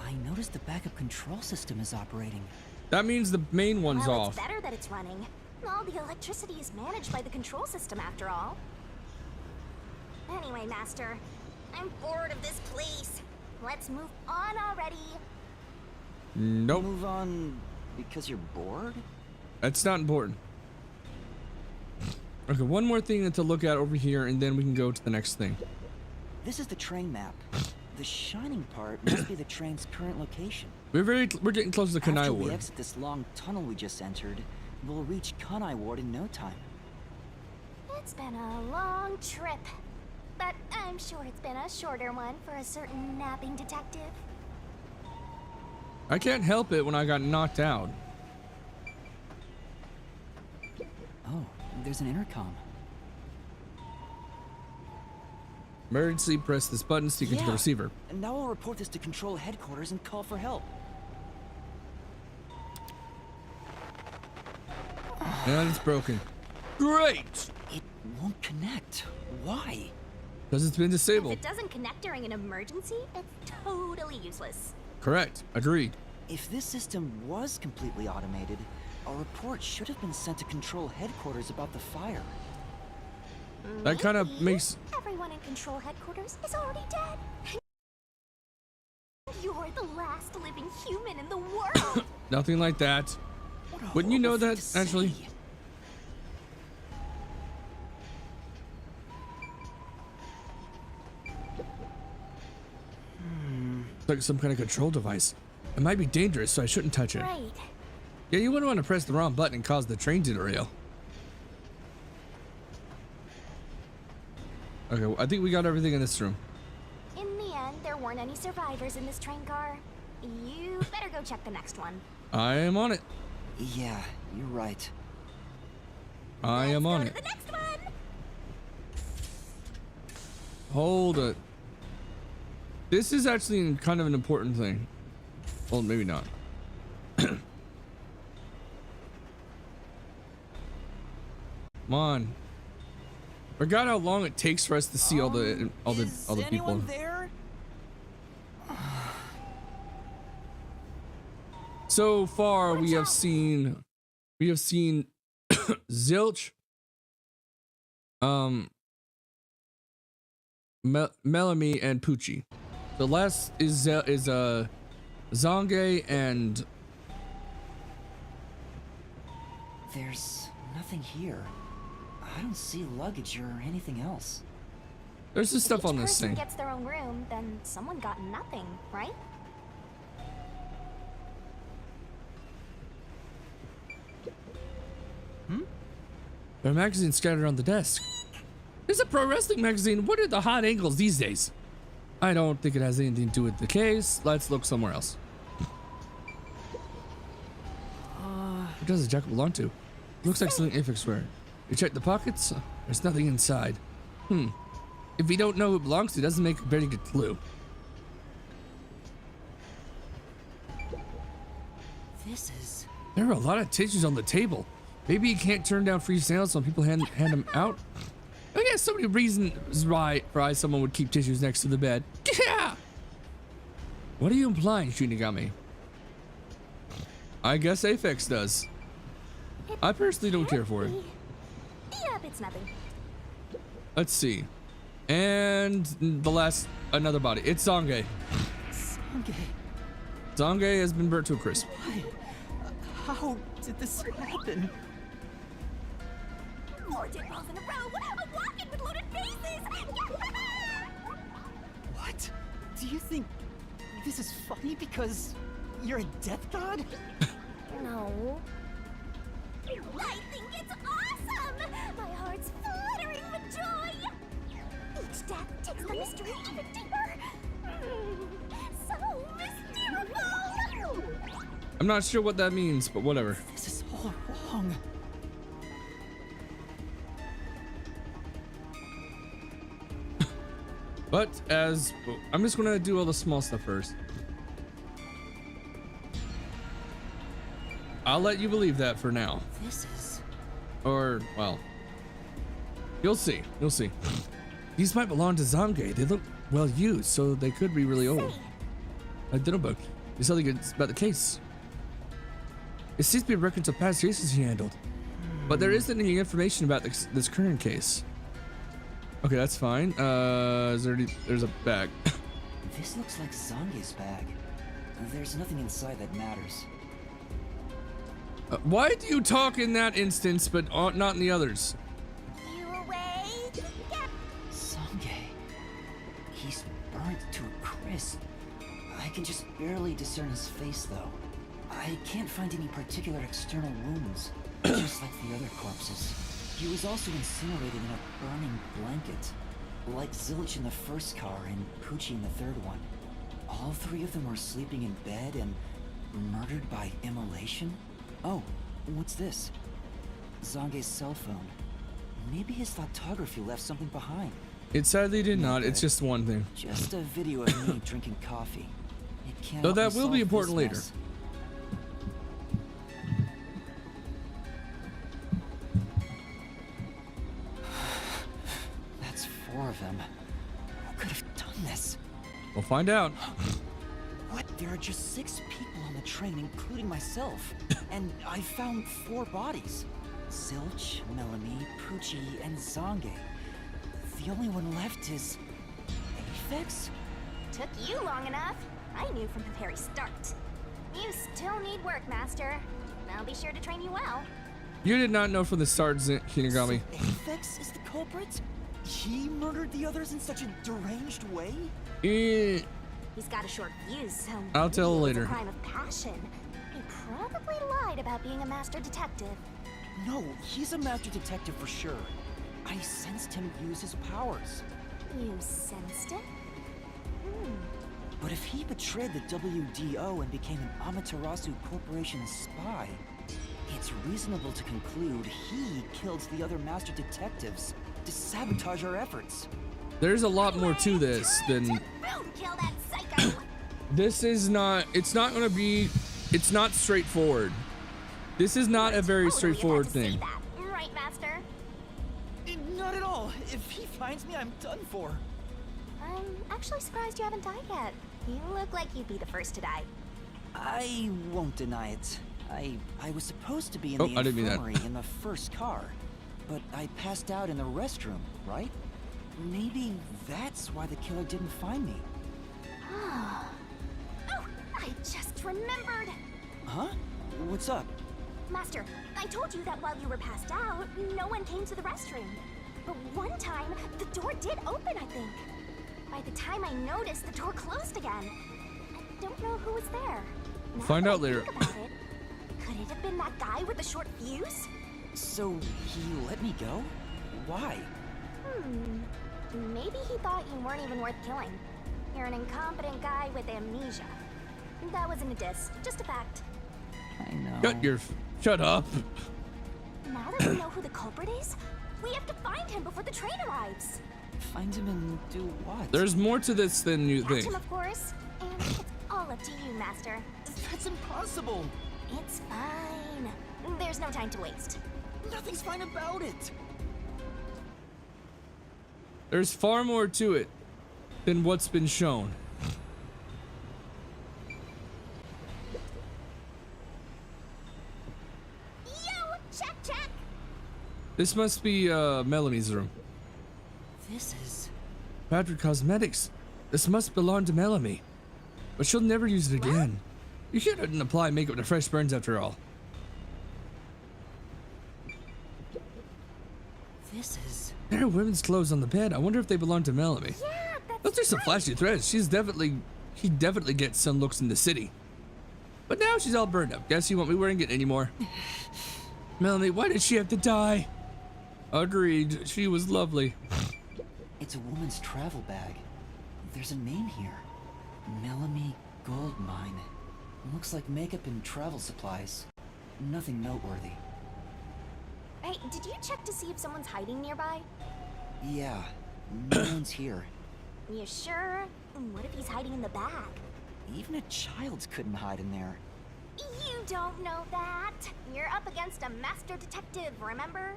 I noticed the backup control system is operating. That means the main one's Well, off. it's better that it's running. All the electricity is managed by the control system after all. Anyway, Master, I'm bored of this place. Let's move on already. Nope. Move on because you're bored? That's not important. Okay, one more thing to look at over here, and then we can go to the next thing. This is the train map. The shining part must be the train's current location. We're getting close to Kanai After we Ward. exit this long tunnel we just entered, we'll reach Kanai Ward in no time. It's been a long trip, but I'm sure it's been a shorter one for a certain napping detective. I can't help it when I got knocked out. Oh, there's an intercom. Emergency, press this button, speaking to the receiver. And now I'll report this to Control Headquarters and call for help. And it's broken. Great! It won't connect. Why? Because it's been If disabled. it doesn't connect during an emergency, it's totally useless. Correct. Agreed. If this system was completely automated, a report should have been sent to Control Headquarters about the fire. That kind of Maybe makes... everyone in Control Headquarters is already dead. You're the last living human in the world. Nothing like that. What a Wouldn't you know horrible that, thing to actually? say. It's like some kind of control device. It might be dangerous, so I shouldn't touch it. Right. Yeah, you wouldn't want to press the wrong button and cause the train to derail. Okay, well, I think we got everything in this room. In the end, there weren't any survivors in this train car. You better go check the next one. I am on it. Yeah, you're right. I am on it. The next one. Hold it. This is actually kind of an important thing. Well, maybe not. Come on. Forgot how long it takes for us to see all the people. Anyone there? So far, we have seen Zilch, Melanie, and Poochie. The last is Zange and There's nothing here. I don't see luggage or anything else. there's this stuff If on each this person thing. gets their own room, then someone got nothing, right? There are magazines scattered on the desk. There's a pro wrestling magazine. What are the hot angles these days? I don't think it has anything to do with the case. Let's look somewhere else. Who does the jacket belong to? Looks like something Apex wear. You check the pockets? There's nothing inside. If we don't know who it belongs to, it doesn't make a very good clue. This is... There are a lot of tissues on the table. Maybe you can't turn down free sales when people hand them out. I guess so many reasons why someone would keep tissues next to the bed. Yeah. What are you implying, Shinigami? I guess Aphex does. I personally don't care for it. Yep, it's nothing. Let's see. And the last, another body. It's Zange. Zange. Zange has been burnt to a crisp. Why? How did this happen? 4 dead balls in a row. I'm walking with loaded faces. What? Do you think this is funny because you're a death god? No. I think it's awesome. My heart's fluttering with joy. Each death takes the mystery even deeper. So mystical. I'm not sure what that means, but whatever. This is all wrong. But as I'm just gonna do all the small stuff first. I'll let you believe that for now. This is... Or, well, you'll see. You'll see. These might belong to Zange. They look well used, so they could be really old. A dinner book. There's something about the case. It seems to be records of past cases he handled. But there isn't any information about this current case. Okay, that's fine. There's a bag. This looks like Zange's bag. There's nothing inside that matters. Why do you talk in that instance, but not in the others? You awake? Zange. He's burnt to a crisp. I can just barely discern his face, though. I can't find any particular external wounds, just like the other corpses. He was also incinerated in a burning blanket, like Zilch in the first car and Poochie in the third one. All 3 of them were sleeping in bed and murdered by immolation? Oh, what's this? Zange's cell phone. Maybe his photography left something behind. It sadly did not. It's just one thing. Just a video of me drinking coffee. It can't Though help that me will be solve important this later. mess. That's 4 of them. Who could have done this? We'll find out. What? There are just 6 people on the train, including myself. And I found 4 bodies. Zilch, Melanie, Poochie, and Zange. The only one left is... Aphex? Took you long enough. I knew from the very start. You still need work, Master. I'll be sure to train you well. You did not know from the start, Shinigami. So Aphex is the culprit? He murdered the others in such a deranged way? He's got a short fuse, so I'll tell maybe it was later. a crime of passion. He probably lied about being a master detective. No, he's a master detective for sure. I sensed him use his powers. You sensed it? But if he betrayed the WDO and became an Amaterasu Corporation spy, it's reasonable to conclude he killed the other master detectives to sabotage our efforts. There's a lot more to this than... Kill that psycho! This is not... It's not going to be... It's not straightforward. This is not a very straightforward thing. Right, Master? Not at all. If he finds me, I'm done for. I'm actually surprised you haven't died yet. You look like you'd be the first to die. I won't deny it. I was supposed to be in Oh, the I didn't mean that. infirmary in the first car, but I passed out in the restroom, right? Maybe that's why the killer didn't find me. Oh, I just remembered! Huh? What's up? Master, I told you that while you were passed out, no one came to the restroom. But one time, the door did open, I think. By the time I noticed, the door closed again. I don't know who was there. Now Find that out I later. think about it, could it have been that guy with the short fuse? So he let me go? Why? Maybe he thought you weren't even worth killing. You're an incompetent guy with amnesia. That wasn't a diss, just a fact. I know. Shut up. Now that we know who the culprit is, we have to find him before the train arrives. Find him and do what? There's more to this than you Catch think. him, of course. And it's all up to you, Master. That's impossible. It's fine. There's no time to waste. Nothing's fine about it. There's far more to it than what's been shown. This must be Melanie's room. This is... Patrick Cosmetics. This must belong to Melanie. But she'll never use it again. You shouldn't apply makeup to fresh burns after all. This is... There are women's clothes on the bed. I wonder if they belong to Melanie. Yeah, Those are some flashy threads. She definitely gets some looks in the city. But now she's all burned up. Guess you won't be wearing it anymore. Melanie, why did she have to die? Agreed. She was lovely. It's a woman's travel bag. There's a name here. Melanie Goldmine. Looks like makeup and travel supplies. Nothing noteworthy. Hey, did you check to see if someone's hiding nearby? Yeah, no one's here. You sure? What if he's hiding in the bag? Even a child couldn't hide in there. You don't know that. You're up against a master detective, remember?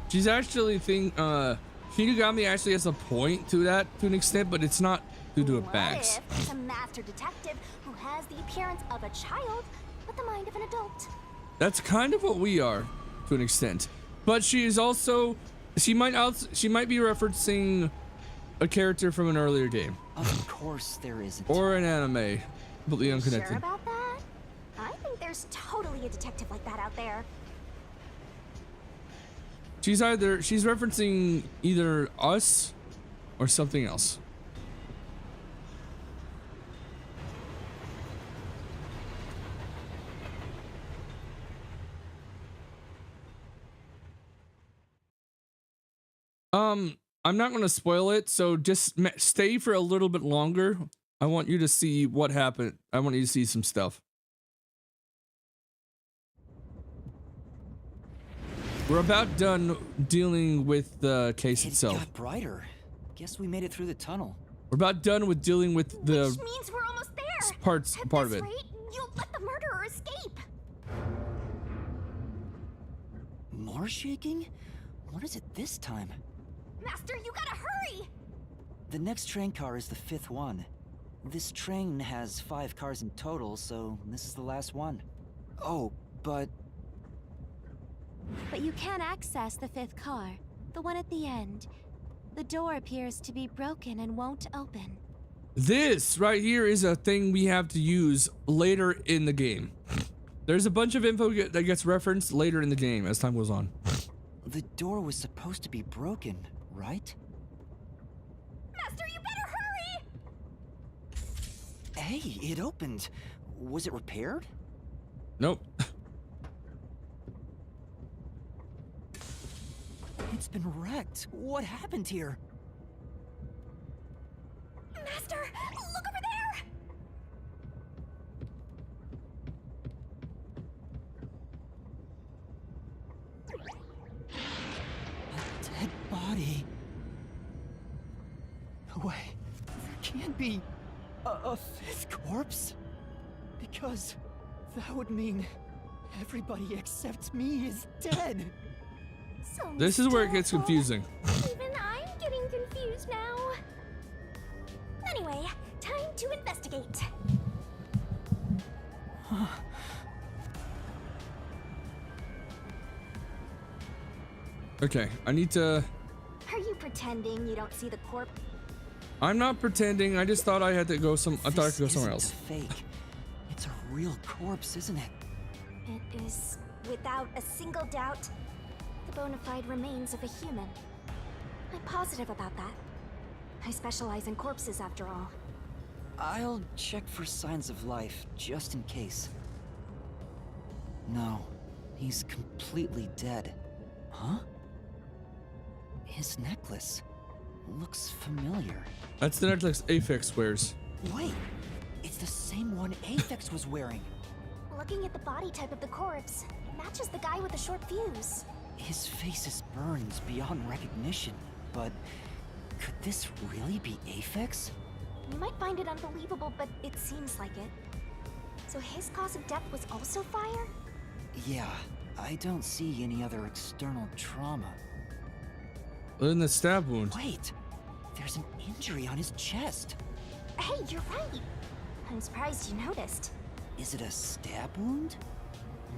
She's actually Shinigami actually has a point to that to an extent, but it's not due to bags. What if it's a master detective who has the appearance of a child but the mind of an adult? That's kind of what we are to an extent. But she is also she might be referencing a character from an earlier game. Of course there isn't. Or an anime. Completely unconnected. Sure about that? I think there's totally a detective like that out there. She's referencing either us or something else. I'm not going to spoil it, so just stay for a little bit longer. I want you to see what happened. I want you to see some stuff. We're about done dealing with the case itself. It got brighter. Guess we made it through the tunnel. We're about done with dealing with the Which means we're almost there. part of it. Rate, you'll let the murderer escape. More shaking? What is it this time? Master, you gotta hurry! The next train car is the 5th one. This train has 5 cars in total, so this is the last one. Oh, but you can't access the 5th car, the one at the end. The door appears to be broken and won't open. This right here is a thing we have to use later in the game. There's a bunch of info that gets referenced later in the game as time goes on. The door was supposed to be broken, right? Master, you better hurry! Hey, it opened. Was it repaired? Nope. It's been wrecked. What happened here? Master, look over there! A dead body. No way. There can't be a 5th corpse. Because that would mean everybody except me is dead. So This is where it gets confusing. Even I'm getting confused now. Anyway, time to investigate. Okay, I need to... Are you pretending you don't see the corpse? I'm not pretending. I just thought I had to go I thought I could go somewhere else. Fake. It's a real corpse, isn't it? It is, without a single doubt, the bona fide remains of a human. I'm positive about that. I specialize in corpses, after all. I'll check for signs of life, just in case. No, he's completely dead. Huh? His necklace looks familiar. That's the necklace Aphex wears. Wait, it's the same one Aphex was wearing. Looking at the body type of the corpse, it matches the guy with the short fuse. His face is burned beyond recognition, but could this really be Aphex? You might find it unbelievable, but it seems like it. So his cause of death was also fire? Yeah, I don't see any other external trauma. Other than the stab wound. Wait, there's an injury on his chest. Hey, you're right. I'm surprised you noticed. Is it a stab wound?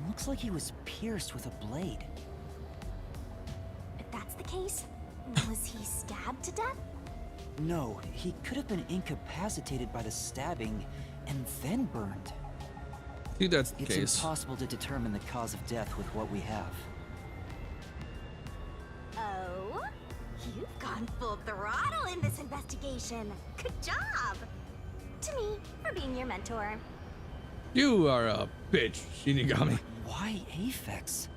Looks like he was pierced with a blade. case? Was he stabbed to death? No, he could have been incapacitated by the stabbing and then burned. I think that's the It's case. impossible to determine the cause of death with what we have. Oh? You've gone full throttle in this investigation. Good job! To me, for being your mentor. You are a bitch, Shinigami. Why Aphex?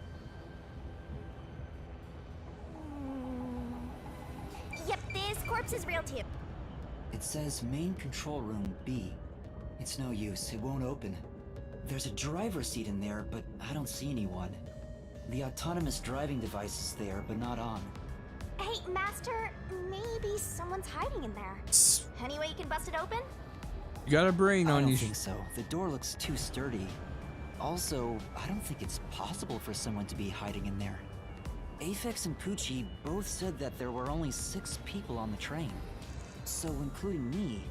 Yep, this corpse is real too. It says main control room B. It's no use, it won't open. There's a driver's seat in there, but I don't see anyone. The autonomous driving device is there, but not on. Hey, Master, maybe someone's hiding in there. Any way you can bust it open? You got a brain I on don't you. think so. The door looks too sturdy. Also, I don't think it's possible for someone to be hiding in there. Aphex and Poochie both said that there were only 6 people on the train. So, including me,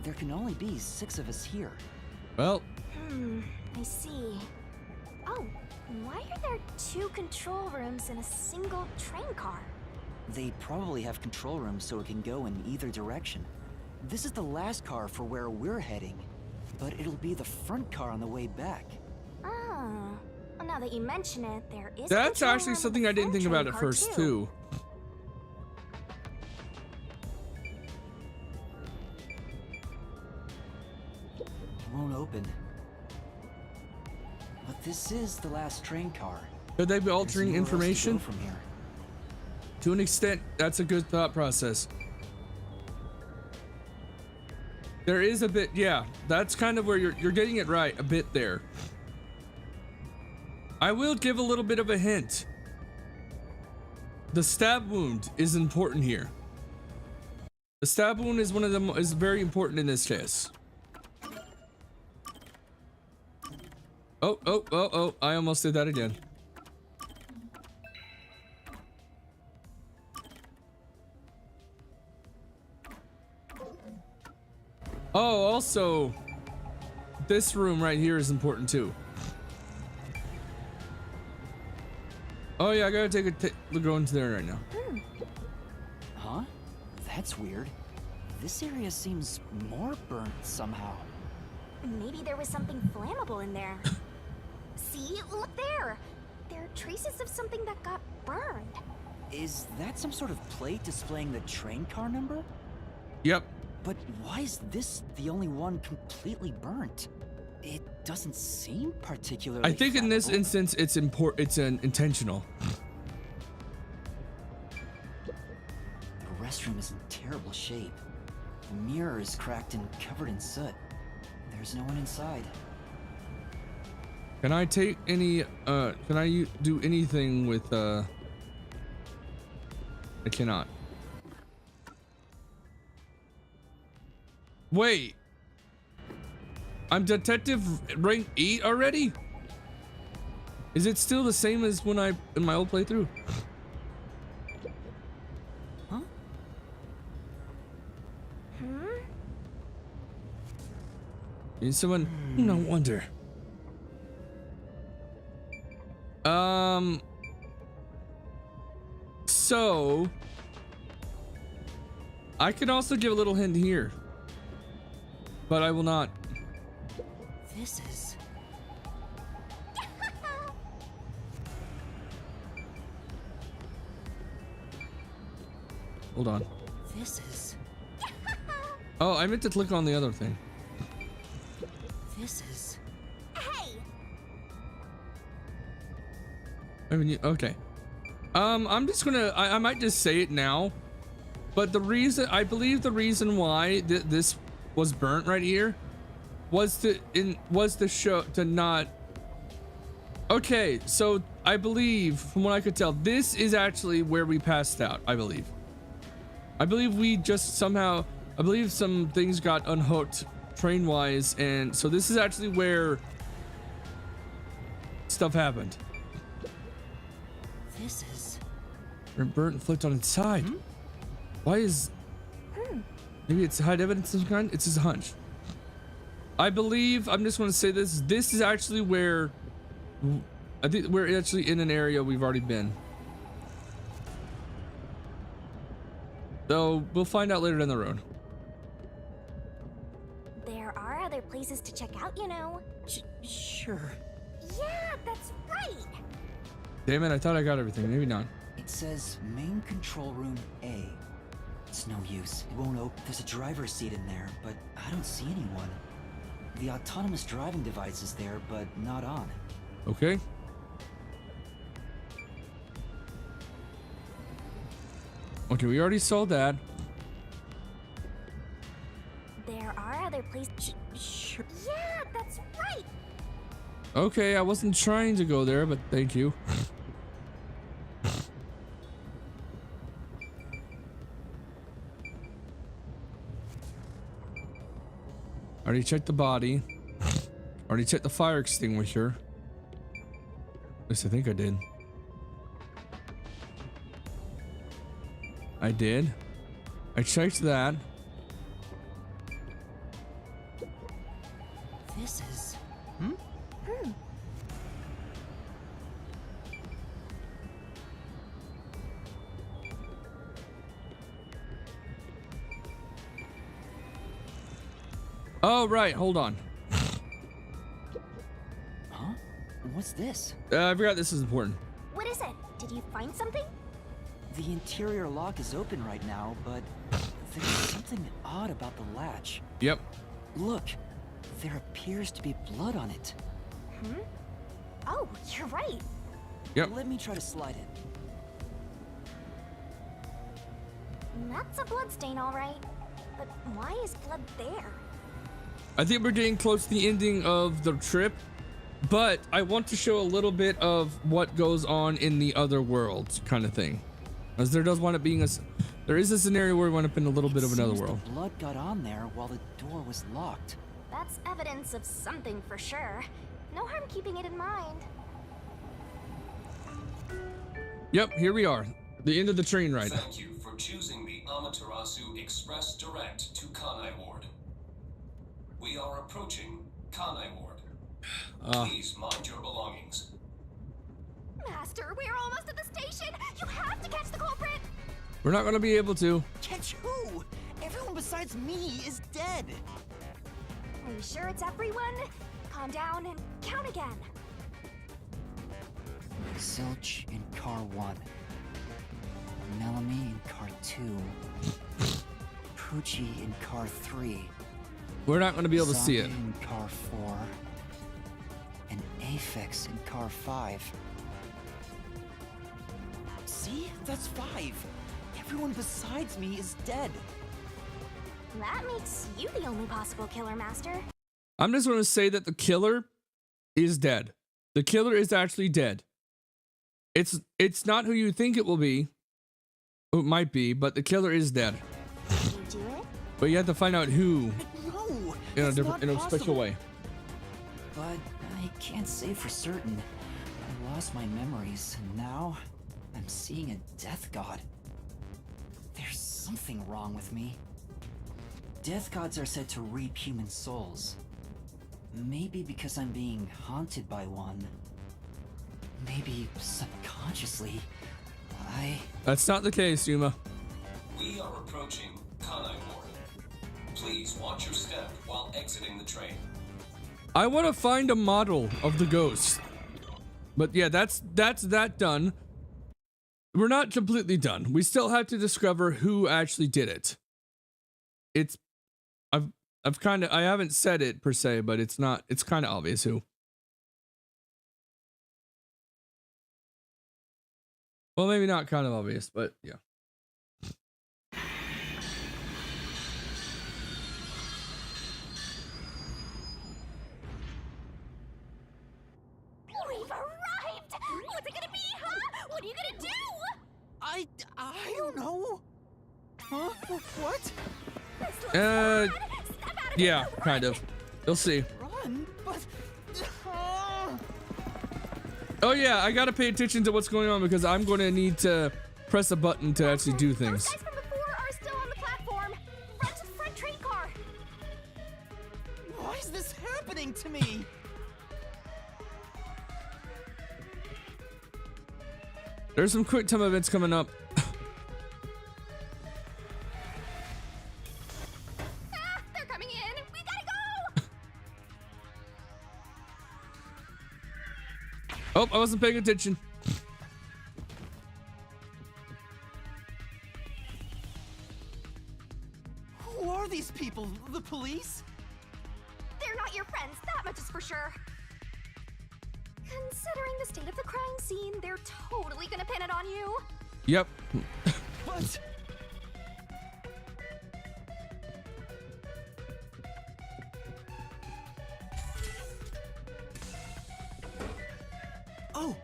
there can only be 6 of us here. Well, I see. Oh, why are there 2 control rooms in a single train car? They probably have control rooms so it can go in either direction. This is the last car for where we're heading, but it'll be the front car on the way back. Oh, well, now that you mention it, there is. that's actually something I didn't think about at first, too. It won't open. But this is the last train car. Could they be altering There's nowhere else to information? go from here. To an extent, that's a good thought process. There is a bit, yeah, that's kind of where you're getting it right, a bit there. I will give a little bit of a hint. The stab wound is important here. The stab wound is one of them, is very important in this case. Oh, I almost did that again. Oh, also, this room right here is important too. Oh yeah, I gotta take a go into there right now. Huh? That's weird. This area seems more burnt somehow. Maybe there was something flammable in there. See, look there. There are traces of something that got burned. Is that some sort of plate displaying the train car number? Yep. But why is this the only one completely burnt? It doesn't seem particularly I think in this flammable. instance, it's intentional. The restroom is in terrible shape. The mirror is cracked and covered in soot. There's no one inside. Can I take any, can I do anything with, I cannot. Wait. I'm detective rank 8 already? Is it still the same as when in my old playthrough? Huh? Is someone? No wonder. So I could also give a little hint here, but I will not. This is... Hold on. This is... Oh, I meant to click on the other thing. This is... Hey! I mean, okay. I'm just gonna, I might just say it now, but I believe the reason why this was burnt right here was to show, to not, okay, so I believe, from what I could tell, this is actually where we passed out, I believe we just somehow, I believe some things got unhooked train-wise, and so this is actually where stuff happened. This is... Burnt and flipped on its side. Why is... Maybe it's hide evidence of some kind? It's just a hunch. I believe, I'm just going to say this is actually where... I think we're actually in an area we've already been. Though we'll find out later down the road. There are other places to check out, you know. Sure. Yeah, that's right. Damn it, I thought I got everything. Maybe not. It says main control room A. It's no use. It won't open. There's a driver's seat in there, but I don't see anyone. The autonomous driving device is there, but not on. Okay. Okay, we already saw that. There are other places. Sure. Yeah, that's right. Okay, I wasn't trying to go there, but thank you. Already checked the body. Already checked the fire extinguisher. At least I think I did. I did. I checked that. This is... Oh, right. Hold on. Huh? What's this? I forgot this is important. What is it? Did you find something? The interior lock is open right now, but there's something odd about the latch. Yep. Look, there appears to be blood on it. Oh, you're right. Yep. Let me try to slide it. That's a blood stain, all right. But why is blood there? I think we're getting close to the ending of the trip, but I want to show a little bit of what goes on in the other worlds, kind of thing. As there does wind up being there is a scenario where we wind up in a little bit of another world. The blood got on there while the door was locked. That's evidence of something for sure. No harm keeping it in mind. Yep, here we are. The end of the train ride. Thank you for choosing the Amaterasu Express Direct to Kanai Ward. We are approaching Kanai Ward. Please mind your belongings. Master, we're almost at the station. You have to catch the culprit. We're not going to be able to. Catch who? Everyone besides me is dead. Are you sure it's everyone? Calm down and count again. Zilch in car 1. Melanie in car 2. Poochie in car 3. We're not going to be able to see it. Zombie in car 4. And Aphex in car 5. See? That's 5. Everyone besides me is dead. That makes you the only possible killer, Master. I'm just going to say that the killer is dead. The killer is actually dead. It's not who you think it will be. It might be, but the killer is dead. Did you do it? But you have to find out who No, in a that's different, not in a special possible. way. But I can't say for certain. I lost my memories, and now I'm seeing a death god. There's something wrong with me. Death gods are said to reap human souls. Maybe because I'm being haunted by one. Maybe subconsciously, That's not the case, Yuma. We are approaching Kanai Ward. Please watch your step while exiting the train. I want to find a model of the ghost. But yeah, that's that done. We're not completely done. We still have to discover who actually did it. I haven't said it per se, but it's kind of obvious who. Well, maybe not kind of obvious, but yeah. We've arrived! What's it gonna be, huh? What are you gonna do? I don't know. Huh? What? This looks so bad. Snap out of Yeah, it. kind of. You'll see. Run? But... Oh yeah, I gotta pay attention to what's going on because I'm going to need to press a button to actually do things. Those guys from before are still on the platform. Run to the front train car. Why is this happening to me? There's some quick time events coming up. Nope, I wasn't paying attention. Who are these people? The police? They're not your friends, that much is for sure. Considering the state of the crime scene, they're totally gonna pin it on you. Yep. What? Oh!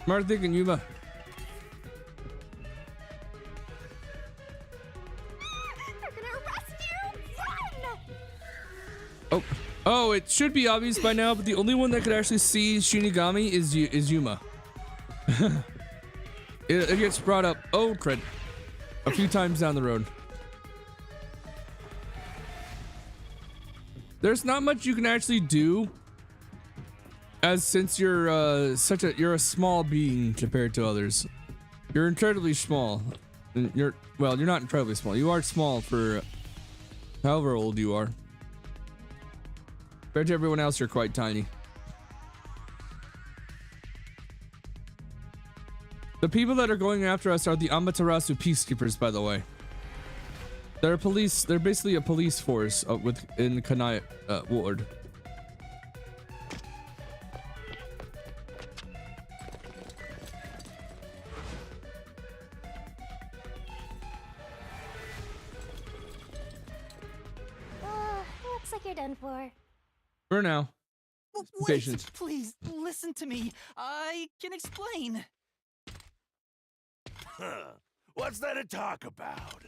Smart thinking, Yuma. They're gonna arrest you! Run! Oh, oh, it should be obvious by now, but the only one that could actually see Shinigami is Yuma. it gets brought up, oh crud, a few times down the road. There's not much you can actually do, as since you're you're a small being compared to others. You're incredibly small. And you're not incredibly small. You are small for however old you are. Compared to everyone else, you're quite tiny. The people that are going after us are the Amaterasu Peacekeepers, by the way. They're police. They're basically a police force in the Kanai ward. Looks like you're done for. For now. Wait, Patience. please, listen to me. I can explain. Huh. What's there to talk about?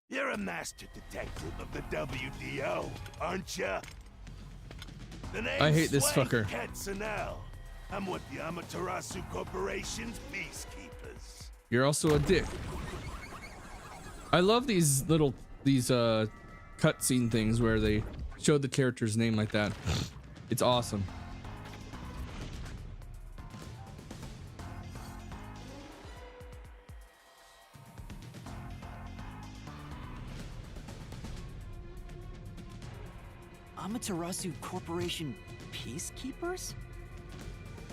You're a master detective of the WDO, aren't you? The name's I hate this Swank fucker. Katsunel. I'm with the Amaterasu Corporation's Peacekeepers. You're also a dick. I love these cutscene things where they show the character's name like that. It's awesome. Amaterasu Corporation Peacekeepers?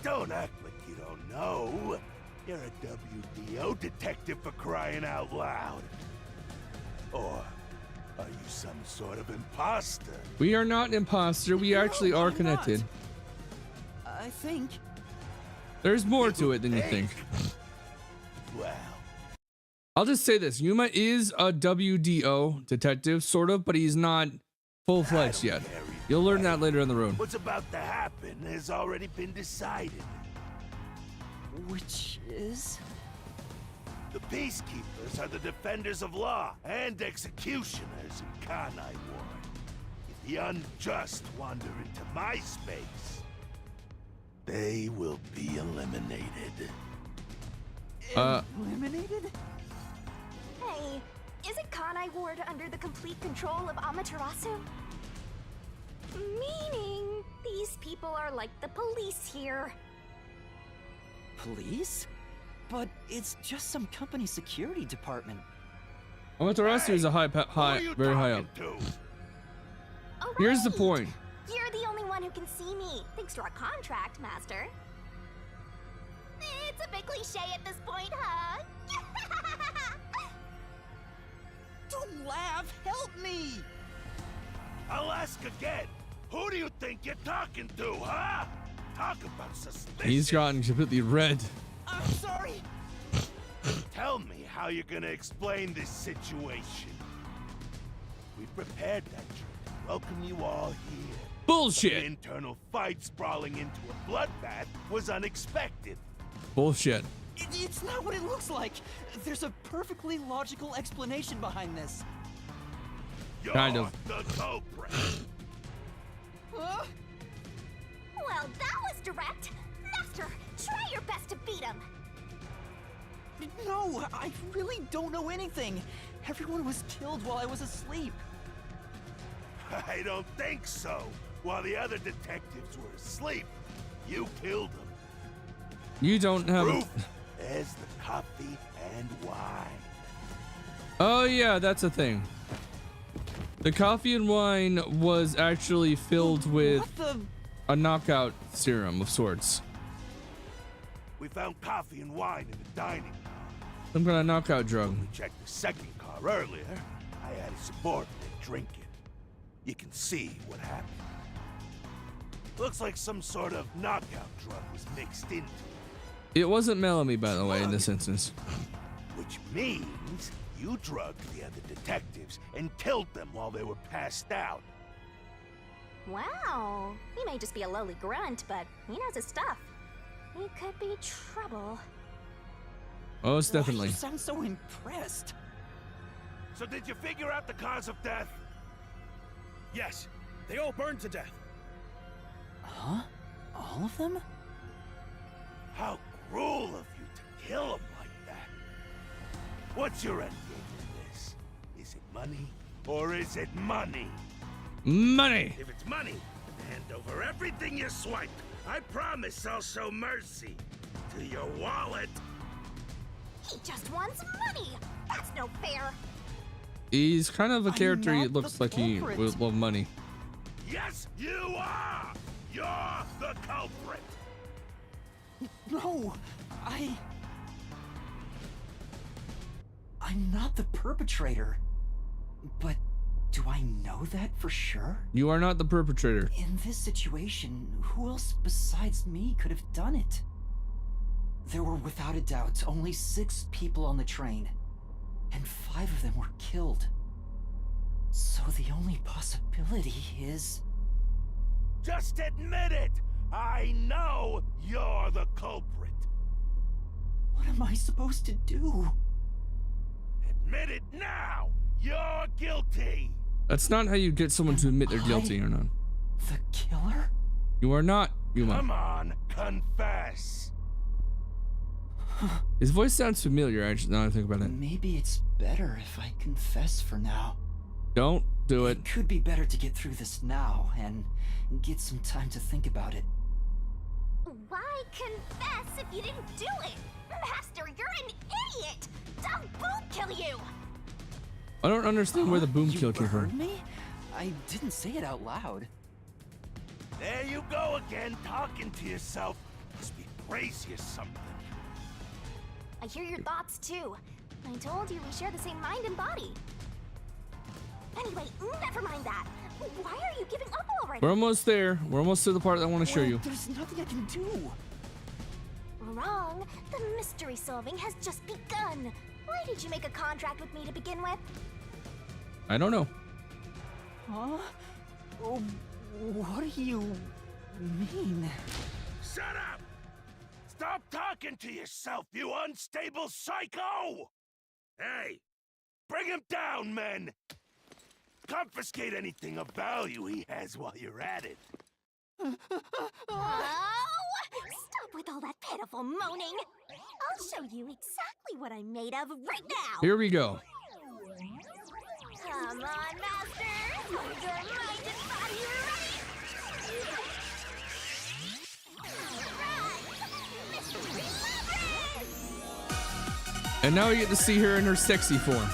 Don't act like you don't know. You're a WDO detective for crying out loud. Or are you some sort of imposter? We are not an imposter. We actually are connected. I think. There's more to it than you think. Well, I'll just say this. Yuma is a WDO detective, sort of, but he's not full-fledged yet. You'll learn that later on the road. what's about to happen has already been decided. Which is? The Peacekeepers are the defenders of law and executioners in Kanai Ward. If the unjust wander into my space, they will be eliminated. Eliminated? Hey, isn't Kanai Ward under the complete control of Amaterasu? Meaning, these people are like the police here. Police? But it's just some company security department. Amaterasu is a very high up. Oh, Here's the right. point. You're the only one who can see me, thanks to our contract, Master. It's a bit cliche at this point, huh? Don't laugh! Help me! I'll ask again. Who do you think you're talking to, huh? Talk about suspicion. He's gotten completely red. I'm sorry! Tell me how you're gonna explain this situation. We prepared that trip to welcome you all here. Bullshit. But an internal fight sprawling into a bloodbath was unexpected. Bullshit. It's not what it looks like. There's a perfectly logical explanation behind this. You're Kind of. the culprit. Huh? Well, that was direct. Master, try your best to beat him. No, I really don't know anything. Everyone was killed while I was asleep. I don't think so. While the other detectives were asleep, you killed them. You don't have. Proof? There's the coffee and wine. Oh yeah, that's a thing. The coffee and wine was actually filled with a knockout serum of sorts. We found coffee and wine in the dining car. Some kind of knockout drug. When we checked the second car earlier, I had a subordinate drink it. You can see what happened. Looks like some sort of knockout drug was mixed into it. It wasn't Melanie, by the way, in this instance. Which means you drugged the other detectives and killed them while they were passed out. Wow. He may just be a lowly grunt, but he knows his stuff. He could be trouble. Most definitely. You sound so impressed. So did you figure out the cause of death? Yes. They all burned to death. Huh? All of them? How cruel of you to kill them like that. What's your end game in this? Is it money or is it money? Money! If it's money, hand over everything you swiped. I promise I'll show mercy to your wallet. He just wants money. That's no fair. He's kind of a character. He looks like he would love money. Yes, you are! You're the culprit! No, I'm not the perpetrator. But do I know that for sure? You are not the perpetrator. In this situation, who else besides me could have done it? There were without a doubt only 6 people on the train, and 5 of them were killed. So the only possibility is... Just admit it! I know you're the culprit! What am I supposed to do? Admit it now! You're guilty! That's not how you get someone to admit they're guilty or not. The killer? You are not, Yuma. Come on, confess! His voice sounds familiar, actually, now I think about it. Maybe it's better if I confess for now. Don't do it. It could be better to get through this now and get some time to think about it. Why confess if you didn't do it? Master, you're an idiot! Don't boom kill you! I don't understand where the boom kill came heard from. me? I didn't say it out loud. There you go again, talking to yourself. Must be crazy or something. I hear your thoughts too. I told you we share the same mind and body. Anyway, never mind that. Why are you giving up already? We're almost there. We're almost to the part that I want to show you. There's nothing I can do. Wrong. The mystery solving has just begun. Why did you make a contract with me to begin with? I don't know. Huh? Oh, what do you mean? Shut up! Stop talking to yourself, you unstable psycho! Hey, bring him down, men! Confiscate anything of value he has while you're at it. Oh! Stop with all that pitiful moaning! I'll show you exactly what I'm made of right now! Here we go. Come on, Master! Is your mind and body ready? And now we get to see her in her sexy form.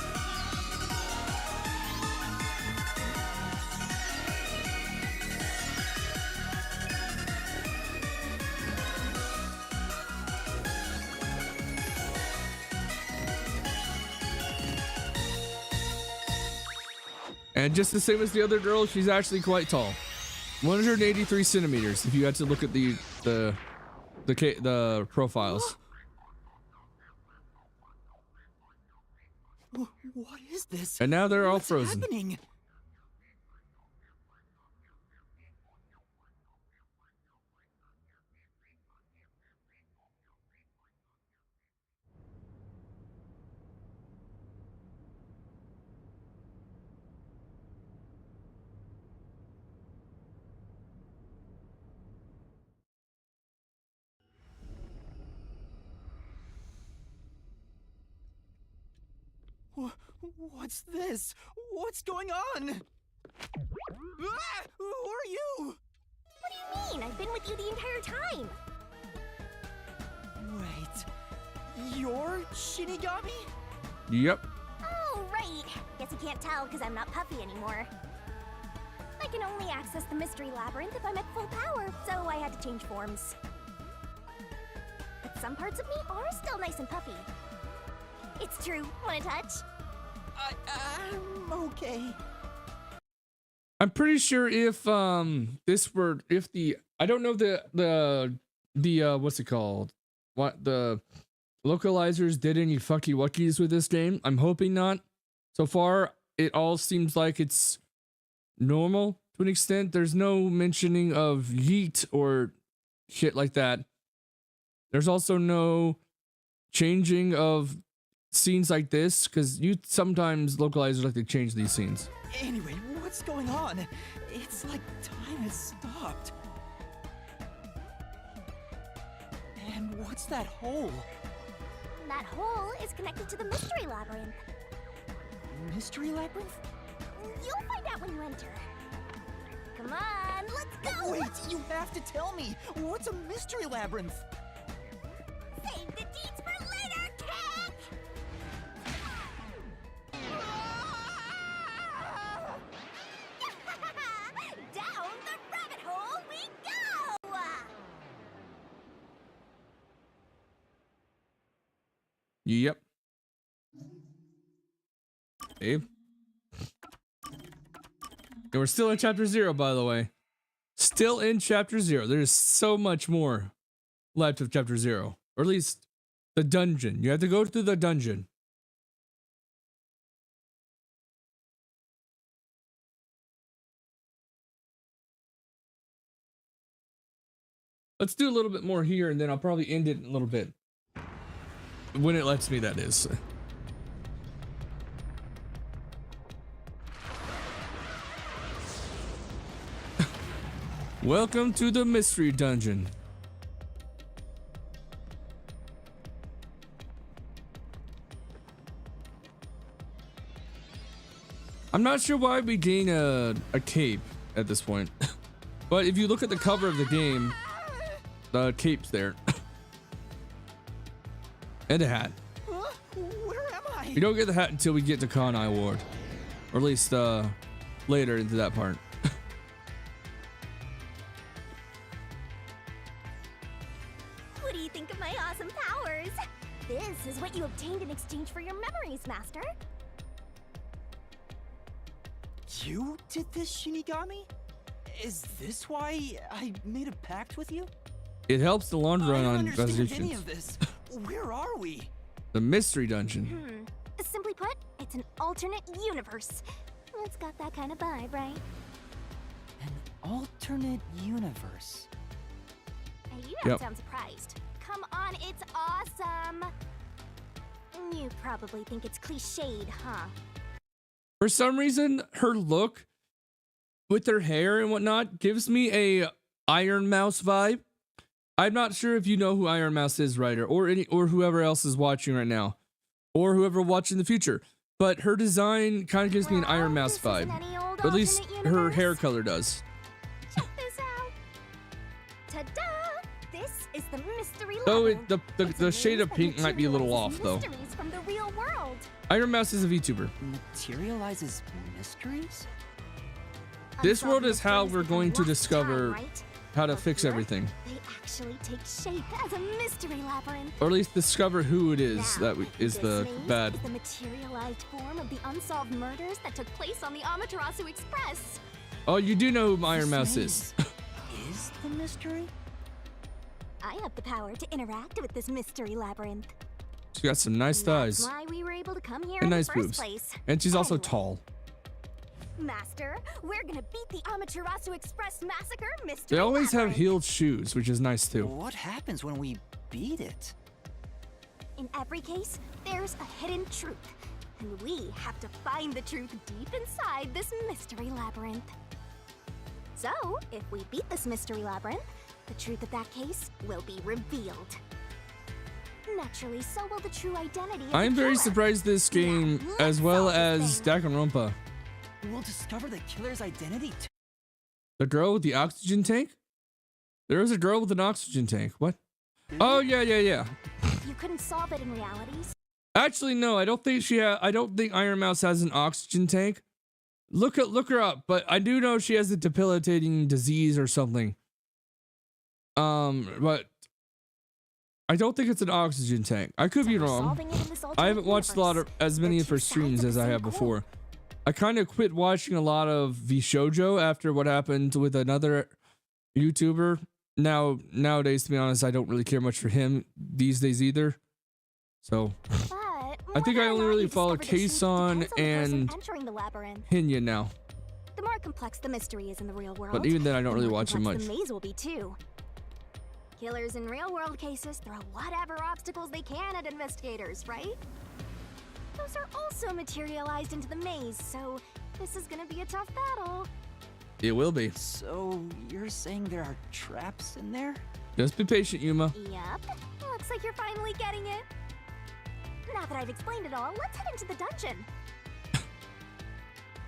And just the same as the other girl, she's actually quite tall. 183 centimeters if you had to look at the profiles. What is this? And now they're all What's frozen. happening? What's this? What's going on? Ah! Who are you? What do you mean? I've been with you the entire time! Wait, you're Shinigami? Yep. Oh, right. Guess you can't tell because I'm not Puffy anymore. I can only access the Mystery Labyrinth if I'm at full power, so I had to change forms. But some parts of me are still nice and puffy. It's true. Want a touch? I'm okay. I'm pretty sure if I don't know the what's it called? What the localizers did any fucky wuckies with this game? I'm hoping not. So far, it all seems like it's normal to an extent. There's no mentioning of yeet or shit like that. There's also no changing of scenes like this, because you sometimes localizers like to change these scenes. Anyway, what's going on? It's like time has stopped. And what's that hole? That hole is connected to the Mystery Labyrinth. Mystery Labyrinth? You'll find out when you enter. Come on, let's go! Wait, you have to tell me! What's a Mystery Labyrinth? Save the deeds for later, kid! Down the rabbit hole we go! Yep. Abe. And we're still in chapter 0, by the way. Still in chapter 0. There's so much more left of chapter 0. Or at least the dungeon. You have to go through the dungeon. Let's do a little bit more here, and then I'll probably end it in a little bit. When it lets me, that is. Welcome to the mystery dungeon. I'm not sure why we gain a cape at this point. But if you look at the cover of the game, the cape's there. And a hat. Where am I? We don't get the hat until we get to Kanai Ward. Or at least later into that part. What do you think of my awesome powers? This is what you obtained in exchange for your memories, Master. You did this, Shinigami? Is this why I made a pact with you? It helps the long run on I don't understand any investigations. of this. Where are we? The mystery dungeon. Simply put, it's an alternate universe. It's got that kind of vibe, right? An alternate universe. Hey, you don't sound surprised. Come on, it's awesome. You probably think it's cliched, huh? For some reason, her look with her hair and whatnot gives me a Iron Mouse vibe. I'm not sure if you know who Iron Mouse is, Ryder, or whoever else is watching right now, or whoever will watch in the future. But her design kind of gives me an Iron Mouse vibe. Or at least her hair color does. Check this out. Ta-da! This is the mystery Though labyrinth. the shade of pink might be a little off, though. Mysteries from the real world. Iron Mouse is a VTuber. Materializes mysteries? This world is how we're going to discover how to fix everything. They actually take shape as a mystery labyrinth. Or at least discover who it is that is the bad. Is the materialized form of the unsolved murders that took place on the Amaterasu Express. Oh, you do know who Iron Mouse is. Is the mystery? I have the power to interact with this mystery labyrinth. She's got some nice thighs. That's why we were able to come here And in nice the first boobs. place. And she's also Anyway, tall. Master, we're gonna beat the Amaterasu Express massacre mystery They always have labyrinth. heeled shoes, which is nice too. What happens when we beat it? In every case, there's a hidden truth. And we have to find the truth deep inside this mystery labyrinth. So, if we beat this mystery labyrinth, the truth of that case will be revealed. Naturally, so will the true identity of I'm the very killer. surprised this game, as well as Danganronpa. We'll discover the killer's identity too. The girl with the oxygen tank? There was a girl with an oxygen tank. What? Oh, yeah. You couldn't solve it in realities. Actually, no, I don't think I don't think Iron Mouse has an oxygen tank. Look her up, but I do know she has a debilitating disease or something. But I don't think it's an oxygen tank. I could be wrong. I haven't watched a lot of as many of her streams as I have before. I kind of quit watching a lot of VShojo after what happened with another YouTuber. Nowadays, to be honest, I don't really care much for him these days either. So I think I only really follow Kason and Hinya now. The more complex the mystery is in the real world, But even then, I don't really watch him much. The maze will be too. Killers in real-world cases throw whatever obstacles they can at investigators, right? Those are also materialized into the maze, so this is gonna be a tough battle. It will be. So you're saying there are traps in there? Just be patient, Yuma. Yep. Looks like you're finally getting it. Now that I've explained it all, let's head into the dungeon.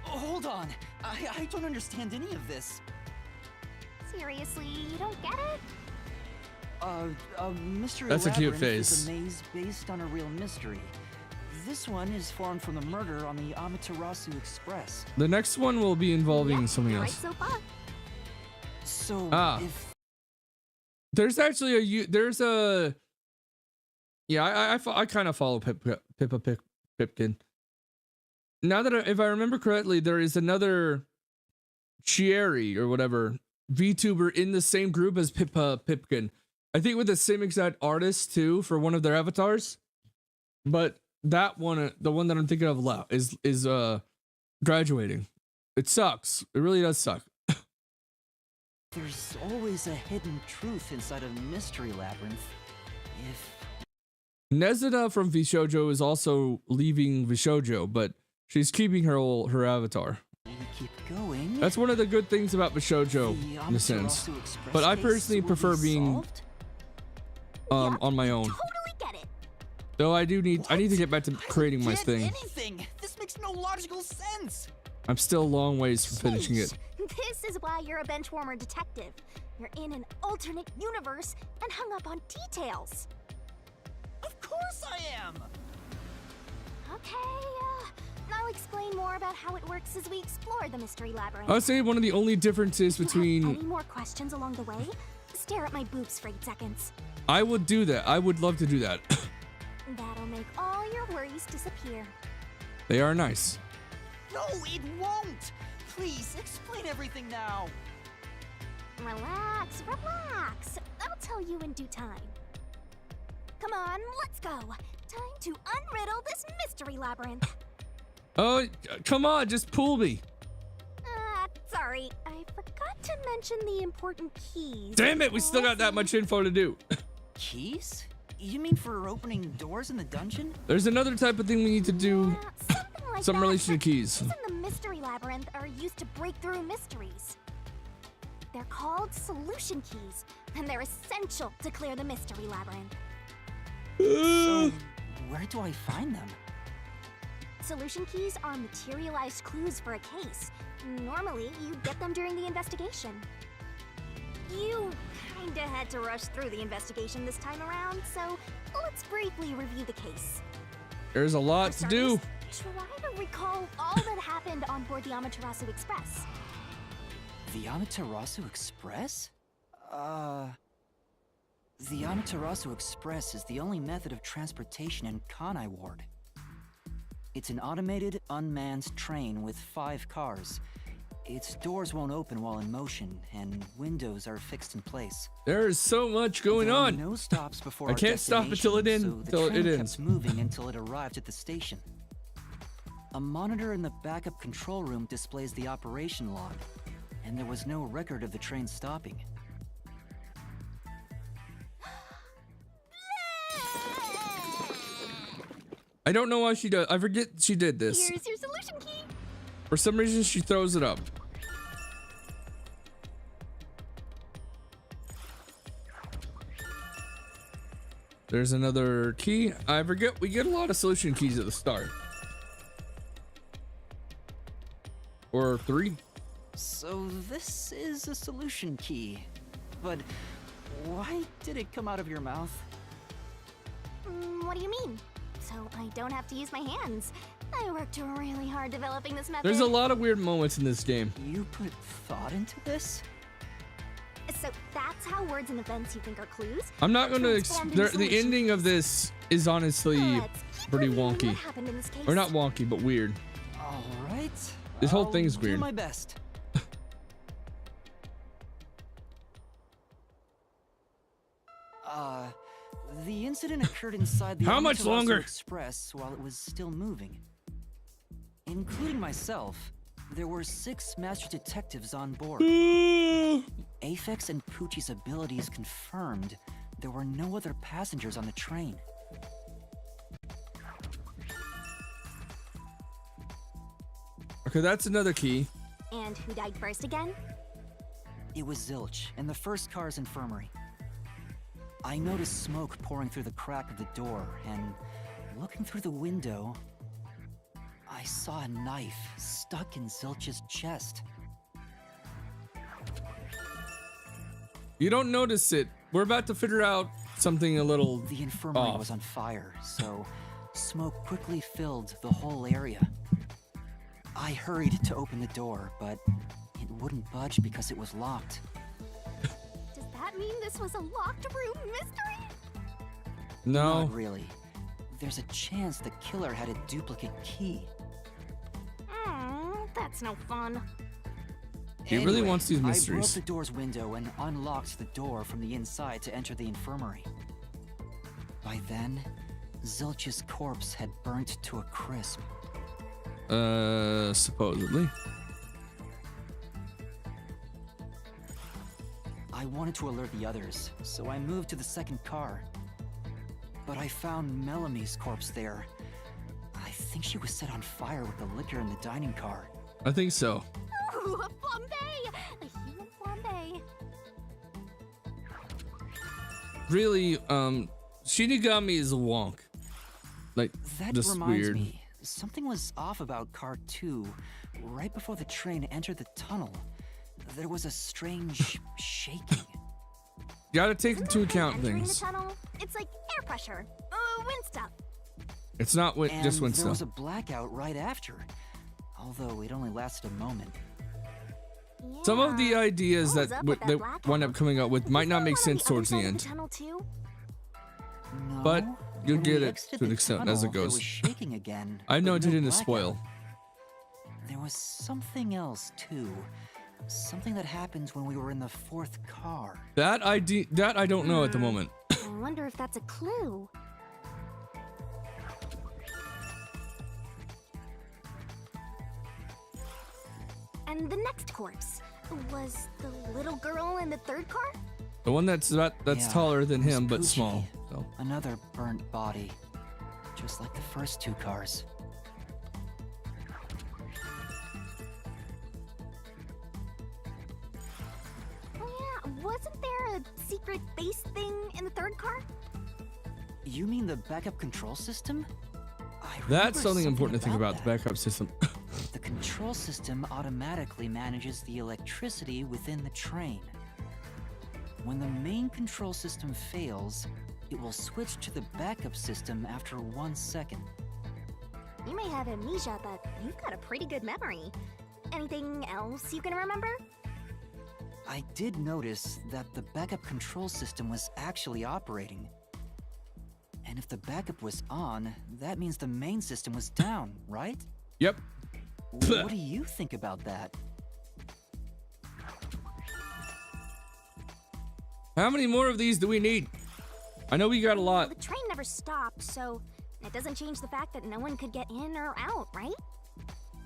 Hold on. I don't understand any of this. Seriously, you don't get it? Mystery That's a cute Labyrinth face. is a maze based on a real mystery. This one is formed from the murder on the Amaterasu Express. The next one will be involving something Right else. so far. So if There's actually I kind of follow Pippa Pipkin. Now that if I remember correctly, there is another Chieri or whatever VTuber in the same group as Pippa Pipkin. I think with the same exact artist too for one of their avatars. But that one, the one that I'm thinking of is graduating. It sucks. It really does suck. there's always a hidden truth inside a mystery labyrinth. If Nezuda from VShojo is also leaving VShojo, but she's keeping her avatar. we keep going, That's one of the good things about VShojo the in a sense. Amaterasu Express But I case personally will prefer be being solved? on my own. Totally get it. Though I need to get back to creating my Get thing. anything? This makes no logical sense. I'm still a long ways from finishing it. This is why you're a benchwarmer detective. You're in an alternate universe and hung up on details. Of course I am. Okay, I'll explain more about how it works as we explore the mystery labyrinth. I would say one of the only differences If you have any between more questions along the way? Stare at my boobs for 8 seconds. I would do that. I would love to do that. That'll make all your worries disappear. They are nice. No, it won't. Please explain everything now. Relax, relax. I'll tell you in due time. Come on, let's go. Time to unriddle this mystery labyrinth. Oh, come on, just pull me. Sorry, I forgot to mention the important keys. Damn it, we still got that much info to do. Keys? You mean for opening doors in the dungeon? There's another type of thing we need to do. Something like Some that, relation to but keys. keys in the mystery labyrinth are used to break through mysteries. They're called solution keys, and they're essential to clear the mystery labyrinth. So, where do I find them? Solution keys are materialized clues for a case. Normally, you get them during the investigation. You kinda had to rush through the investigation this time around, so let's briefly review the case. There's a lot to do. Try to recall all that happened on board the Amaterasu Express. The Amaterasu Express? The Amaterasu Express is the only method of transportation in Kanai Ward. It's an automated, unmanned train with 5 cars. Its doors won't open while in motion, and windows are fixed in place. There is so much going There are on. no stops before I our can't stop until it destination, ends. so the train ends. kept moving until it arrived at the station. A monitor in the backup control room displays the operation log, and there was no record of the train stopping. I don't know why she does. I forget she did this. Here's your solution key. For some reason, she throws it up. There's another key. I forget. We get a lot of solution keys at the start. Or 3. So this is a solution key. But why did it come out of your mouth? What do you mean? so I don't have to use my hands. I worked really hard developing this method. There's a lot of weird moments in this game. You put thought into this? So that's how words and events you think are clues. I'm not going to. transformed into The ending of this is honestly Let's keep pretty reviewing wonky, what happened in this case. or not wonky, but weird. All right. This whole I'll thing's do weird. my best. The incident occurred inside the How much Amaterasu longer? Express while it was still moving. Including myself, there were 6 master detectives on board. Aphex and Poochie's abilities confirmed there were no other passengers on the train. Okay, that's another key. And who died first again? It was Zilch in the first car's infirmary. I noticed smoke pouring through the crack of the door, and looking through the window, I saw a knife stuck in Zilch's chest. You don't notice it. We're about to figure out something a little The infirmary off. was on fire, so smoke quickly filled the whole area. I hurried to open the door, but it wouldn't budge because it was locked. Does that mean this was a locked room mystery? No. Not really. There's a chance the killer had a duplicate key. That's no fun. He really wants these I broke mysteries. the door's window and unlocked the door from the inside to enter the infirmary. By then, Zilch's corpse had burnt to a crisp. Supposedly. I wanted to alert the others, so I moved to the second car. But I found Melamie's corpse there. I think she was set on fire with the liquor in the dining car. I think so. Ooh, a flambe! A human flambe. Really, Shinigami is a wonk. Like, That just reminds weird. me, something was off about car 2. Right before the train entered the tunnel, there was a strange shaking. Gotta take into account Entering things. the tunnel, it's like air pressure. Wind stuff. It's not And just wind there was stuff. a blackout right after, although it only lasted a moment. Some of the ideas What was that up with that they blackout? wind up coming up with might not make sense towards the end, Tunnel too? No, but you'll when get we it exited to an the extent as it tunnel, goes. It was shaking again. I have no but intention to blackout. spoil. There was something else too. Something that happened when we were in the 4th car. That I don't know at the moment. I wonder if that's a clue. And the next corpse was the little girl in the 3rd car? The one that's Yeah, taller than it was him but Poochie. small. So Another burnt body, just like the first 2 cars. Oh yeah, wasn't there a secret base thing in the 3rd car? You mean the backup control system? I that's remember something important to think about, that. the backup system. The control system automatically manages the electricity within the train. When the main control system fails, it will switch to the backup system after 1 second. You may have amnesia, but you've got a pretty good memory. Anything else you can remember? I did notice that the backup control system was actually operating. And if the backup was on, that means the main system was down, right? Yep. What do you think about that? How many more of these do we need? I know we got a lot. The train never stopped, so it doesn't change the fact that no one could get in or out, right?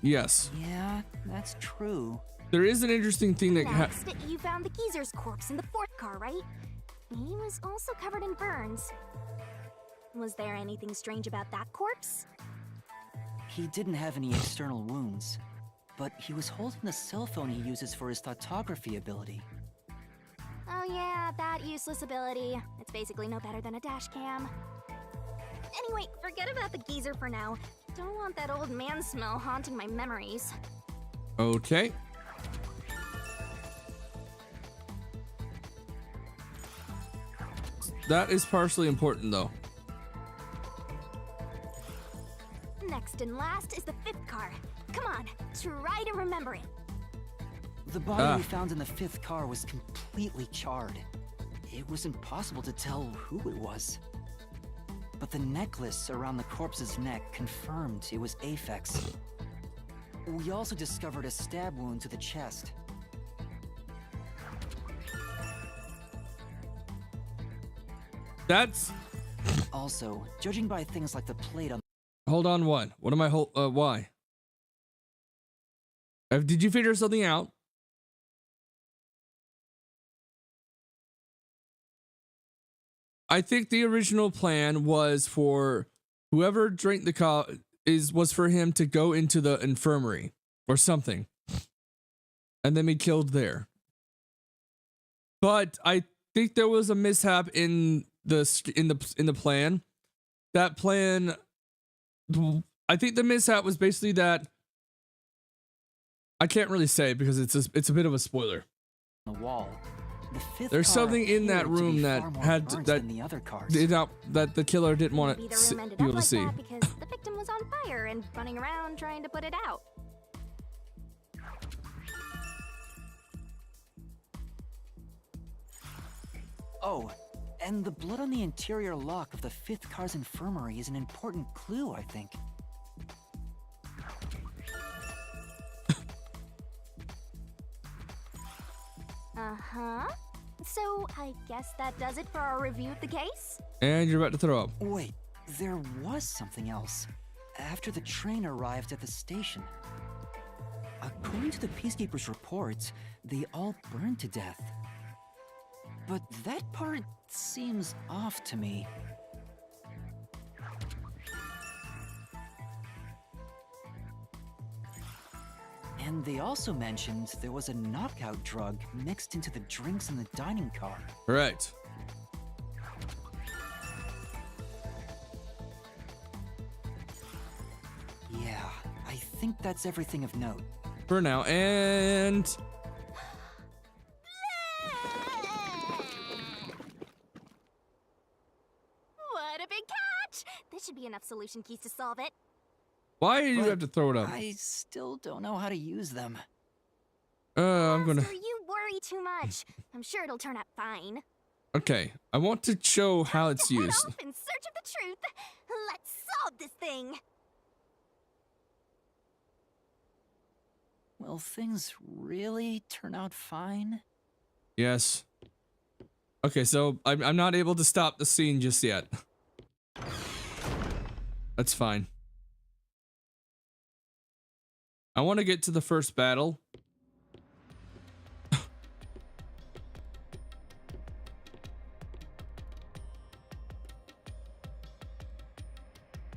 Yes. Yeah, that's true. There is an interesting thing that Next, you found the geezer's corpse in the 4th car, right? He was also covered in burns. Was there anything strange about that corpse? He didn't have any external wounds, but he was holding the cell phone he uses for his photography ability. Oh yeah, that useless ability. It's basically no better than a dash cam. Anyway, forget about the geezer for now. Don't want that old man smell haunting my memories. Okay. That is partially important though. second last is the 5th car. Come on, try to remember it. The body we found in the 5th car was completely charred. It was impossible to tell who it was. But the necklace around the corpse's neck confirmed it was Aphex. We also discovered a stab wound to the chest. That's... Also, judging by things like the plate on... Hold on, what? What am I why? Did you figure something out? I think the original plan was for whoever drank the was for him to go into the infirmary or something, and then be killed there. But I think there was a mishap in the plan. That plan, I think the mishap was basically that. I can't really say because it's a bit of a spoiler. The wall. There's something in that room that had that the killer didn't want Maybe the room ended people up to like see. that because the victim was on fire and running around trying to put it out. Oh, and the blood on the interior lock of the 5th car's infirmary is an important clue, I think. Uh-huh. So, I guess that does it for our review of the case? And you're about to throw up. Wait, there was something else. After the train arrived at the station. According to the Peacekeepers' reports, they all burned to death. But that part seems off to me. And they also mentioned there was a knockout drug mixed into the drinks in the dining car. Right. Yeah, I think that's everything of note. For now, and... What a big catch! This should be enough solution keys to solve it. Why do you have to throw it up? I still don't know how to use them. I'm gonna... Master, you worry too much. I'm sure it'll turn out fine. Okay, I want to show how it's Head used. off in search of the truth. Let's solve this thing. Will things really turn out fine? Yes. Okay, so I'm not able to stop the scene just yet. That's fine. I want to get to the first battle.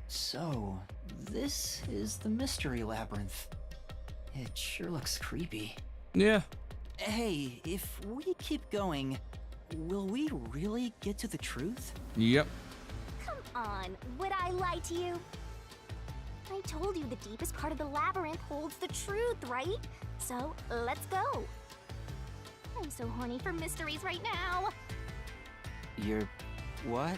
So, this is the mystery labyrinth. It sure looks creepy. Yeah. Hey, if we keep going, will we really get to the truth? Yep. Come on, would I lie to you? I told you the deepest part of the labyrinth holds the truth, right? So, let's go. I'm so horny for mysteries right now. You're... what?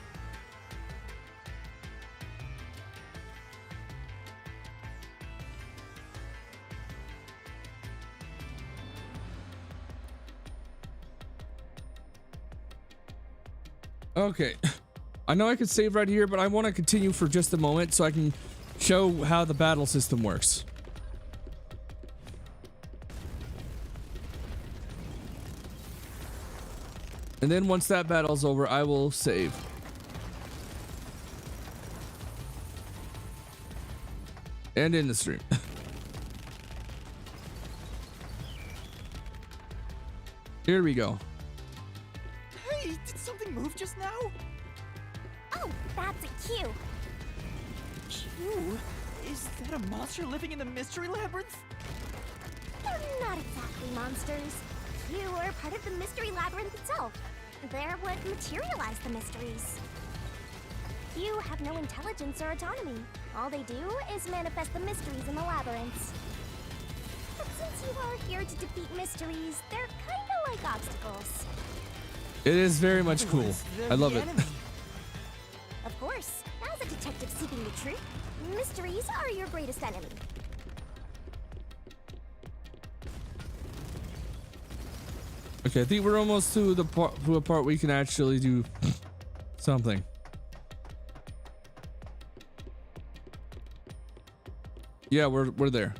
Okay. I know I could save right here, but I want to continue for just a moment so I can show how the battle system works. And then once that battle's over, I will save. And in the stream. Here we go. Hey, did something move just now? Oh, that's a cue. Q? Is that a monster living in the mystery labyrinth? They're not exactly monsters. You are part of the mystery labyrinth itself. They're what materialize the mysteries. You have no intelligence or autonomy. All they do is manifest the mysteries in the labyrinths. But since you are here to defeat mysteries, they're kinda like obstacles. It is very much cool. I love it. Of course, as a detective seeking the truth, Mysteries are your greatest enemy. Okay, I think we're almost to the part where we can actually do something. Yeah, we're there.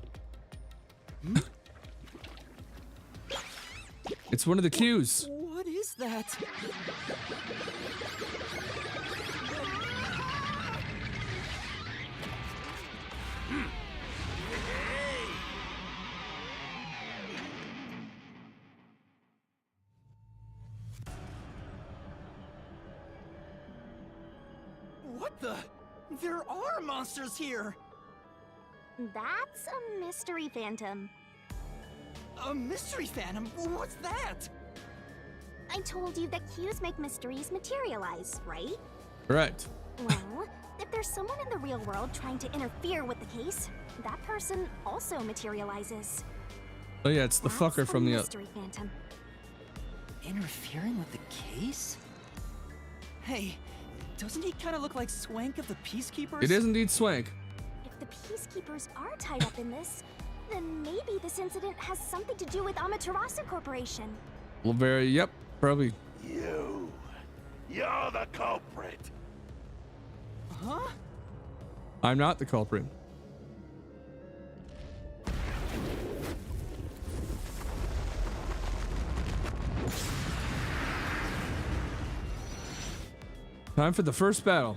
It's one of the cues. What is that? What the? There are monsters here! That's a mystery phantom. A mystery phantom? What's that? I told you that cues make mysteries materialize, right? Correct. Well, if there's someone in the real world trying to interfere with the case, that person also materializes. Oh yeah, it's the fucker from the mystery phantom. Interfering with the case? Hey, doesn't he kind of look like Swank of the Peacekeepers? It is indeed Swank. If the Peacekeepers are tied up in this, then maybe this incident has something to do with Amaterasu Corporation. Well, yep, probably. You're the culprit. Huh? I'm not the culprit. Time for the first battle.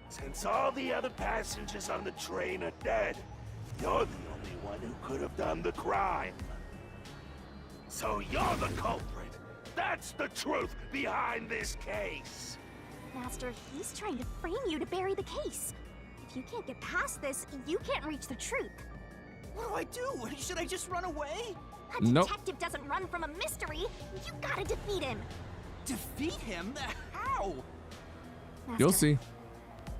Since all the other passengers on the train are dead, you're the only one who could have done the crime. So you're the culprit. That's the truth behind this case. Master, he's trying to frame you to bury the case. If you can't get past this, you can't reach the truth. What do I do? Should I just run away? A detective doesn't run from a mystery. You gotta defeat him. Defeat him? How? Master, You'll see.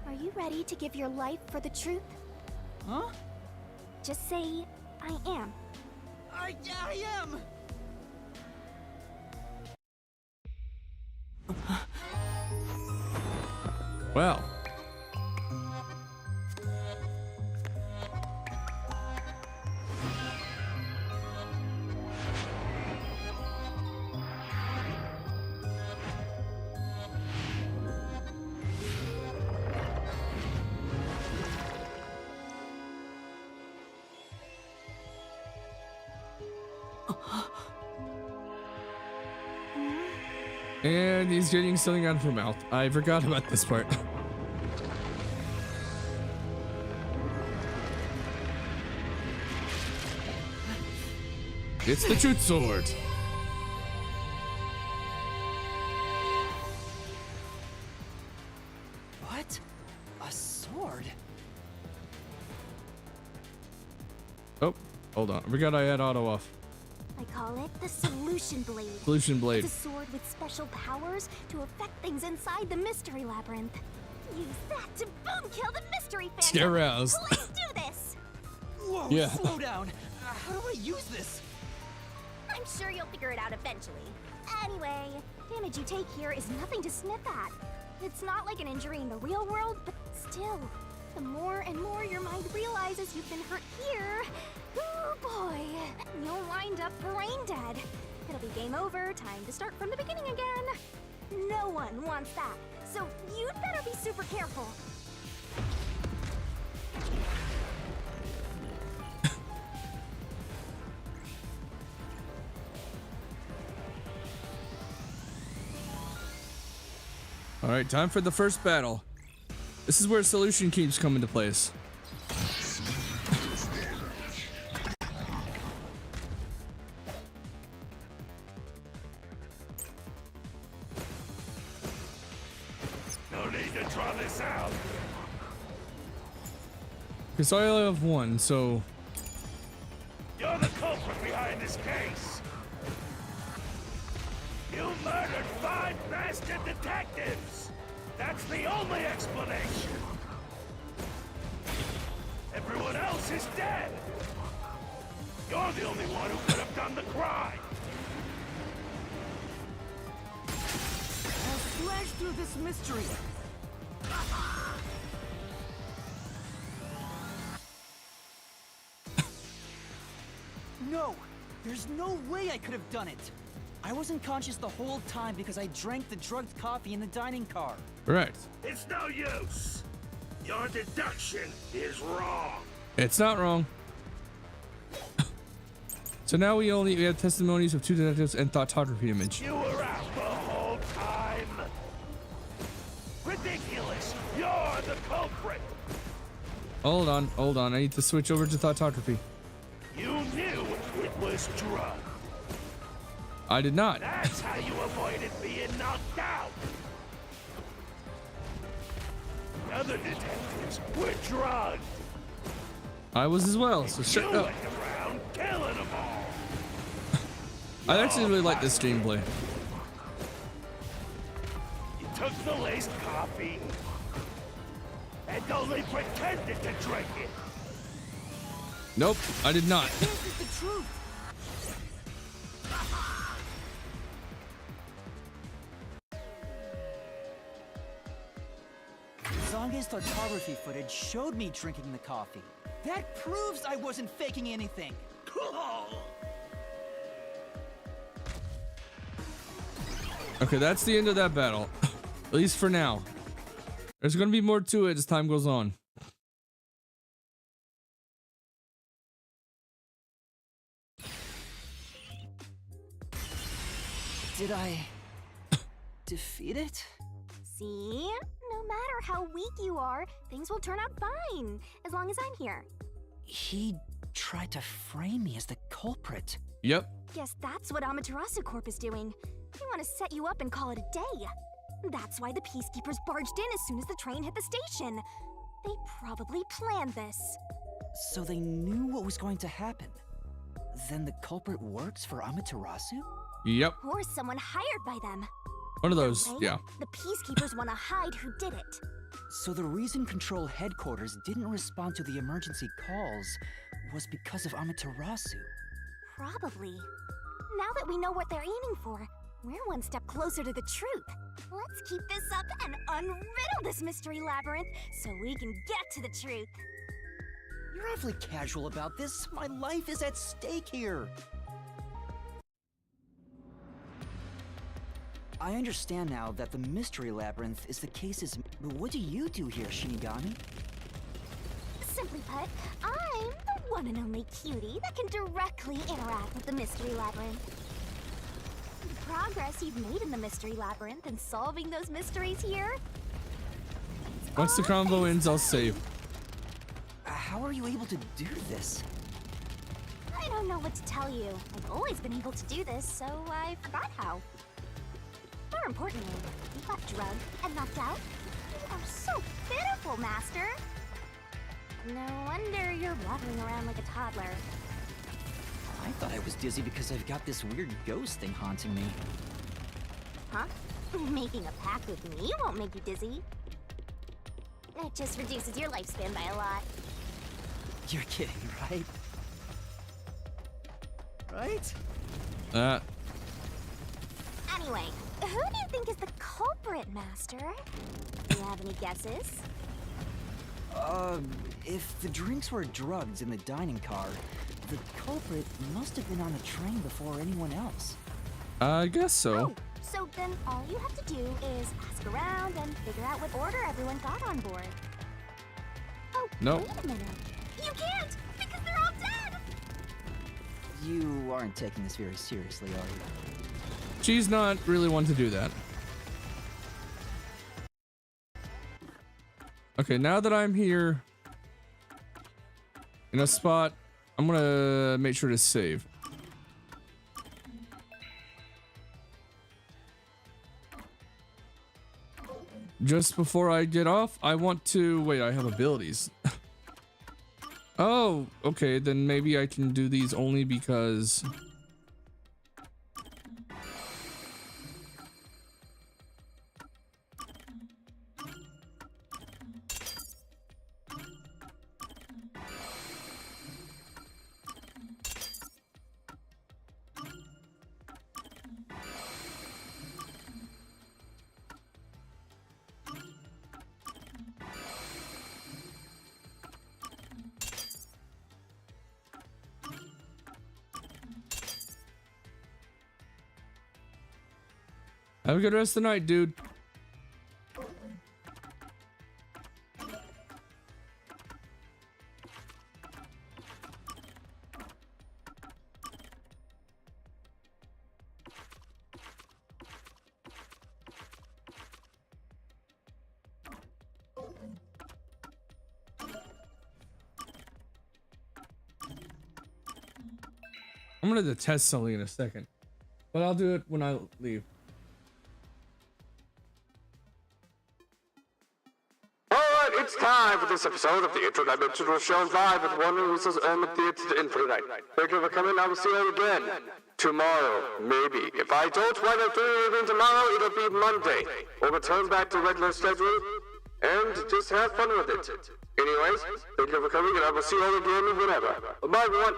Are you ready to give your life for the truth? Huh? Just say, I am. I am! Well. And he's getting something out of her mouth. I forgot about this part. It's the truth sword. What? A sword? Oh, hold on. I forgot I had auto off. I call it the Solution Blade. Solution Blade. It's a sword with special powers to affect things inside the Mystery Labyrinth. Use that to boom kill the Mystery Phantom. Scare roused. Let's do this. Whoa, Yeah. Slow down. How do I use this? I'm sure you'll figure it out eventually. Anyway, damage you take here is nothing to sniff at. It's not like an injury in the real world, but still, the more and more your mind realizes you've been hurt here, oh boy, you'll wind up brain dead. It'll be game over, time to start from the beginning again. No one wants that, so you'd better be super careful. All right, time for the first battle. This is where solution keys come into place. No need to draw this out. Because I only have one, so You're the culprit behind this case. You murdered 5 bastard detectives. That's the only explanation. Everyone else is dead. You're the only one who could have done the crime. I'll slash through this mystery. No! There's no way I could have done it! I wasn't conscious the whole time because I drank the drugged coffee in the dining car. Correct. It's no use. Your deduction is wrong. It's not wrong. So now we have testimonies of 2 detectives and thoughtography image. You were out the whole time. Ridiculous. You're the culprit. Hold on. I need to switch over to thoughtography. You knew it was drugged. I did not. That's how you avoided being knocked out. The other detectives were drugged. I was as well, so shut You up. went around killing them all. I actually really like this gameplay. You took the laced coffee and only pretended to drink it. Nope, I did not. This is the truth! Zonge's photography footage showed me drinking the coffee. That proves I wasn't faking anything. Okay, that's the end of that battle. At least for now. There's gonna be more to it as time goes on. Did I defeat it? See? No matter how weak you are, things will turn out fine, as long as I'm here. He tried to frame me as the culprit. Yep. Guess that's what Amaterasu Corp is doing. They want to set you up and call it a day. That's why the Peacekeepers barged in as soon as the train hit the station. They probably planned this. So they knew what was going to happen. Then the culprit works for Amaterasu? Yep. Or someone hired by them. One of those, Right? yeah. The Peacekeepers want to hide who did it. So the reason Control Headquarters didn't respond to the emergency calls was because of Amaterasu. Probably. Now that we know what they're aiming for, we're one step closer to the truth. Let's keep this up and unriddle this mystery labyrinth so we can get to the truth. You're awfully casual about this. My life is at stake here. I understand now that the mystery labyrinth is the case's... But what do you do here, Shinigami? Simply put, I'm the one and only cutie that can directly interact with the mystery labyrinth. The progress you've made in the mystery labyrinth and solving those mysteries here. Once the combo ends, I'll save. How are you able to do this? I don't know what to tell you. I've always been able to do this, so I forgot how. More importantly, you got drugged and knocked out. You are so pitiful, Master. No wonder you're waddling around like a toddler. I thought I was dizzy because I've got this weird ghost thing haunting me. Huh? Making a pact with me won't make you dizzy. It just reduces your lifespan by a lot. You're kidding, right? Right? Anyway, who do you think is the culprit, Master? Do you have any guesses? If the drinks were drugged in the dining car, the culprit must have been on the train before anyone else. I guess so. Oh, so then all you have to do is ask around and figure out what order everyone got on board. Oh, Nope. wait a minute. You can't, because they're all dead! You aren't taking this very seriously, are you? She's not really one to do that. Okay, now that I'm here in a spot, I'm gonna make sure to save. Just before I get off, I want to... Wait, I have abilities. Oh, okay, then maybe I can do these only because... Have a good rest of the night, dude. I'm gonna test something in a second, but I'll do it when I leave. Alright, it's time for this episode of the Interdimensional Show live with one who says Theater to Infinite. Thank you for coming. I will see you again tomorrow, maybe. If I don't wind up doing anything tomorrow, it'll be Monday. We'll return back to regular schedule and just have fun with it. Anyways, thank you for coming, and I will see you all again whenever. Bye, everyone.